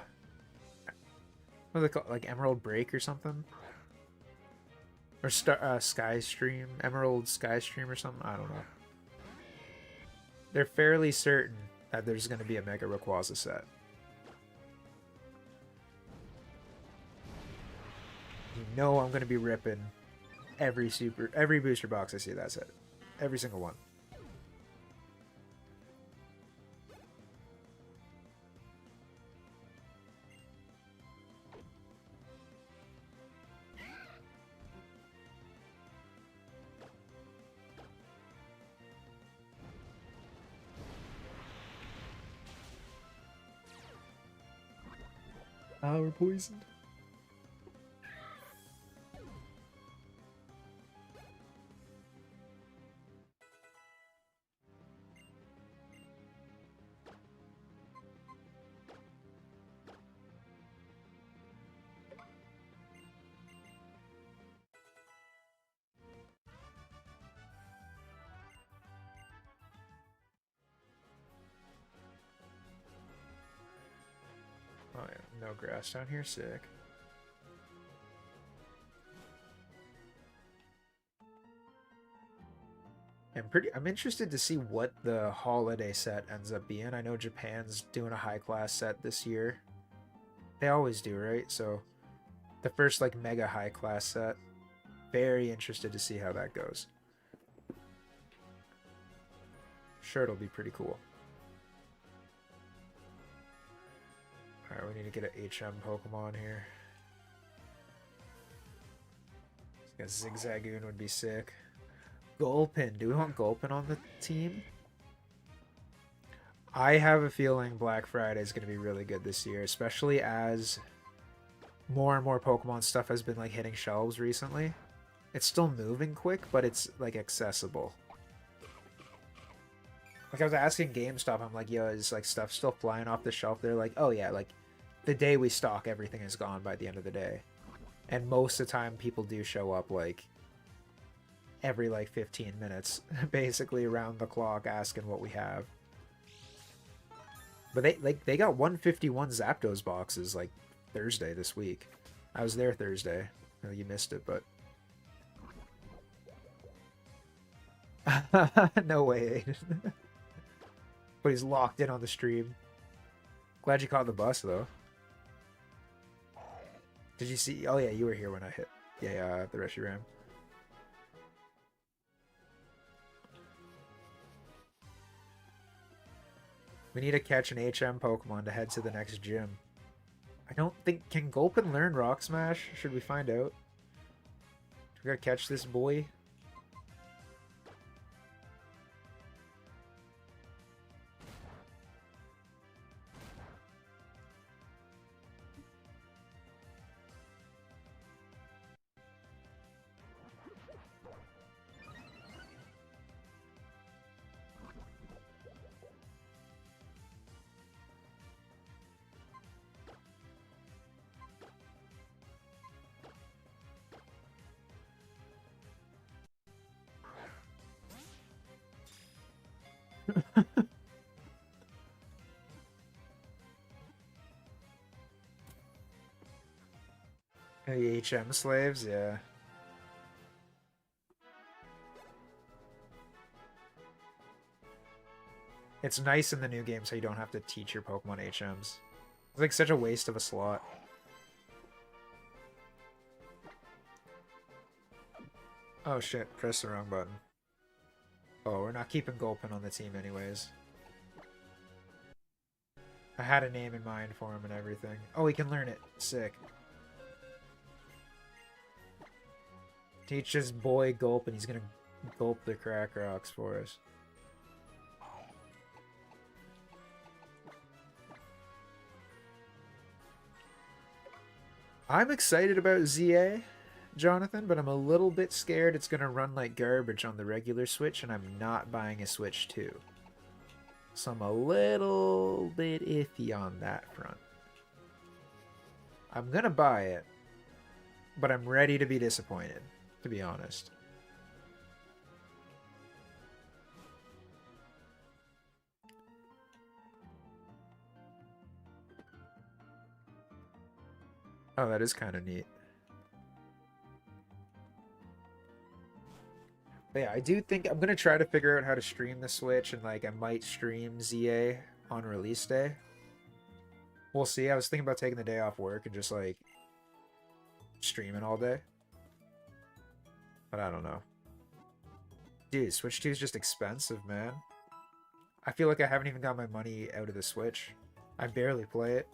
they called? Like Emerald Break or something? Or Sky Stream? Emerald Sky Stream or something? I don't know. They're fairly certain that there's going to be a Mega Rayquaza set. You know I'm going to be ripping every booster box I see that set. Every single one. We're poisoned. Oh yeah, no grass down here, sick. I'm interested to see what the holiday set ends up being. I know Japan's doing a high class set this year. They always do, right? So the first like mega high class set. Very interested to see how that goes. Sure, it'll be pretty cool. Alright, we need to get an HM Pokemon here. A Zigzagoon would be sick. Gulpin. Do we want Gulpin on the team? I have a feeling Black Friday is going to be really good this year, especially as more and more Pokemon stuff has been like hitting shelves recently. It's still moving quick, but it's like accessible. Like I was asking GameStop, I'm like, yo, is like stuff still flying off the shelf? They're like, oh yeah, like the day we stock, everything is gone by the end of the day. And most of the time people do show up like every like 15 minutes, basically around the clock asking what we have. But they got 151 Zapdos boxes like Thursday this week. I was there Thursday. Oh, you missed it, but no way, Aiden. But he's locked in on the stream. Glad you caught the bus though. Did you see? Oh yeah, you were here when I hit. Yeah, the Reshiram. We need to catch an HM Pokemon to head to the next gym. I don't think... Can Gulpin learn Rock Smash? Should we find out? We gotta catch this boy. Hey, HM slaves, yeah. It's nice in the new game so you don't have to teach your Pokemon HMs. It's like such a waste of a slot. Oh shit, press the wrong button. Oh, we're not keeping Gulpin on the team anyways. I had a name in mind for him and everything. Oh, he can learn it. Sick. Teach this boy Gulpin. He's gonna gulp the crack rocks for us. I'm excited about ZA, Jonathan, but I'm a little bit scared it's gonna run like garbage on the regular Switch, and I'm not buying a Switch 2. So I'm a little bit iffy on that front. I'm gonna buy it, but I'm ready to be disappointed, to be honest. Oh, that is kind of neat. But yeah, I do think I'm gonna try to figure out how to stream the Switch, and like I might stream ZA on release day. We'll see. I was thinking about taking the day off work and just like streaming all day. But I don't know. Dude, Switch 2 is just expensive, man. I feel like I haven't even got my money out of the Switch. I barely play it.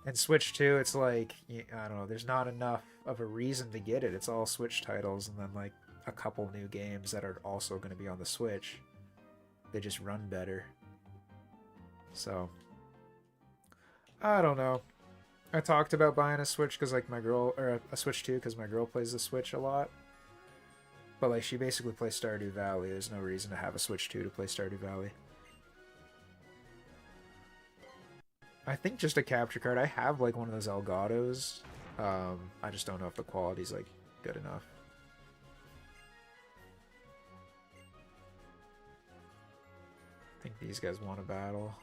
And Switch 2, it's like, I don't know, there's not enough of a reason to get it. It's all Switch titles and then like a couple new games that are also going to be on the Switch. They just run better. So, I don't know. I talked about buying a Switch because like my girl, or a Switch 2 because my girl plays the Switch a lot. But like she basically plays Stardew Valley. There's no reason to have a Switch 2 to play Stardew Valley. I think just a capture card. I have like one of those Elgatos. I just don't know if the quality's like good enough. I think these guys want a battle.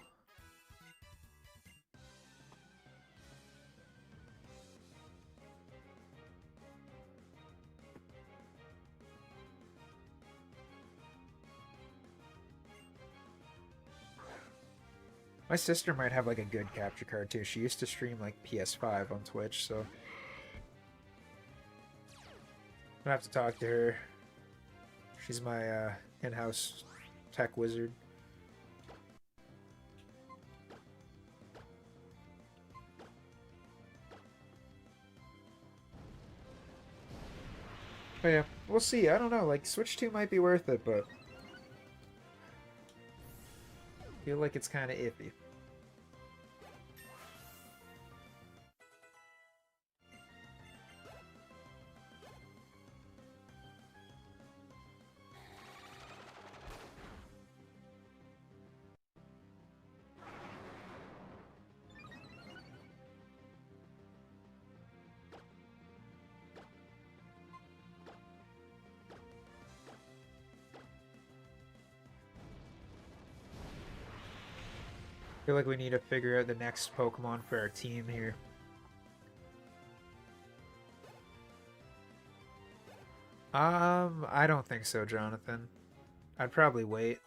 My sister might have like a good capture card too. She used to stream like PS5 on Twitch, so I have to talk to her. She's my in-house tech wizard. But yeah, we'll see. I don't know. Like Switch 2 might be worth it, but I feel like it's kind of iffy. I feel like we need to figure out the next Pokemon for our team here. I don't think so, Jonathan. I'd probably wait.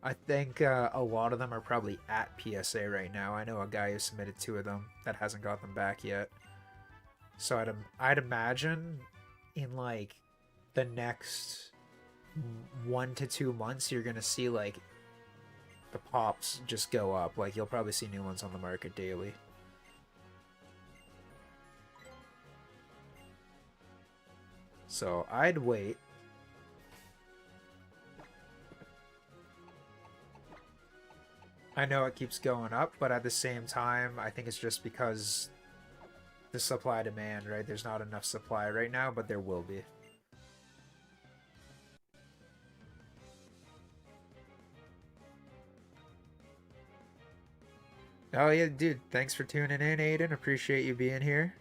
I think a lot of them are probably at PSA right now. I know a guy who submitted 2 of them that hasn't got them back yet. So I'd imagine in like the next 1 to 2 months, you're gonna see like the pops just go up. Like you'll probably see new ones on the market daily. So I'd wait. I know it keeps going up, but at the same time, I think it's just because the supply demand, right? There's not enough supply right now, but there will be. Oh yeah, dude, thanks for tuning in, Aiden. Appreciate you being here.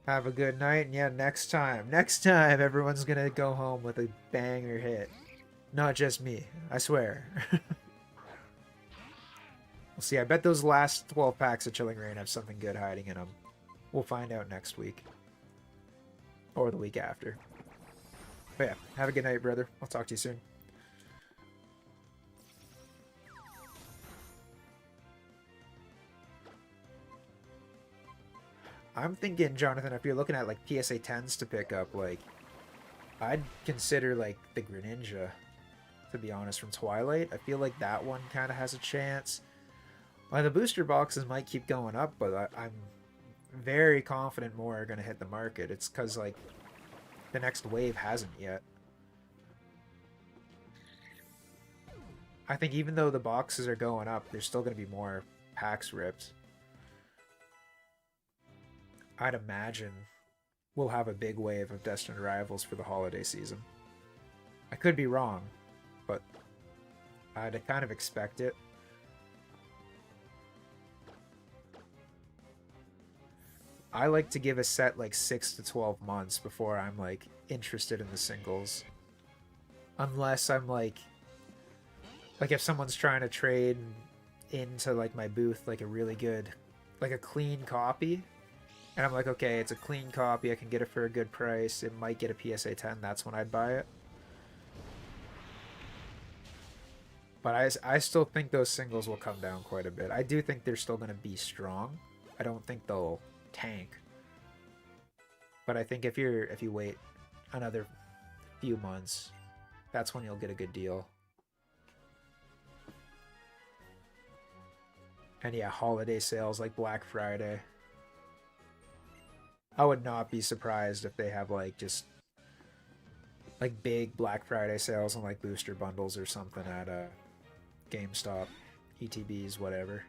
Have a good night, and yeah, next time, everyone's gonna go home with a banger hit. Not just me, I swear. We'll see. I bet those last 12 packs of Chilling Reign have something good hiding in them. We'll find out next week. Or the week after. But yeah, have a good night, brother. I'll talk to you soon. I'm thinking, Jonathan, if you're looking at like PSA 10s to pick up, like, I'd consider like the Greninja, to be honest, from Twilight. I feel like that one kind of has a chance. Well, the booster boxes might keep going up, but I'm very confident more are going to hit the market. It's because, like, the next wave hasn't yet. I think even though the boxes are going up, there's still going to be more packs ripped. I'd imagine we'll have a big wave of Destined Rivals for the holiday season. I could be wrong, but I'd kind of expect it. I like to give a set like 6 to 12 months before I'm like interested in the singles. Unless I'm like if someone's trying to trade into like my booth like a really good, like a clean copy, and I'm like, okay, it's a clean copy, I can get it for a good price, it might get a PSA 10, that's when I'd buy it. But I still think those singles will come down quite a bit. I do think they're still going to be strong. I don't think they'll tank. But I think if you wait another few months, that's when you'll get a good deal. And yeah, holiday sales like Black Friday. I would not be surprised if they have like just like big Black Friday sales and like booster bundles or something at GameStop, ETBs, whatever.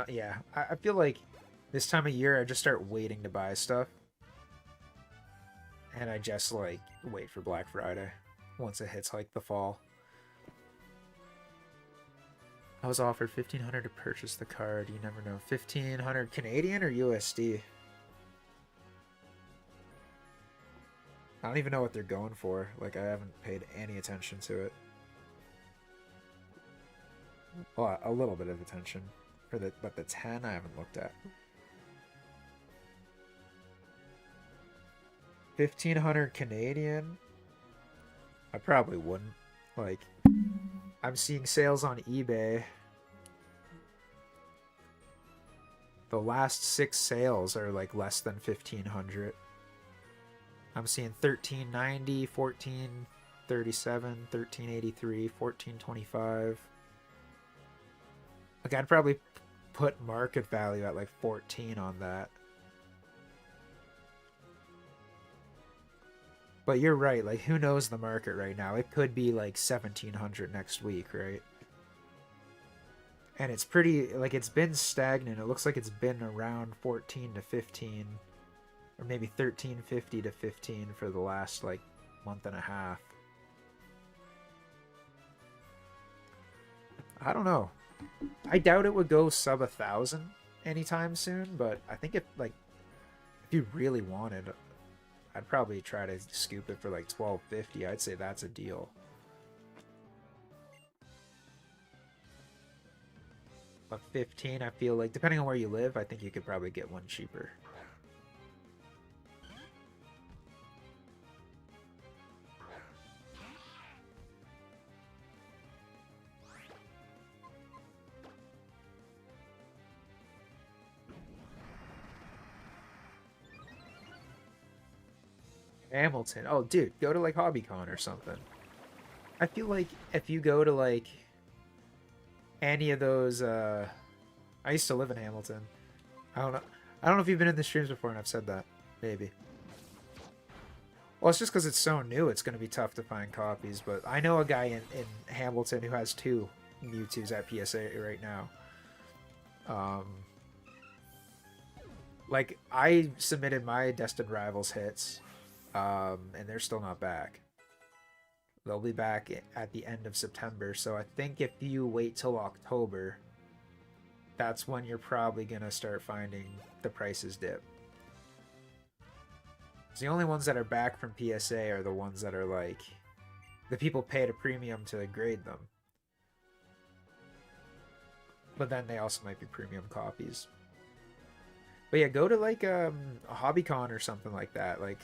Yeah, I feel like this time of year I just start waiting to buy stuff. And I just like wait for Black Friday once it hits like the fall. I was offered 1,500 to purchase the card. You never know. 1,500 Canadian or USD? I don't even know what they're going for. Like, I haven't paid any attention to it. Well, a little bit of attention. But the 10 I haven't looked at. 1,500 Canadian? I probably wouldn't. Like, I'm seeing sales on eBay. The last 6 sales are like less than 1,500. I'm seeing 1390, 1437, 1383, 1425. Like, I'd probably put market value at like 14 on that. But you're right, like, who knows the market right now? It could be like 1,700 next week, right? And it's pretty, like, it's been stagnant. It looks like it's been around 14 to 15, or maybe 1350 to 15 for the last, like, month and a half. I don't know. I doubt it would go sub 1,000 anytime soon, but I think if you really wanted, I'd probably try to scoop it for like 1,250. I'd say that's a deal. But 15, I feel like, depending on where you live, I think you could probably get one cheaper. Hamilton. Oh, dude, go to like HobbyCon or something. I feel like if you go to like any of those, I used to live in Hamilton. I don't know. I don't know if you've been in the streams before and I've said that. Maybe. Well, it's just because it's so new, it's going to be tough to find copies. But I know a guy in Hamilton who has 2 Mewtwo's at PSA right now. Like, I submitted my Destined Rivals hits, and they're still not back. They'll be back at the end of September, so I think if you wait till October, that's when you're probably going to start finding the prices dip. The only ones that are back from PSA are the ones that are like, the people paid a premium to grade them. But then they also might be premium copies. But yeah, go to like a HobbyCon or something like that. Like,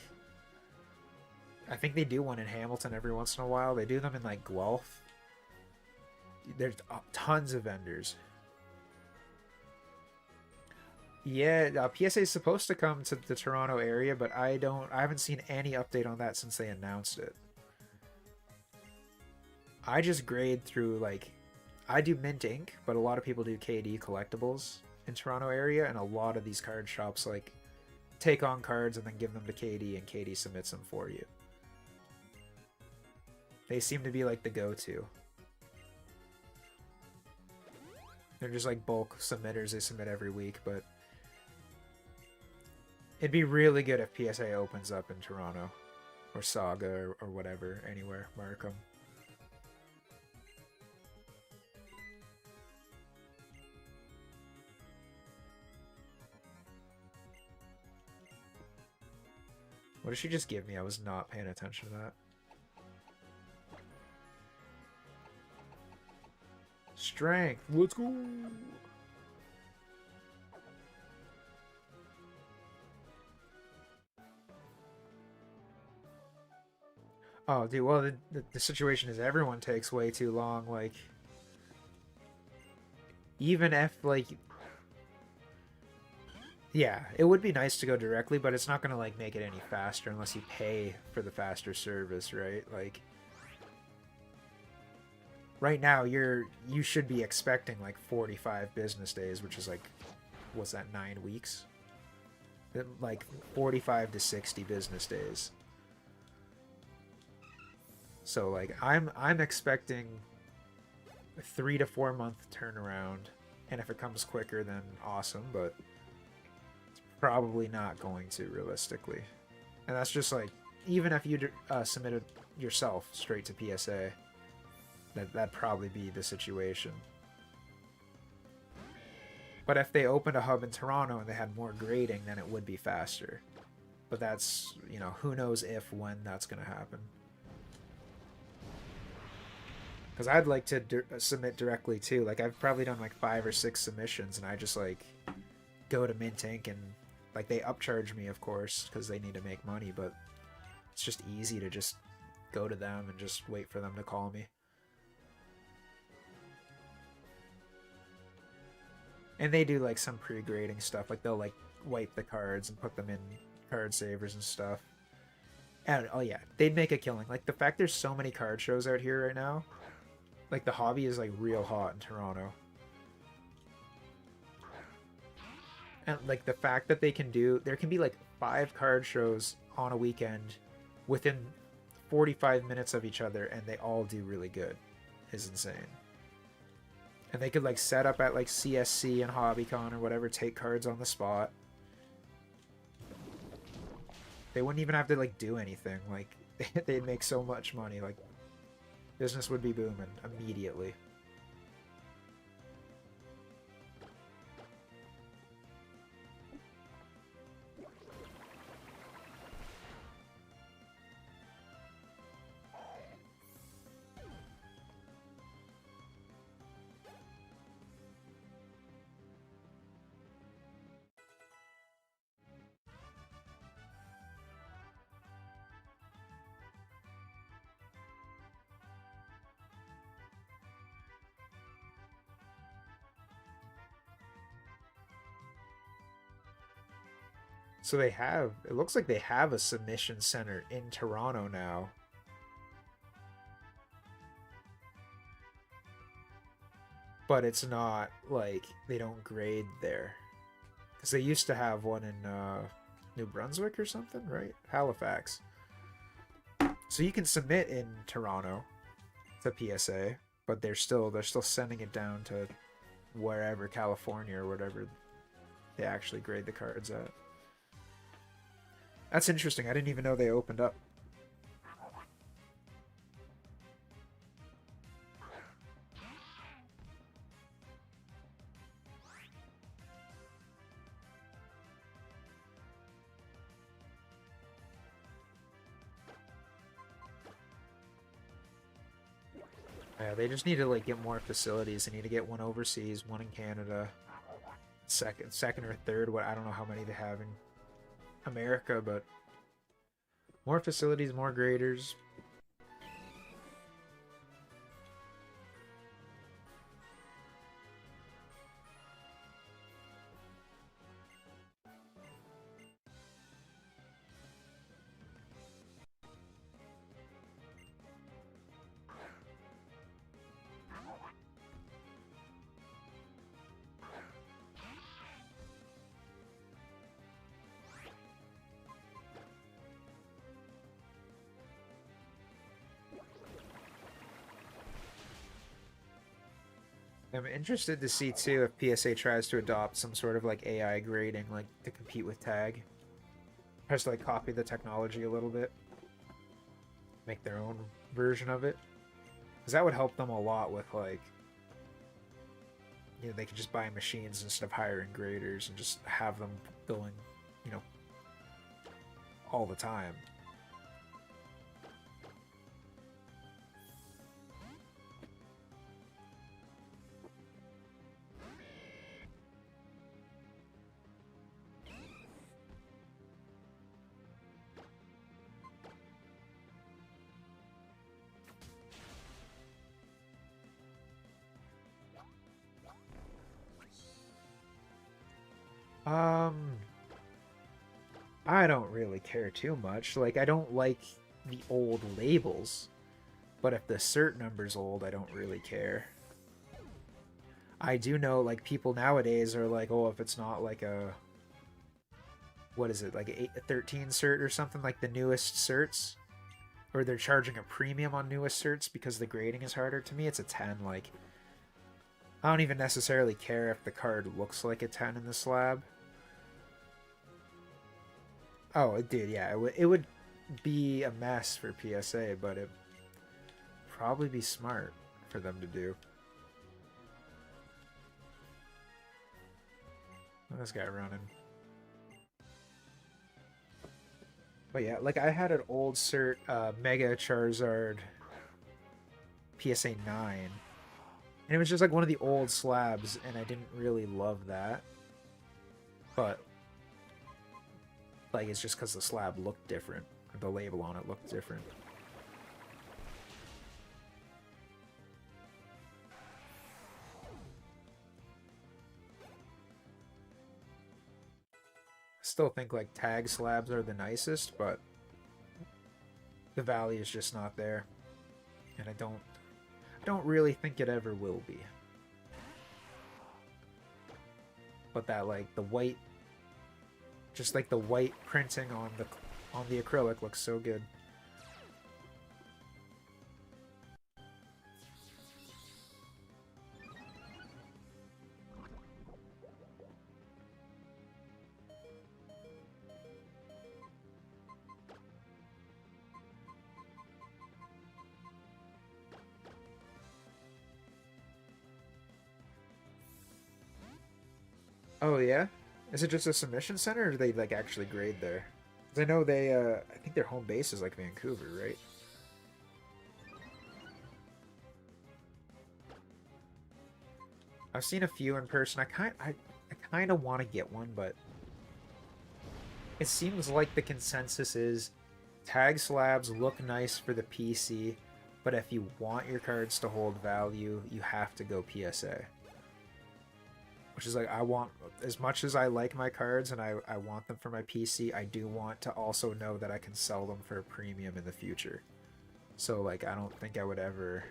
I think they do one in Hamilton every once in a while. They do them in like Guelph. There's tons of vendors. Yeah, PSA is supposed to come to the Toronto area, but I haven't seen any update on that since they announced it. I just grade through, like, I do Mint Ink, but a lot of people do KD collectibles in Toronto area, and a lot of these card shops like take on cards and then give them to KD, and KD submits them for you. They seem to be like the go-to. They're just like bulk submitters. They submit every week, but it'd be really good if PSA opens up in Toronto or Saga or whatever, anywhere, Markham. What did she just give me? I was not paying attention to that. Strength. Let's go. Oh, dude, well, the situation is everyone takes way too long. Like, even if, like, yeah, it would be nice to go directly, but it's not going to, like, make it any faster unless you pay for the faster service, right? Like, right now, you should be expecting, like, 45 business days, which is, like, what's that, 9 weeks? Like, 45 to 60 business days. So, like, I'm expecting a 3 to 4 month turnaround, and if it comes quicker, then awesome, but it's probably not going to, realistically. And that's just, like, even if you submitted yourself straight to PSA, that'd probably be the situation. But if they opened a hub in Toronto and they had more grading, then it would be faster. But that's, you know, who knows if, when that's going to happen. Because I'd like to submit directly too. Like I've probably done like 5 or 6 submissions, and I just like go to Mint Inc. and like they upcharge me, of course, because they need to make money. But it's just easy to just go to them and just wait for them to call me. And they do like some pre-grading stuff. Like they'll like wipe the cards and put them in card savers and stuff. And oh yeah, they'd make a killing. Like the fact there's so many card shows out here right now. Like the hobby is like real hot in Toronto. And like the fact that they can do, there can be like 5 card shows on a weekend within 45 minutes of each other, and they all do really good is insane. And they could like set up at like CSC and HobbyCon or whatever, take cards on the spot. They wouldn't even have to like do anything. Like they'd make so much money. Like business would be booming immediately. So they have, it looks like they have a submission center in Toronto now. But it's not like they don't grade there. Because they used to have one in New Brunswick or something, right? Halifax. So you can submit in Toronto to PSA, but they're still sending it down to wherever, California or whatever they actually grade the cards at. That's interesting. I didn't even know they opened up. Yeah, they just need to like get more facilities. They need to get one overseas, one in Canada, second or third. What, I don't know how many they have in America, but more facilities, more graders. I'm interested to see too if PSA tries to adopt some sort of like AI grading, like to compete with Tag. Tries to like copy the technology a little bit, make their own version of it, because that would help them a lot with like, you know, they could just buy machines instead of hiring graders and just have them going, you know, all the time. I don't really care too much. Like, I don't like the old labels, but if the cert number's old, I don't really care. I do know, like, people nowadays are like, oh, if it's not like a, what is it, like a 13 cert or something, like the newest certs, or they're charging a premium on newest certs because the grading is harder. To me, it's a 10. Like, I don't even necessarily care if the card looks like a 10 in the slab. Oh, it did, yeah. It would be a mess for PSA, but it'd probably be smart for them to do. This guy running. But yeah, like I had an old cert Mega Charizard PSA 9. And it was just like one of the old slabs, and I didn't really love that. But, like, it's just because the slab looked different. The label on it looked different. I still think, like, tag slabs are the nicest, but the value is just not there. And I don't really think it ever will be. But that, like, the white, just like the white printing on the acrylic looks so good. Oh yeah? Is it just a submission center, or do they like actually grade there? 'Cause I know they I think their home base is like Vancouver, right? I've seen a few in person. I kind of want to get one, but it seems like the consensus is tag slabs look nice for the PC, but if you want your cards to hold value, you have to go PSA. Which is like, I want, as much as I like my cards and I want them for my PC, I do want to also know that I can sell them for a premium in the future. So like, I don't think I would ever...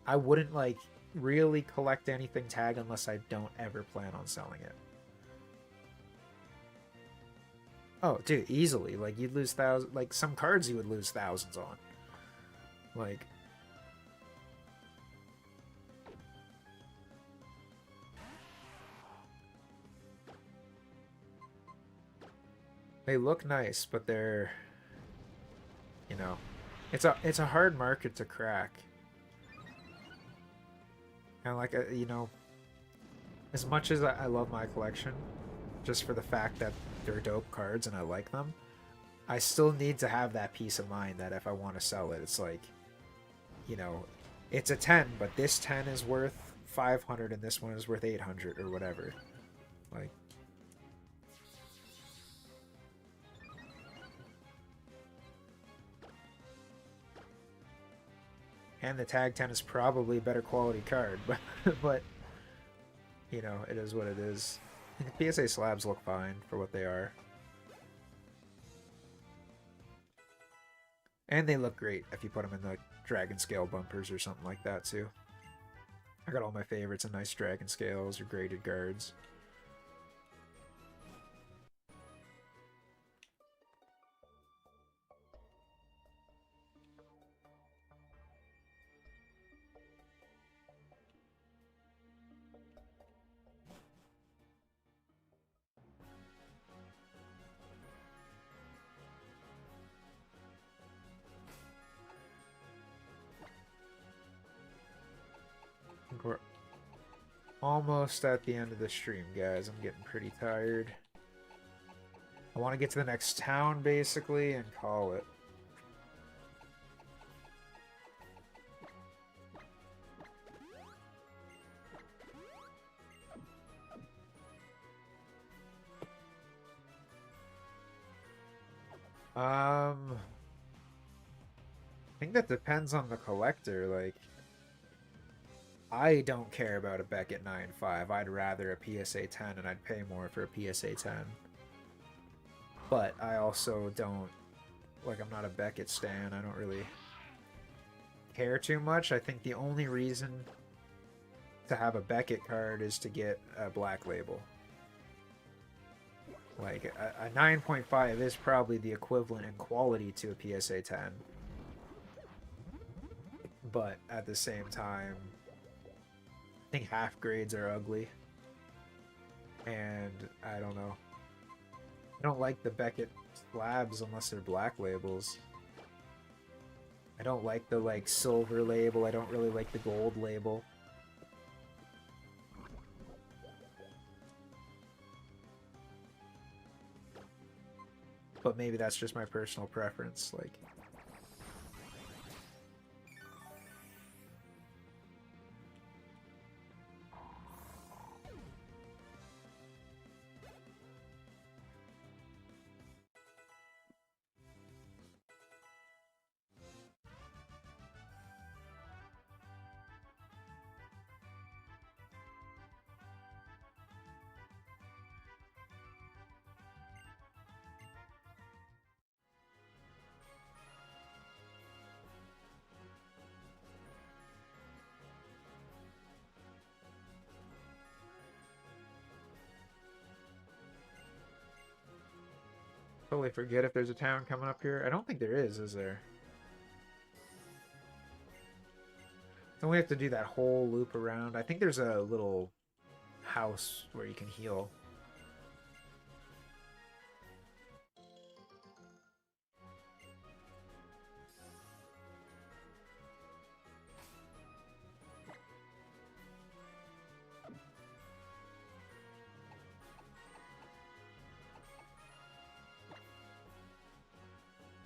I wouldn't like really collect anything tag unless I don't ever plan on selling it. Oh, dude, easily. Like, you'd lose thousands, like some cards you would lose thousands on. Like... They look nice, but they're, you know, it's a hard market to crack. And like, you know, as much as I love my collection, just for the fact that they're dope cards and I like them, I still need to have that peace of mind that if I want to sell it, it's like, you know, it's a 10, but this 10 is worth 500 and this one is worth 800 or whatever. Like, and the tag 10 is probably a better quality card, but you know, it is what it is. The PSA slabs look fine for what they are. And they look great if you put them in the dragon scale bumpers or something like that too. I got all my favorites in nice dragon scales or graded guards. We're almost at the end of the stream, guys. I'm getting pretty tired. I want to get to the next town, basically, and call it. I think that depends on the collector, like... I don't care about a Beckett 9.5. I'd rather a PSA 10, and I'd pay more for a PSA 10. But I also don't... Like, I'm not a Beckett stan. I don't really care too much. I think the only reason to have a Beckett card is to get a black label. Like, a 9.5 is probably the equivalent in quality to a PSA 10. But at the same time... I think half grades are ugly, and I don't know. I don't like the Beckett slabs unless they're black labels. I don't like the like silver label. I don't really like the gold label. But maybe that's just my personal preference. Like, Totally forget if there's a town coming up here. I don't think there is there? Then we have to do that whole loop around. I think there's a little house where you can heal.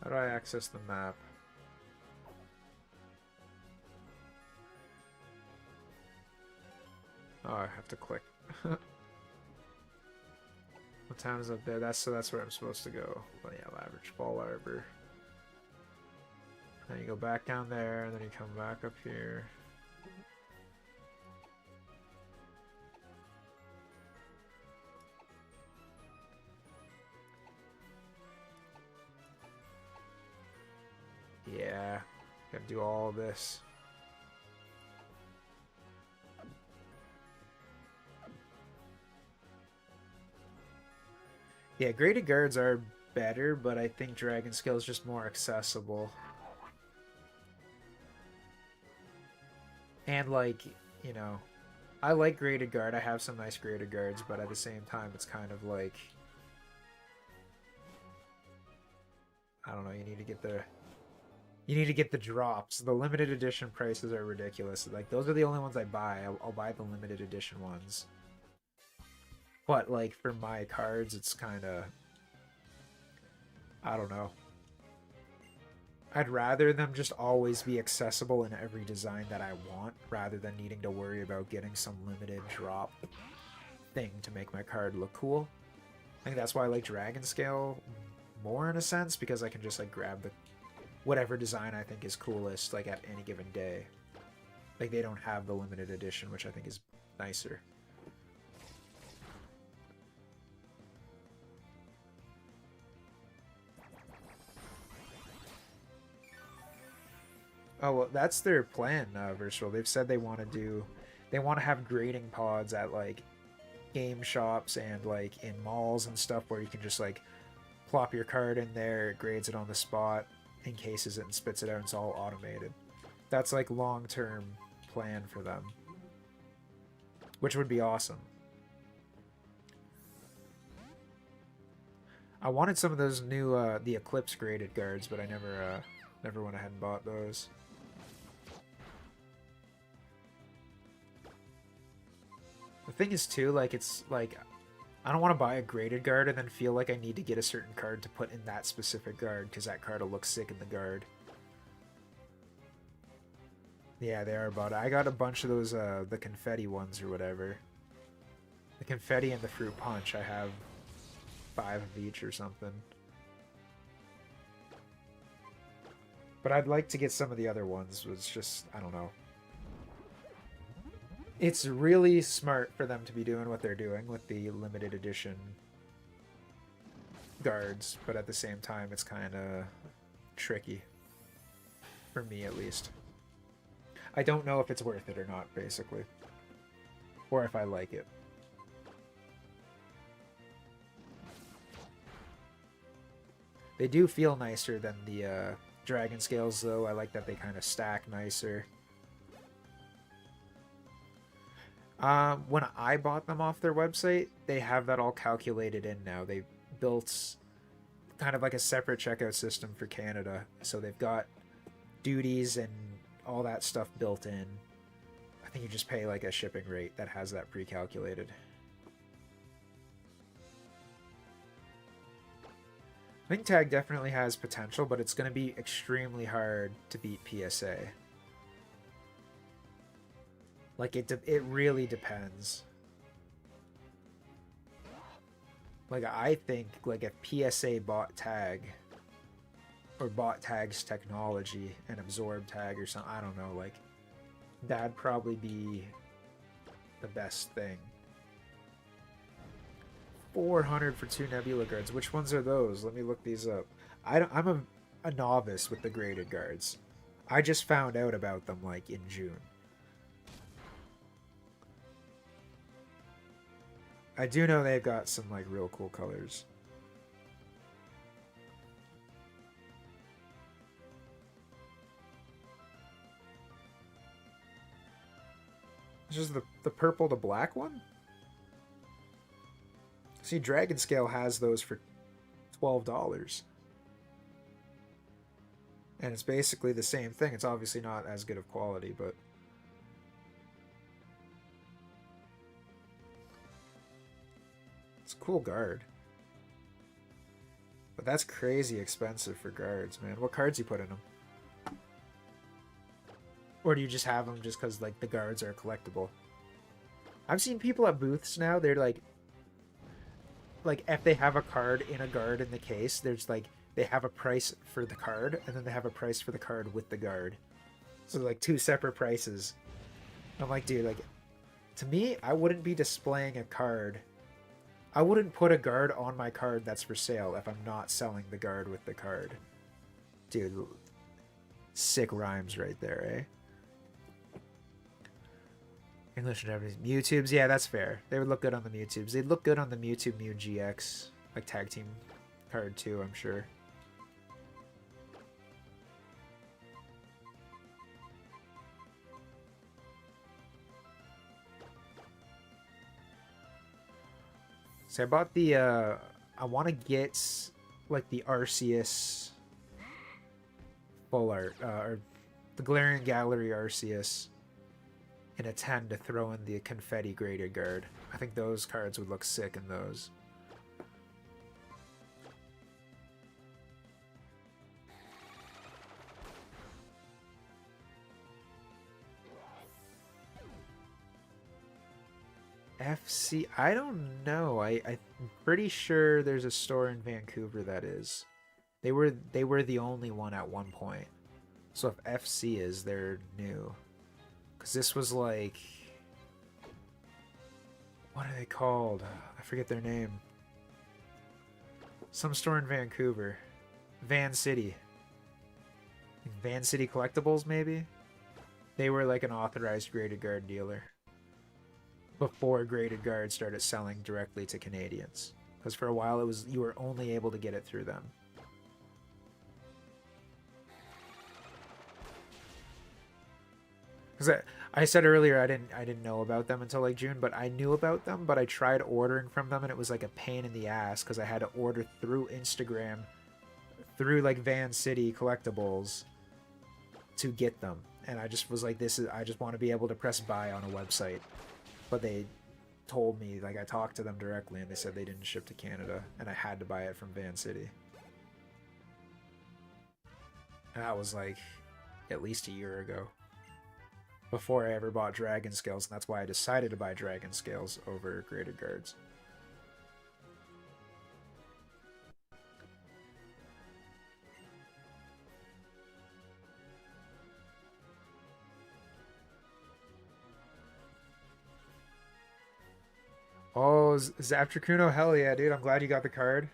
How do I access the map? Oh, I have to click. What town is up there? That's where I'm supposed to go. Well, yeah, average Fall Arbor. Then you go back down there, and then you come back up here. Yeah, gotta do all this. Yeah, graded guards are better, but I think Dragon Scale is just more accessible. And like, you know, I like graded guard. I have some nice graded guards, but at the same time, it's kind of like, I don't know. You need to get the drops. The limited edition prices are ridiculous. Like those are the only ones I buy. I'll buy the limited edition ones. But like for my cards, it's kind of, I don't know. I'd rather them just always be accessible in every design that I want, rather than needing to worry about getting some limited drop thing to make my card look cool. I think that's why I like Dragon Scale more in a sense, because I can just like grab the whatever design I think is coolest like at any given day. Like they don't have the limited edition, which I think is nicer. Oh, well, that's their plan, Virtual. They've said they want to have grading pods at like game shops and like in malls and stuff where you can just like plop your card in there, it grades it on the spot, encases it and spits it out, and it's all automated. That's like long-term plan for them, which would be awesome. I wanted some of those new the Eclipse graded guards, but I never went ahead and bought those. The thing is too, like it's like I don't want to buy a graded guard and then feel like I need to get a certain card to put in that specific guard because that card will look sick in the guard. Yeah, they are about it. I got a bunch of those the confetti ones or whatever. The confetti and the fruit punch. I have 5 of each or something. But I'd like to get some of the other ones. Was just, I don't know. It's really smart for them to be doing what they're doing with the limited edition guards, but at the same time it's kind of tricky. For me, at least. I don't know if it's worth it or not, basically. Or if I like it. They do feel nicer than the Dragon Scales, though. I like that they kind of stack nicer. When I bought them off their website, they have that all calculated in now. They built kind of like a separate checkout system for Canada. So they've got duties and all that stuff built in. I think you just pay like a shipping rate that has that pre-calculated. I think Tag definitely has potential, but it's going to be extremely hard to beat PSA. Like, it really depends. Like, I think, like, if PSA bought Tag, or bought Tag's technology and absorbed Tag or something, I don't know, like, that'd probably be the best thing. 400 for 2 Nebula guards. Which ones are those? Let me look these up. I'm a novice with the graded guards. I just found out about them, like, in June. I do know they've got some like real cool colors. This is the purple to black one? See, Dragon Scale has those for $12. And it's basically the same thing. It's obviously not as good of quality, but... it's a cool guard. But that's crazy expensive for guards, man. What cards you put in them? Or do you just have them just because, like, the guards are collectible? I've seen people at booths now, they're like, if they have a card in a guard in the case, there's, like, they have a price for the card, and then they have a price for the card with the guard. So, like, two separate prices. I'm like, dude, like, to me, I wouldn't be displaying a card. I wouldn't put a guard on my card that's for sale if I'm not selling the guard with the card. Dude, sick rhymes right there, eh? English and Japanese. Mewtwo's, yeah, that's fair. They would look good on the Mewtwo's. They'd look good on the Mewtwo Mew GX, like tag team card too, I'm sure. So I bought the, I want to get, like, the Arceus full art, or the Galarian Gallery Arceus in a 10 to throw in the confetti graded guard. I think those cards would look sick in those. FC, I don't know. I'm pretty sure there's a store in Vancouver that is. They were the only one at one point. So if FC is, they're new. Because this was like... what are they called? I forget their name. Some store in Vancouver. Van City. Van City Collectibles, maybe? They were like an authorized graded guard dealer. Before graded guards started selling directly to Canadians. Because for a while it was you were only able to get it through them. Because I said earlier I didn't know about them until like June, but I knew about them, but I tried ordering from them and it was like a pain in the ass because I had to order through Instagram, through like Van City Collectibles to get them. And I just was like, I just want to be able to press buy on a website. But they told me, like, I talked to them directly and they said they didn't ship to Canada and I had to buy it from Van City. And that was like at least a year ago. Before I ever bought Dragon Scales, and that's why I decided to buy Dragon Scales over graded guards. Oh, Zaptracuno, hell yeah, dude. I'm glad you got the card.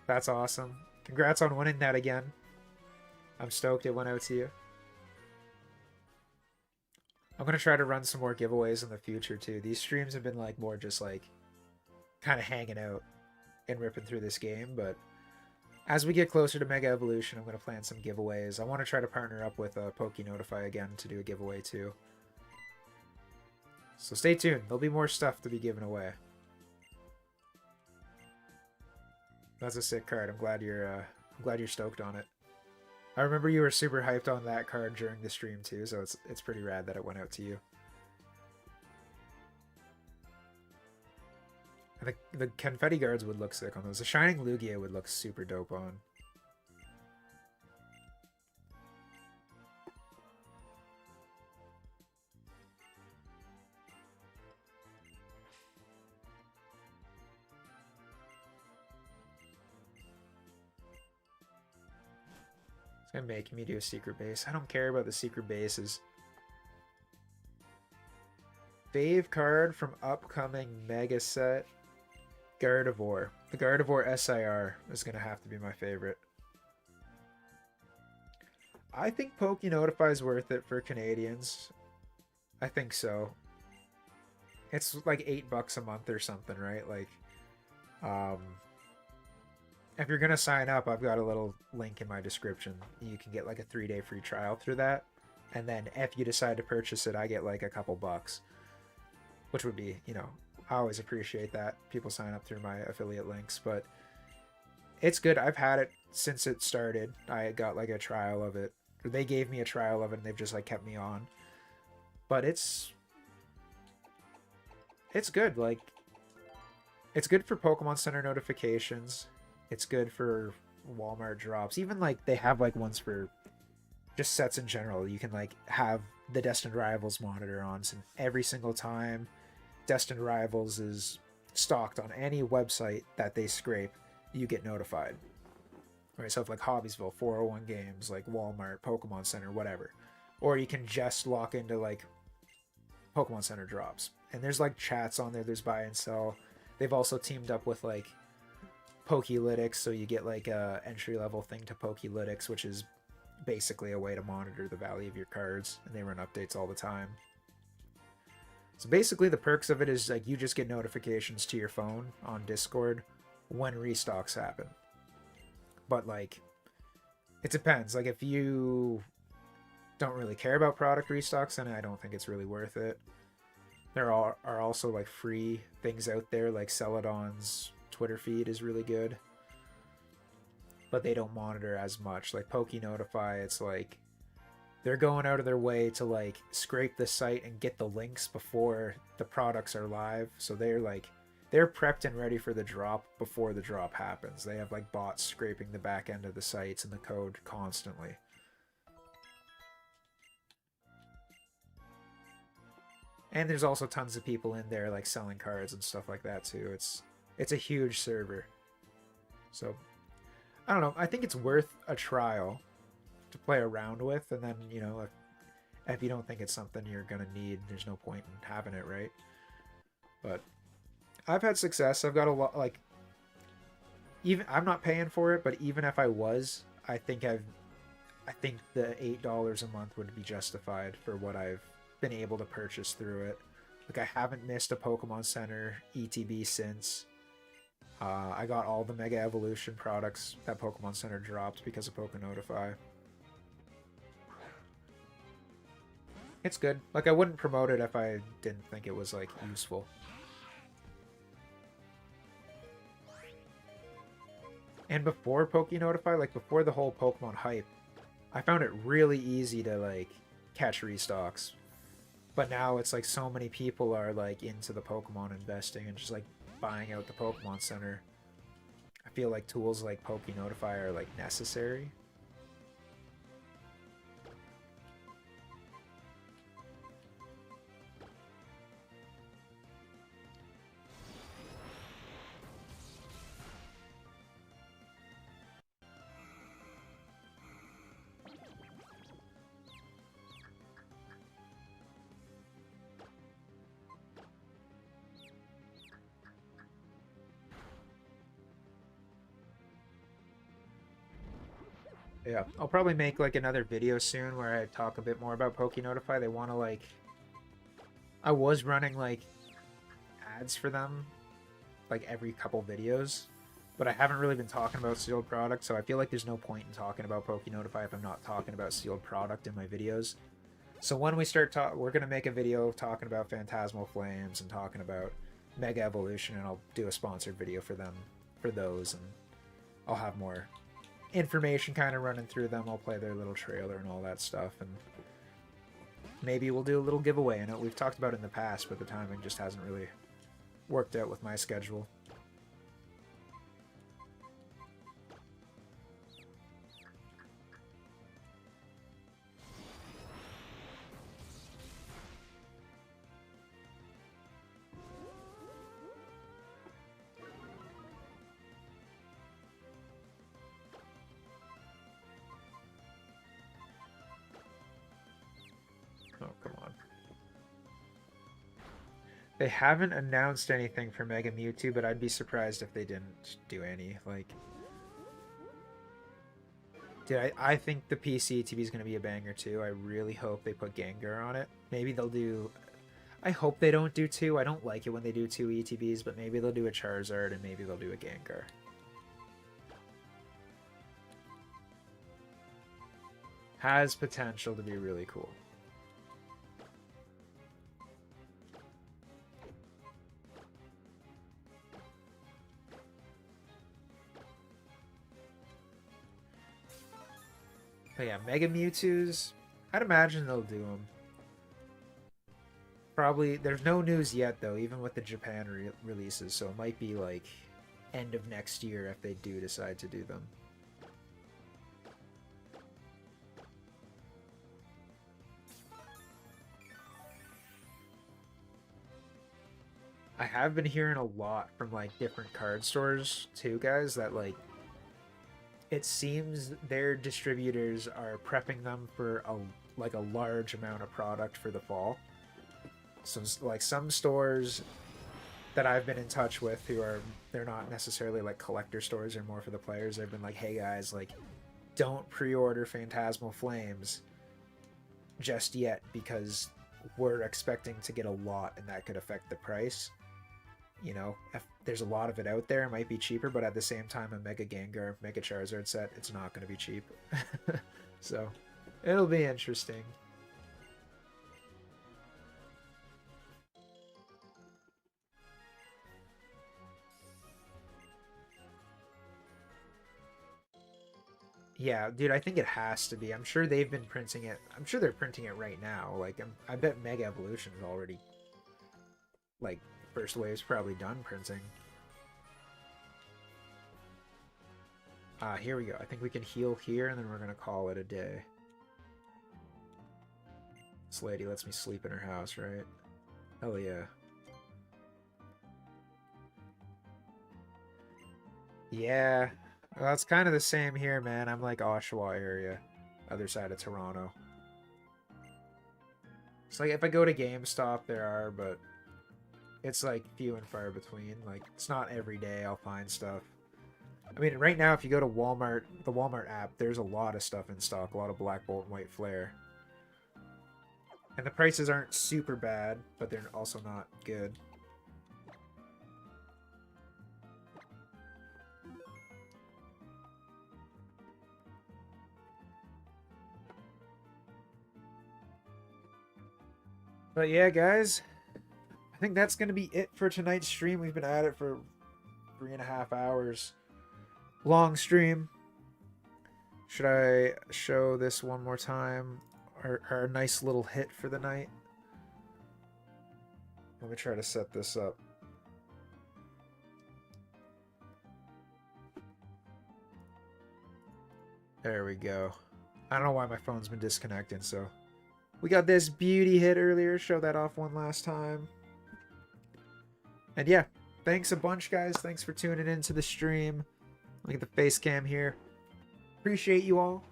That's awesome. Congrats on winning that again. I'm stoked it went out to you. I'm going to try to run some more giveaways in the future, too. These streams have been, like, more just, like, kind of hanging out and ripping through this game, but as we get closer to Mega Evolution, I'm going to plan some giveaways. I want to try to partner up with PokeNotify again to do a giveaway, too. So stay tuned. There'll be more stuff to be given away. That's a sick card. I'm glad you're stoked on it. I remember you were super hyped on that card during the stream too, so it's pretty rad that it went out to you. And the confetti guards would look sick on those. The Shining Lugia would look super dope on. It's gonna make me do a secret base. I don't care about the secret bases. Fave card from upcoming Mega Set. Gardevoir. The Gardevoir SIR is gonna have to be my favorite. I think PokeNotify is worth it for Canadians. I think so. It's like $8 a month or something, right? Like, if you're gonna sign up, I've got a little link in my description. You can get like a 3-day free trial through that, and then if you decide to purchase it, I get like a couple bucks. which would be, you know, I always appreciate that people sign up through my affiliate links, but it's good. I've had it since it started. I got like a trial of it. They gave me a trial of it and they've just like kept me on. But it's good. Like, it's good for Pokemon Center notifications. It's good for Walmart drops. Even like they have like ones for just sets in general. You can like have the Destined Rivals monitor on, so every single time Destined Rivals is stocked on any website that they scrape, you get notified. Right, so if like Hobbiesville, 401 Games, like Walmart, Pokemon Center, whatever. Or you can just lock into like Pokemon Center drops. And there's like chats on there, there's buy and sell. They've also teamed up with like Pokelytics, so you get like a entry level thing to Pokelytics, which is basically a way to monitor the value of your cards, and they run updates all the time. So basically the perks of it is like you just get notifications to your phone on Discord when restocks happen. But like, it depends. Like, if you don't really care about product restocks, then I don't think it's really worth it. There are also like free things out there, like Celadon's Twitter feed is really good, but they don't monitor as much. Like PokeNotify, it's like they're going out of their way to like scrape the site and get the links before the products are live. So they're prepped and ready for the drop before the drop happens. They have like bots scraping the back end of the sites and the code constantly. And there's also tons of people in there like selling cards and stuff like that too. It's a huge server. So I don't know. I think it's worth a trial to play around with, and then, you know, if you don't think it's something you're gonna need, there's no point in having it, right? But I've had success. I've got a lot, like, even I'm not paying for it, but even if I was, I think the $8 a month would be justified for what I've been able to purchase through it. Like, I haven't missed a Pokemon Center ETB since. I got all the Mega Evolution products that Pokemon Center dropped because of PokeNotify. It's good. Like, I wouldn't promote it if I didn't think it was like useful. And before PokeNotify, like before the whole Pokemon hype, I found it really easy to like catch restocks. But now it's like so many people are like into the Pokemon investing and just like buying out the Pokemon Center. I feel like tools like PokeNotify are like necessary. Yeah, I'll probably make like another video soon where I talk a bit more about PokeNotify. They want to like, I was running like ads for them like every couple videos, but I haven't really been talking about sealed product, so I feel like there's no point in talking about PokeNotify if I'm not talking about sealed product in my videos. So when we start we're gonna make a video talking about Phantasmal Flames and talking about Mega Evolution, and I'll do a sponsored video for them for those, and I'll have more information kind of running through them. I'll play their little trailer and all that stuff, and maybe we'll do a little giveaway. I know we've talked about it in the past, but the timing just hasn't really worked out with my schedule. Oh, come on. They haven't announced anything for Mega Mewtwo, but I'd be surprised if they didn't do any. Like, dude, I think the PC ETB is going to be a banger too. I really hope they put Gengar on it. Maybe they'll do... I hope they don't do two. I don't like it when they do two ETBs, but maybe they'll do a Charizard and maybe they'll do a Gengar. Has potential to be really cool. But yeah, Mega Mewtwo's, I'd imagine they'll do them. Probably, there's no news yet though, even with the Japan releases, so it might be like end of next year if they do decide to do them. I have been hearing a lot from like different card stores too, guys, that like it seems their distributors are prepping them for a large amount of product for the fall. So like some stores that I've been in touch with who are, they're not necessarily like collector stores, they're more for the players. They've been like, hey guys, like don't pre-order Phantasmal Flames just yet because we're expecting to get a lot and that could affect the price. You know, if there's a lot of it out there, it might be cheaper, but at the same time, a Mega Gengar, Mega Charizard set, it's not going to be cheap. So, it'll be interesting. Yeah, dude, I think it has to be. I'm sure they've been printing it. I'm sure they're printing it right now. Like, I bet Mega Evolution is already, like, first wave's probably done printing. Here we go. I think we can heal here, and then we're going to call it a day. This lady lets me sleep in her house, right? Hell yeah. Yeah. Well, it's kind of the same here, man. I'm like Oshawa area, other side of Toronto. It's like if I go to GameStop, there are, but it's like few and far between. Like it's not every day I'll find stuff. I mean, right now, if you go to Walmart, the Walmart app, there's a lot of stuff in stock, a lot of Black Bolt and White Flare. And the prices aren't super bad, but they're also not good. But yeah, guys, I think that's going to be it for tonight's stream. We've been at it for 3.5 hours. Long stream. Should I show this one more time? Our nice little hit for the night. Let me try to set this up. There we go. I don't know why my phone's been disconnecting, so... We got this beauty hit earlier. Show that off one last time. And yeah, thanks a bunch, guys. Thanks for tuning into the stream. Look at the face cam here. Appreciate you all.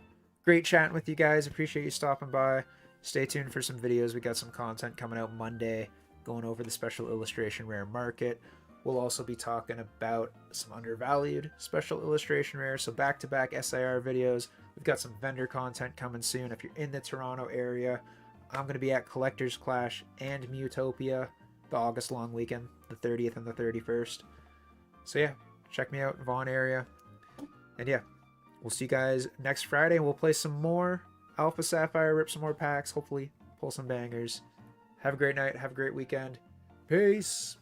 Great chatting with you guys. Appreciate you stopping by. Stay tuned for some videos. We got some content coming out Monday, going over the special illustration rare market. We'll also be talking about some undervalued special illustration rare. So back-to-back SIR videos. We've got some vendor content coming soon. If you're in the Toronto area, I'm going to be at Collectors Clash and Mutopia the August long weekend, the 30th and the 31st. So yeah, check me out, Vaughan area. And yeah, we'll see you guys next Friday. We'll play some more Alpha Sapphire, rip some more packs, hopefully pull some bangers. Have a great night. Have a great weekend. Peace.